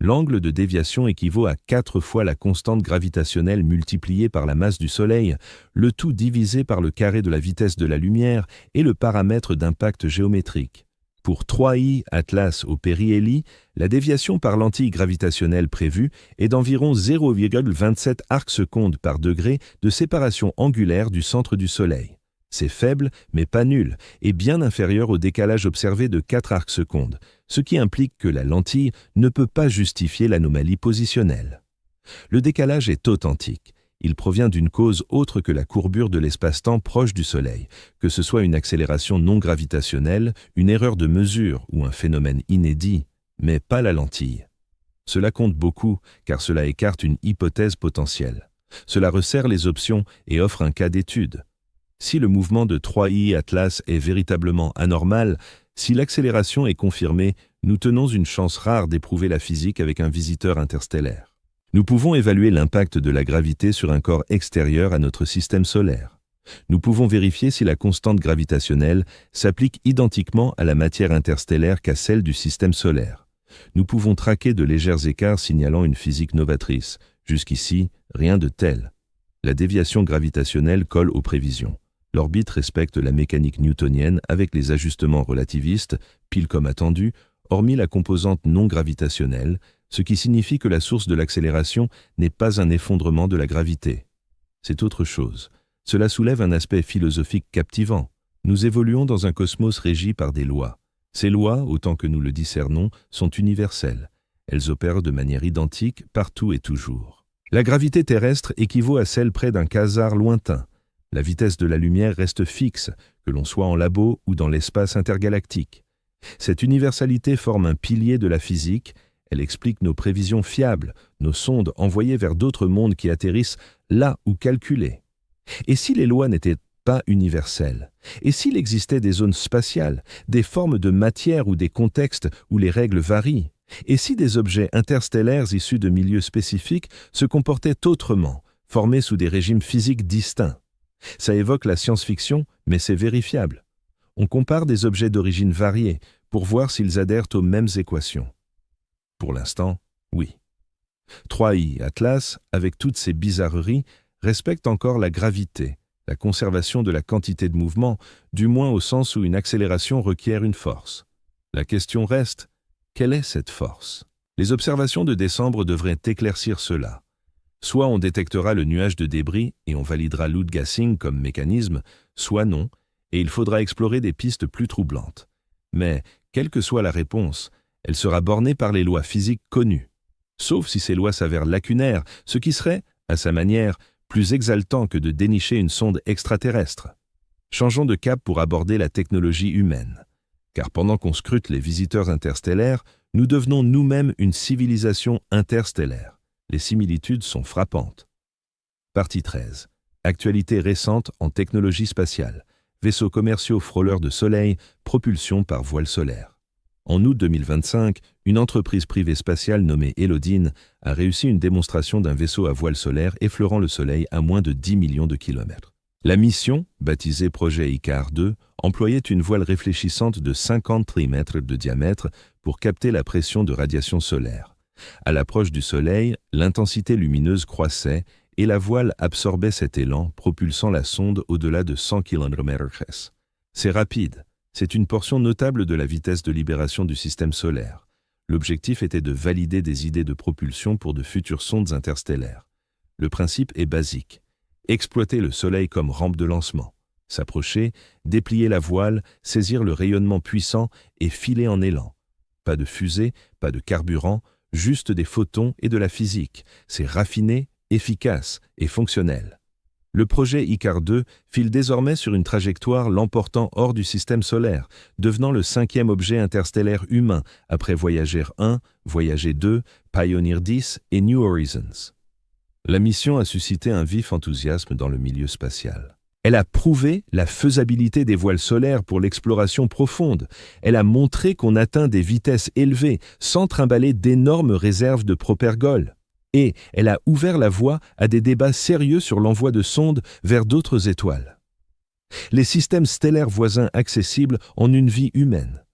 A: L'angle de déviation équivaut à 4 fois la constante gravitationnelle multipliée par la masse du Soleil, le tout divisé par le carré de la vitesse de la lumière et le paramètre d'impact géométrique. Pour 3i Atlas au périhélie, la déviation par lentille gravitationnelle prévue est d'environ 0,27 arcs-secondes par degré de séparation angulaire du centre du Soleil. C'est faible, mais pas nul, et bien inférieur au décalage observé de 4 arcs-secondes, ce qui implique que la lentille ne peut pas justifier l'anomalie positionnelle. Le décalage est authentique. Il provient d'une cause autre que la courbure de l'espace-temps proche du Soleil, que ce soit une accélération non gravitationnelle, une erreur de mesure ou un phénomène inédit, mais pas la lentille. Cela compte beaucoup, car cela écarte une hypothèse potentielle. Cela resserre les options et offre un cas d'étude. Si le mouvement de 3i Atlas est véritablement anormal, si l'accélération est confirmée, nous tenons une chance rare d'éprouver la physique avec un visiteur interstellaire. Nous pouvons évaluer l'impact de la gravité sur un corps extérieur à notre système solaire. Nous pouvons vérifier si la constante gravitationnelle s'applique identiquement à la matière interstellaire qu'à celle du système solaire. Nous pouvons traquer de légers écarts signalant une physique novatrice. Jusqu'ici, rien de tel. La déviation gravitationnelle colle aux prévisions. L'orbite respecte la mécanique newtonienne avec les ajustements relativistes, pile comme attendu, hormis la composante non gravitationnelle, ce qui signifie que la source de l'accélération n'est pas un effondrement de la gravité. C'est autre chose. Cela soulève un aspect philosophique captivant. Nous évoluons dans un cosmos régi par des lois. Ces lois, autant que nous le discernons, sont universelles. Elles opèrent de manière identique partout et toujours. La gravité terrestre équivaut à celle près d'un quasar lointain. La vitesse de la lumière reste fixe, que l'on soit en labo ou dans l'espace intergalactique. Cette universalité forme un pilier de la physique, elle explique nos prévisions fiables, nos sondes envoyées vers d'autres mondes qui atterrissent là où calculées. Et si les lois n'étaient pas universelles? Et s'il existait des zones spatiales, des formes de matière ou des contextes où les règles varient? Et si des objets interstellaires issus de milieux spécifiques se comportaient autrement, formés sous des régimes physiques distincts? Ça évoque la science-fiction, mais c'est vérifiable. On compare des objets d'origine variée pour voir s'ils adhèrent aux mêmes équations. Pour l'instant, oui. 3i Atlas, avec toutes ses bizarreries, respecte encore la gravité, la conservation de la quantité de mouvement, du moins au sens où une accélération requiert une force. La question reste, quelle est cette force? Les observations de décembre devraient éclaircir cela. Soit on détectera le nuage de débris et on validera l'outgassing comme mécanisme, soit non, et il faudra explorer des pistes plus troublantes. Mais, quelle que soit la réponse, elle sera bornée par les lois physiques connues. Sauf si ces lois s'avèrent lacunaires, ce qui serait, à sa manière, plus exaltant que de dénicher une sonde extraterrestre. Changeons de cap pour aborder la technologie humaine. Car pendant qu'on scrute les visiteurs interstellaires, nous devenons nous-mêmes une civilisation interstellaire. Les similitudes sont frappantes. Partie 13. Actualité récente en technologie spatiale. Vaisseaux commerciaux frôleurs de soleil, propulsion par voile solaire. En août 2025, une entreprise privée spatiale nommée Elodine a réussi une démonstration d'un vaisseau à voile solaire effleurant le Soleil à moins de 10 millions de kilomètres. La mission, baptisée Projet Icar 2, employait une voile réfléchissante de 50 trimètres de diamètre pour capter la pression de radiation solaire. À l'approche du Soleil, l'intensité lumineuse croissait et la voile absorbait cet élan, propulsant la sonde au-delà de 100 km/h. C'est rapide. C'est une portion notable de la vitesse de libération du système solaire. L'objectif était de valider des idées de propulsion pour de futures sondes interstellaires. Le principe est basique. Exploiter le Soleil comme rampe de lancement. S'approcher, déplier la voile, saisir le rayonnement puissant et filer en élan. Pas de fusée, pas de carburant, juste des photons et de la physique. C'est raffiné, efficace et fonctionnel. Le projet Icar 2 file désormais sur une trajectoire l'emportant hors du système solaire, devenant le 5e objet interstellaire humain après Voyager 1, Voyager 2, Pioneer 10 et New Horizons. La mission a suscité un vif enthousiasme dans le milieu spatial. Elle a prouvé la faisabilité des voiles solaires pour l'exploration profonde. Elle a montré qu'on atteint des vitesses élevées sans trimballer d'énormes réserves de propergol. Et elle a ouvert la voie à des débats sérieux sur l'envoi de sondes vers d'autres étoiles. Les systèmes stellaires voisins accessibles en une vie humaine.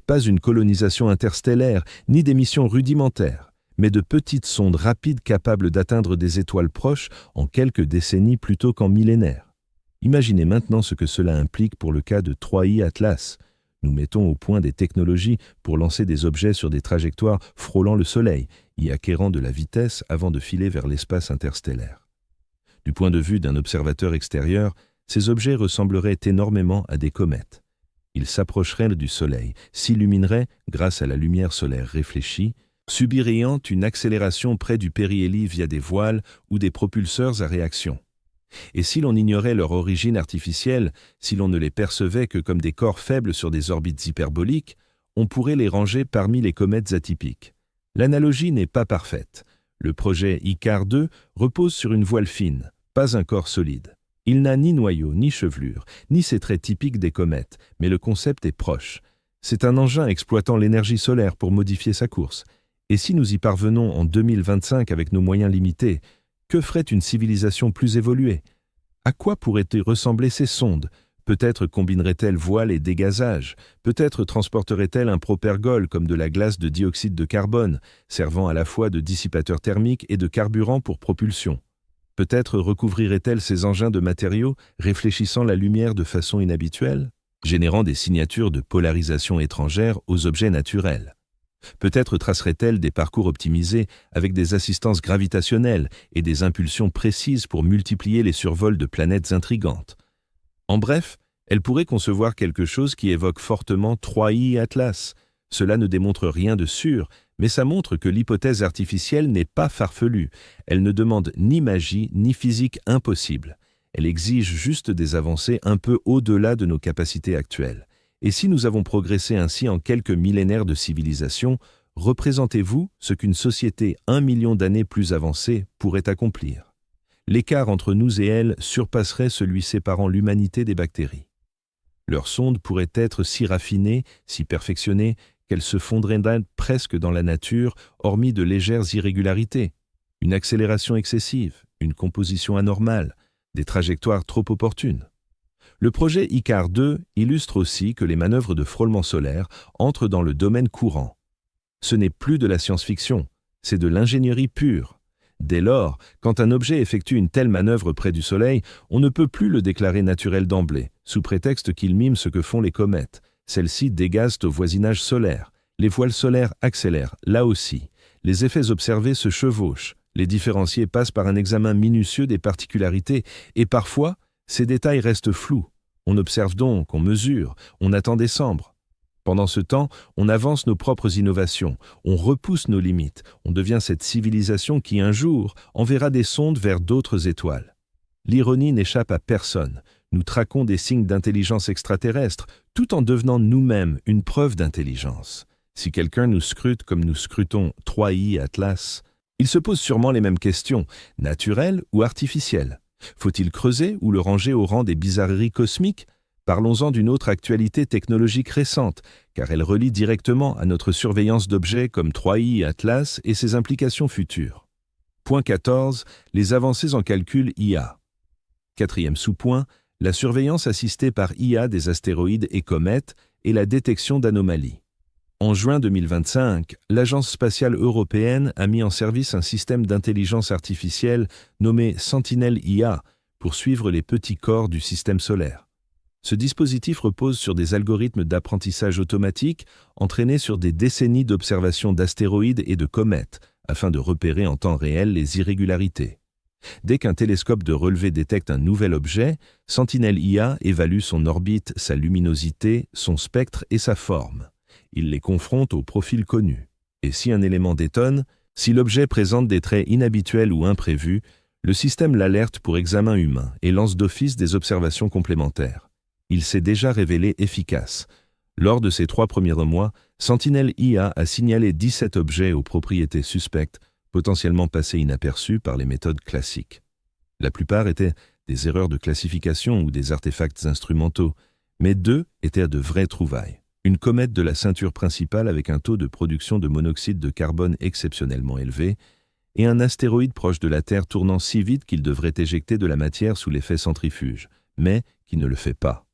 A: Pas une colonisation interstellaire, ni des missions rudimentaires, mais de petites sondes rapides capables d'atteindre des étoiles proches en quelques décennies plutôt qu'en millénaires. Imaginez maintenant ce que cela implique pour le cas de 3I Atlas. Nous mettons au point des technologies pour lancer des objets sur des trajectoires frôlant le Soleil, y acquérant de la vitesse avant de filer vers l'espace interstellaire. Du point de vue d'un observateur extérieur, ces objets ressembleraient énormément à des comètes. Ils s'approcheraient du Soleil, s'illumineraient grâce à la lumière solaire réfléchie, subiriant une accélération près du périhélie via des voiles ou des propulseurs à réaction. Et si l'on ignorait leur origine artificielle, si l'on ne les percevait que comme des corps faibles sur des orbites hyperboliques, on pourrait les ranger parmi les comètes atypiques. L'analogie n'est pas parfaite. Le projet Icare 2 repose sur une voile fine, pas un corps solide. Il n'a ni noyau, ni chevelure, ni ces traits typiques des comètes, mais le concept est proche. C'est un engin exploitant l'énergie solaire pour modifier sa course. Et si nous y parvenons en 2025 avec nos moyens limités, que ferait une civilisation plus évoluée? À quoi pourraient ressembler ces sondes? Peut-être combinerait-elle voile et dégazage, peut-être transporterait-elle un propergol comme de la glace de dioxyde de carbone, servant à la fois de dissipateur thermique et de carburant pour propulsion. Peut-être recouvrirait-elle ces engins de matériaux réfléchissant la lumière de façon inhabituelle, générant des signatures de polarisation étrangères aux objets naturels. Peut-être tracerait-elle des parcours optimisés avec des assistances gravitationnelles et des impulsions précises pour multiplier les survols de planètes intrigantes. En bref, elle pourrait concevoir quelque chose qui évoque fortement 3I Atlas. Cela ne démontre rien de sûr, mais ça montre que l'hypothèse artificielle n'est pas farfelue. Elle ne demande ni magie ni physique impossible. Elle exige juste des avancées un peu au-delà de nos capacités actuelles. Et si nous avons progressé ainsi en quelques millénaires de civilisation, représentez-vous ce qu'une société 1 million d'années plus avancée pourrait accomplir. L'écart entre nous et elle surpasserait celui séparant l'humanité des bactéries. Leurs sondes pourraient être si raffinées, si perfectionnées, qu'elles se fondraient presque dans la nature, hormis de légères irrégularités. Une accélération excessive, une composition anormale, des trajectoires trop opportunes. Le projet Icare 2 illustre aussi que les manœuvres de frôlement solaire entrent dans le domaine courant. Ce n'est plus de la science-fiction, c'est de l'ingénierie pure. Dès lors, quand un objet effectue une telle manœuvre près du Soleil, on ne peut plus le déclarer naturel d'emblée, sous prétexte qu'il mime ce que font les comètes. Celles-ci dégazent au voisinage solaire. Les voiles solaires accélèrent, là aussi. Les effets observés se chevauchent. Les différenciés passent par un examen minutieux des particularités, et parfois, ces détails restent flous. On observe donc, on mesure, on attend décembre. Pendant ce temps, on avance nos propres innovations, on repousse nos limites, on devient cette civilisation qui, un jour, enverra des sondes vers d'autres étoiles. L'ironie n'échappe à personne. Nous traquons des signes d'intelligence extraterrestre, tout en devenant nous-mêmes une preuve d'intelligence. Si quelqu'un nous scrute comme nous scrutons 3I Atlas, il se pose sûrement les mêmes questions, naturelles ou artificielles. Faut-il creuser ou le ranger au rang des bizarreries cosmiques? Parlons-en d'une autre actualité technologique récente, car elle relie directement à notre surveillance d'objets comme 3I Atlas et ses implications futures. Point 14. Les avancées en calcul IA. Quatrième sous-point, la surveillance assistée par IA des astéroïdes et comètes et la détection d'anomalies. En juin 2025, l'Agence spatiale européenne a mis en service un système d'intelligence artificielle nommé Sentinel-IA pour suivre les petits corps du système solaire. Ce dispositif repose sur des algorithmes d'apprentissage automatique entraînés sur des décennies d'observations d'astéroïdes et de comètes afin de repérer en temps réel les irrégularités. Dès qu'un télescope de relevé détecte un nouvel objet, Sentinel-IA évalue son orbite, sa luminosité, son spectre et sa forme. Il les confronte au profil connu. Et si un élément détonne, si l'objet présente des traits inhabituels ou imprévus, le système l'alerte pour examen humain et lance d'office des observations complémentaires. Il s'est déjà révélé efficace. Lors de ses 3 premiers mois, Sentinel-IA a signalé 17 objets aux propriétés suspectes, potentiellement passés inaperçus par les méthodes classiques. La plupart étaient des erreurs de classification ou des artefacts instrumentaux, mais 2 étaient de vraies trouvailles. Une comète de la ceinture principale avec un taux de production de monoxyde de carbone exceptionnellement élevé, et un astéroïde proche de la Terre tournant si vite qu'il devrait éjecter de la matière sous l'effet centrifuge, mais qui ne le fait pas.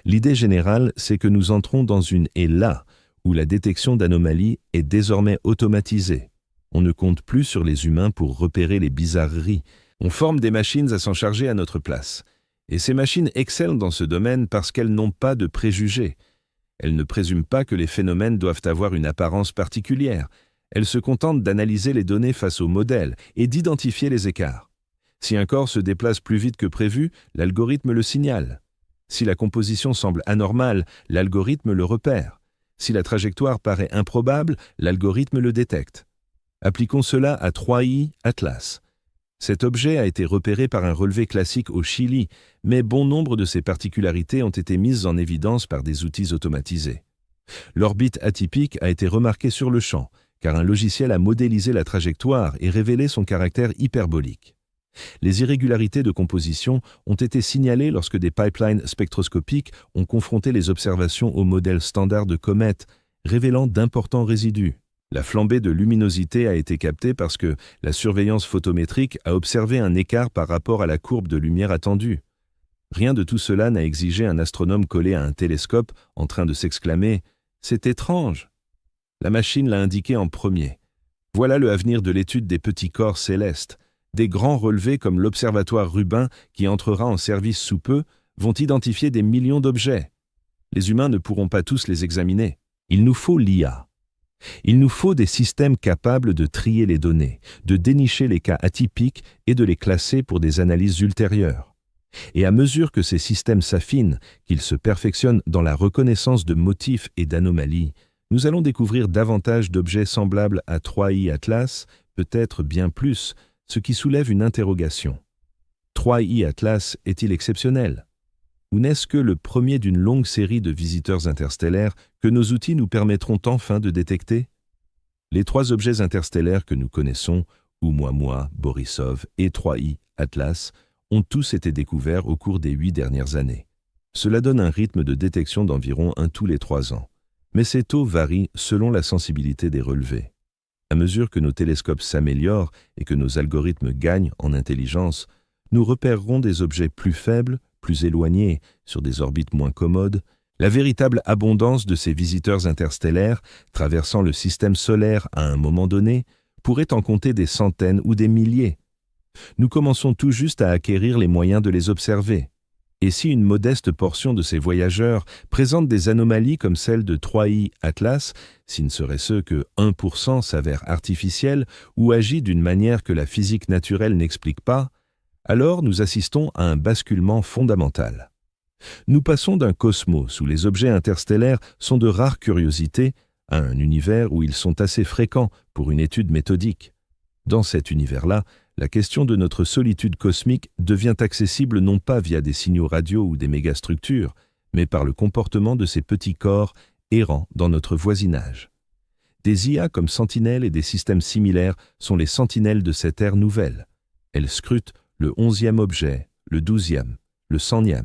A: L'idée générale, c'est que nous entrons dans une ère là où la détection d'anomalies est désormais automatisée. On ne compte plus sur les humains pour repérer les bizarreries. On forme des machines à s'en charger à notre place. Et ces machines excellent dans ce domaine parce qu'elles n'ont pas de préjugés. Elles ne présument pas que les phénomènes doivent avoir une apparence particulière. Elles se contentent d'analyser les données face aux modèles et d'identifier les écarts. Si un corps se déplace plus vite que prévu, l'algorithme le signale. Si la composition semble anormale, l'algorithme le repère. Si la trajectoire paraît improbable, l'algorithme le détecte. Appliquons cela à 3i Atlas. Cet objet a été repéré par un relevé classique au Chili, mais bon nombre de ses particularités ont été mises en évidence par des outils automatisés. L'orbite atypique a été remarquée sur le champ, car un logiciel a modélisé la trajectoire et révélé son caractère hyperbolique. Les irrégularités de composition ont été signalées lorsque des pipelines spectroscopiques ont confronté les observations au modèle standard de comète, révélant d'importants résidus. La flambée de luminosité a été captée parce que la surveillance photométrique a observé un écart par rapport à la courbe de lumière attendue. Rien de tout cela n'a exigé un astronome collé à un télescope en train de s'exclamer « C'est étrange !» La machine l'a indiqué en premier. Voilà le avenir de l'étude des petits corps célestes. Des grands relevés comme l'Observatoire Rubin, qui entrera en service sous peu, vont identifier des millions d'objets. Les humains ne pourront pas tous les examiner. Il nous faut l'IA. Il nous faut des systèmes capables de trier les données, de dénicher les cas atypiques et de les classer pour des analyses ultérieures. Et à mesure que ces systèmes s'affinent, qu'ils se perfectionnent dans la reconnaissance de motifs et d'anomalies, nous allons découvrir davantage d'objets semblables à 3i Atlas, peut-être bien plus, ce qui soulève une interrogation. 3i Atlas est-il exceptionnel? Ou n'est-ce que le premier d'une longue série de visiteurs interstellaires que nos outils nous permettront enfin de détecter? Les 3 objets interstellaires que nous connaissons, Oumuamua, Borisov et 3i Atlas, ont tous été découverts au cours des 8 dernières années. Cela donne un rythme de détection d'environ 1 tous les 3 ans. Mais ces taux varient selon la sensibilité des relevés. À mesure que nos télescopes s'améliorent et que nos algorithmes gagnent en intelligence, nous repérerons des objets plus faibles, plus éloignés, sur des orbites moins commodes. La véritable abondance de ces visiteurs interstellaires, traversant le système solaire à un moment donné, pourrait en compter des centaines ou des milliers. Nous commençons tout juste à acquérir les moyens de les observer. Et si une modeste portion de ces voyageurs présente des anomalies comme celle de 3i Atlas, s'il ne serait ce que 1% s'avère artificiel ou agit d'une manière que la physique naturelle n'explique pas, alors nous assistons à un basculement fondamental. Nous passons d'un cosmos où les objets interstellaires sont de rares curiosités à un univers où ils sont assez fréquents pour une étude méthodique. Dans cet univers-là, la question de notre solitude cosmique devient accessible non pas via des signaux radio ou des mégastructures, mais par le comportement de ces petits corps errant dans notre voisinage. Des IA comme Sentinelle et des systèmes similaires sont les sentinelles de cette ère nouvelle. Elles scrutent le 11e objet, le 12e, le 100e.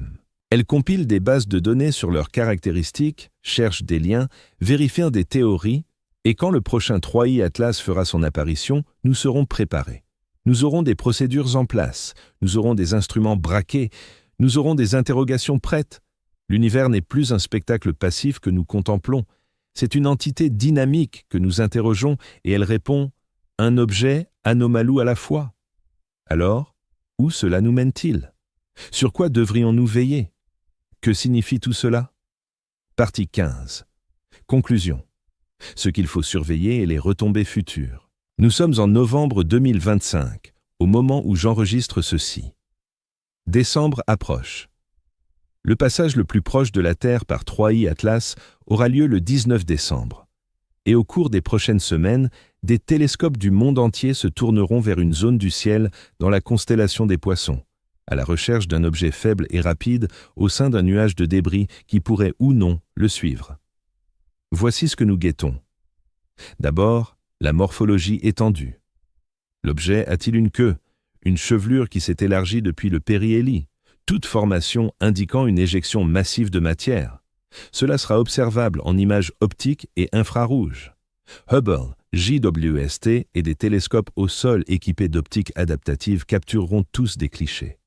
A: Elles compilent des bases de données sur leurs caractéristiques, cherchent des liens, vérifient des théories, et quand le prochain 3i Atlas fera son apparition, nous serons préparés. Nous aurons des procédures en place, nous aurons des instruments braqués, nous aurons des interrogations prêtes. L'univers n'est plus un spectacle passif que nous contemplons, c'est une entité dynamique que nous interrogeons et elle répond « un objet anomalou à la fois ». Alors, où cela nous mène-t-il? Sur quoi devrions-nous veiller? Que signifie tout cela? Partie 15. Conclusion. Ce qu'il faut surveiller est les retombées futures. Nous sommes en novembre 2025, au moment où j'enregistre ceci. Décembre approche. Le passage le plus proche de la Terre par 3i Atlas aura lieu le 19 décembre. Et au cours des prochaines semaines, des télescopes du monde entier se tourneront vers une zone du ciel dans la constellation des Poissons, à la recherche d'un objet faible et rapide au sein d'un nuage de débris qui pourrait ou non le suivre. Voici ce que nous guettons. D'abord, la morphologie étendue. L'objet a-t-il une queue, une chevelure qui s'est élargie depuis le périhélie, toute formation indiquant une éjection massive de matière? Cela sera observable en images optiques et infrarouges. Hubble, JWST et des télescopes au sol équipés d'optiques adaptatives captureront tous des clichés.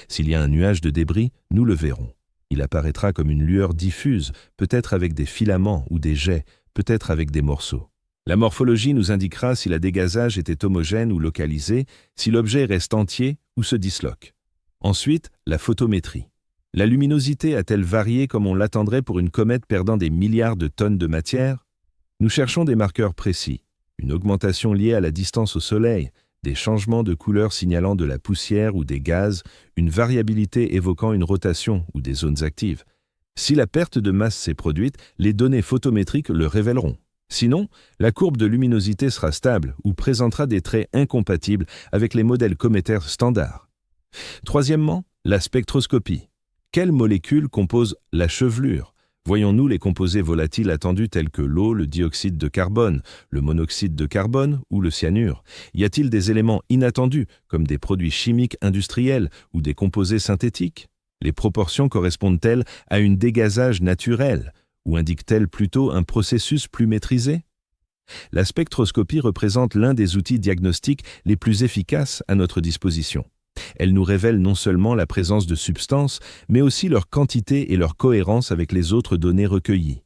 A: S'il y a un nuage de débris, nous le verrons. Il apparaîtra comme une lueur diffuse, peut-être avec des filaments ou des jets, peut-être avec des morceaux. La morphologie nous indiquera si le dégazage était homogène ou localisé, si l'objet reste entier ou se disloque. Ensuite, la photométrie. La luminosité a-t-elle varié comme on l'attendrait pour une comète perdant des milliards de tonnes de matière? Nous cherchons des marqueurs précis, une augmentation liée à la distance au Soleil, des changements de couleur signalant de la poussière ou des gaz, une variabilité évoquant une rotation ou des zones actives. Si la perte de masse s'est produite, les données photométriques le révéleront. Sinon, la courbe de luminosité sera stable ou présentera des traits incompatibles avec les modèles cométaires standards. Troisièmement, la spectroscopie. Quelles molécules composent la chevelure? Voyons-nous les composés volatiles attendus tels que l'eau, le dioxyde de carbone, le monoxyde de carbone ou le cyanure? Y a-t-il des éléments inattendus, comme des produits chimiques industriels ou des composés synthétiques? Les proportions correspondent-elles à un dégazage naturel ou indiquent-elles plutôt un processus plus maîtrisé? La spectroscopie représente l'un des outils diagnostiques les plus efficaces à notre disposition. Elle nous révèle non seulement la présence de substances, mais aussi leur quantité et leur cohérence avec les autres données recueillies.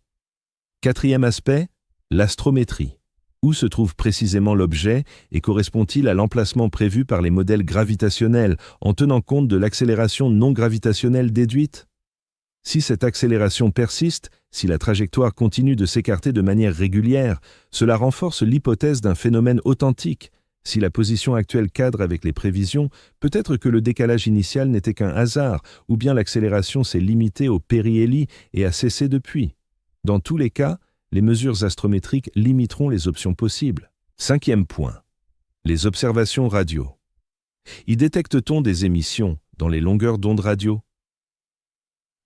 A: Quatrième aspect, l'astrométrie. Où se trouve précisément l'objet et correspond-il à l'emplacement prévu par les modèles gravitationnels en tenant compte de l'accélération non gravitationnelle déduite? Si cette accélération persiste, si la trajectoire continue de s'écarter de manière régulière, cela renforce l'hypothèse d'un phénomène authentique. Si la position actuelle cadre avec les prévisions, peut-être que le décalage initial n'était qu'un hasard, ou bien l'accélération s'est limitée au périhélie et a cessé depuis. Dans tous les cas, les mesures astrométriques limiteront les options possibles. Cinquième point. Les observations radio. Y détecte-t-on des émissions dans les longueurs d'onde radio?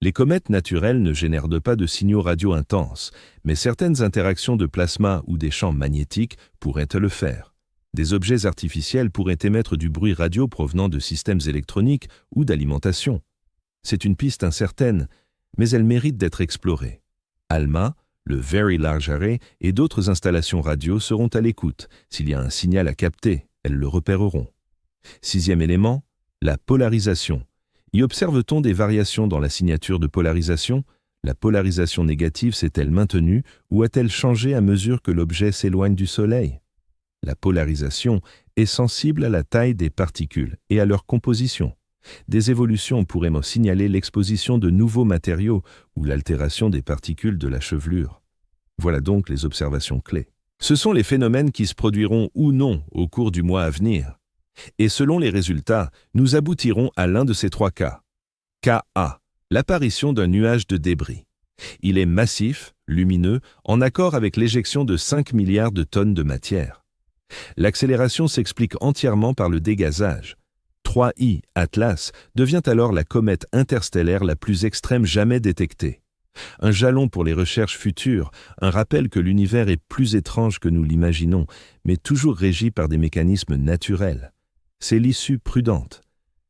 A: Les comètes naturelles ne génèrent pas de signaux radio intenses, mais certaines interactions de plasma ou des champs magnétiques pourraient le faire. Des objets artificiels pourraient émettre du bruit radio provenant de systèmes électroniques ou d'alimentation. C'est une piste incertaine, mais elle mérite d'être explorée. ALMA, le Very Large Array et d'autres installations radio seront à l'écoute. S'il y a un signal à capter, elles le repéreront. Sixième élément, la polarisation. Y observe-t-on des variations dans la signature de polarisation? La polarisation négative s'est-elle maintenue ou a-t-elle changé à mesure que l'objet s'éloigne du Soleil? La polarisation est sensible à la taille des particules et à leur composition. Des évolutions pourraient signaler l'exposition de nouveaux matériaux ou l'altération des particules de la chevelure. Voilà donc les observations clés. Ce sont les phénomènes qui se produiront ou non au cours du mois à venir. Et selon les résultats, nous aboutirons à l'un de ces trois cas. Cas A, l'apparition d'un nuage de débris. Il est massif, lumineux, en accord avec l'éjection de 5 milliards de tonnes de matière. L'accélération s'explique entièrement par le dégazage. 3I Atlas devient alors la comète interstellaire la plus extrême jamais détectée. Un jalon pour les recherches futures, un rappel que l'univers est plus étrange que nous l'imaginons, mais toujours régi par des mécanismes naturels. C'est l'issue prudente,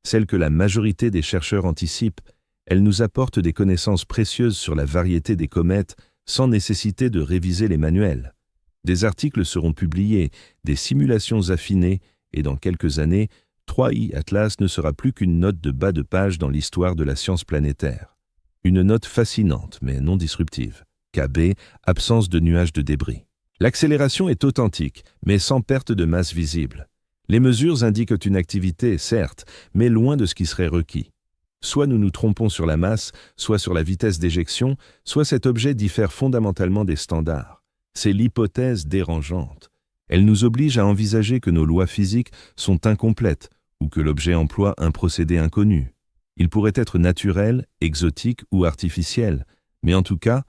A: celle que la majorité des chercheurs anticipent. Elle nous apporte des connaissances précieuses sur la variété des comètes sans nécessité de réviser les manuels. Des articles seront publiés, des simulations affinées, et dans quelques années, 3I Atlas ne sera plus qu'une note de bas de page dans l'histoire de la science planétaire. Une note fascinante, mais non disruptive. KB, absence de nuages de débris. L'accélération est authentique, mais sans perte de masse visible. Les mesures indiquent une activité, certes, mais loin de ce qui serait requis. Soit nous nous trompons sur la masse, soit sur la vitesse d'éjection, soit cet objet diffère fondamentalement des standards. C'est l'hypothèse dérangeante. Elle nous oblige à envisager que nos lois physiques sont incomplètes ou que l'objet emploie un procédé inconnu. Il pourrait être naturel, exotique ou artificiel, mais en tout cas,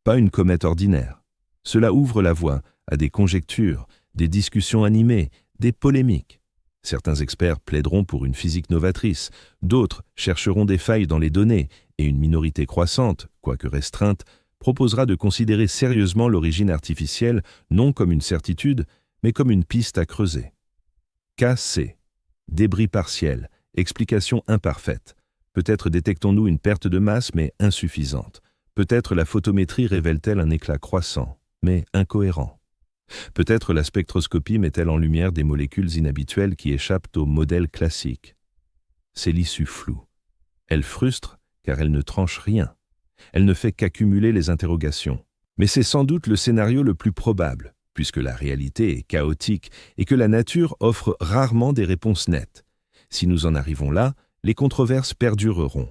A: pas une comète ordinaire. Cela ouvre la voie à des conjectures, des discussions animées, des polémiques. Certains experts plaideront pour une physique novatrice, d'autres chercheront des failles dans les données, et une minorité croissante, quoique restreinte, proposera de considérer sérieusement l'origine artificielle non comme une certitude, mais comme une piste à creuser. Cas C. Débris partiels, explication imparfaite. Peut-être détectons-nous une perte de masse, mais insuffisante. Peut-être la photométrie révèle-t-elle un éclat croissant, mais incohérent. Peut-être la spectroscopie met-elle en lumière des molécules inhabituelles qui échappent au modèle classique. c'est l'issue floue. Elle frustre car elle ne tranche rien. Elle ne fait qu'accumuler les interrogations. Mais c'est sans doute le scénario le plus probable, puisque la réalité est chaotique et que la nature offre rarement des réponses nettes. Si nous en arrivons là, les controverses perdureront.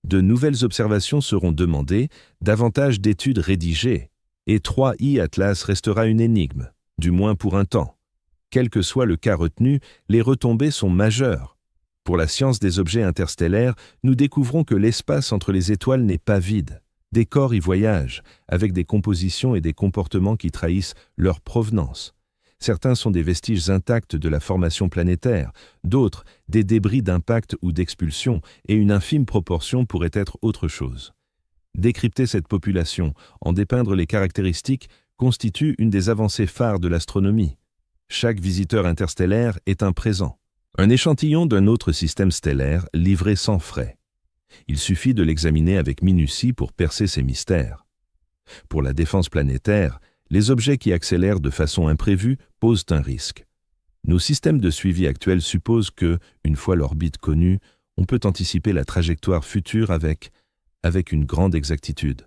A: De nouvelles observations seront demandées, davantage d'études rédigées, et 3i Atlas restera une énigme, du moins pour un temps. Quel que soit le cas retenu, les retombées sont majeures. Pour la science des objets interstellaires, nous découvrons que l'espace entre les étoiles n'est pas vide. Des corps y voyagent, avec des compositions et des comportements qui trahissent leur provenance. Certains sont des vestiges intacts de la formation planétaire, d'autres des débris d'impact ou d'expulsion, et une infime proportion pourrait être autre chose. Décrypter cette population, en dépeindre les caractéristiques, constitue une des avancées phares de l'astronomie. Chaque visiteur interstellaire est un présent, un échantillon d'un autre système stellaire livré sans frais. Il suffit de l'examiner avec minutie pour percer ses mystères. Pour la défense planétaire, les objets qui accélèrent de façon imprévue posent un risque. Nos systèmes de suivi actuels supposent que, une fois l'orbite connue, on peut anticiper la trajectoire future avec une grande exactitude.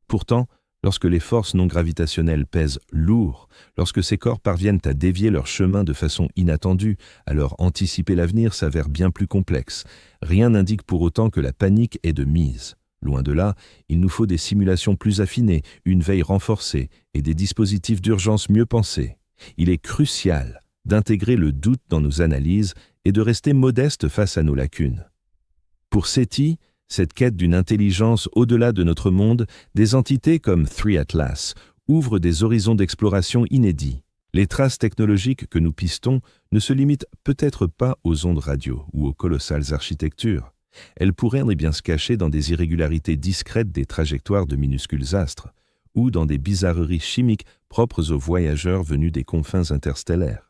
A: Pourtant, lorsque les forces non gravitationnelles pèsent lourd, lorsque ces corps parviennent à dévier leur chemin de façon inattendue, alors anticiper l'avenir s'avère bien plus complexe. Rien n'indique pour autant que la panique est de mise. Loin de là, il nous faut des simulations plus affinées, une veille renforcée et des dispositifs d'urgence mieux pensés. Il est crucial d'intégrer le doute dans nos analyses et de rester modeste face à nos lacunes. Pour SETI, cette quête d'une intelligence au-delà de notre monde, des entités comme 3 Atlas ouvrent des horizons d'exploration inédits. Les traces technologiques que nous pistons ne se limitent peut-être pas aux ondes radio ou aux colossales architectures. Elles pourraient bien se cacher dans des irrégularités discrètes des trajectoires de minuscules astres, ou dans des bizarreries chimiques propres aux voyageurs venus des confins interstellaires.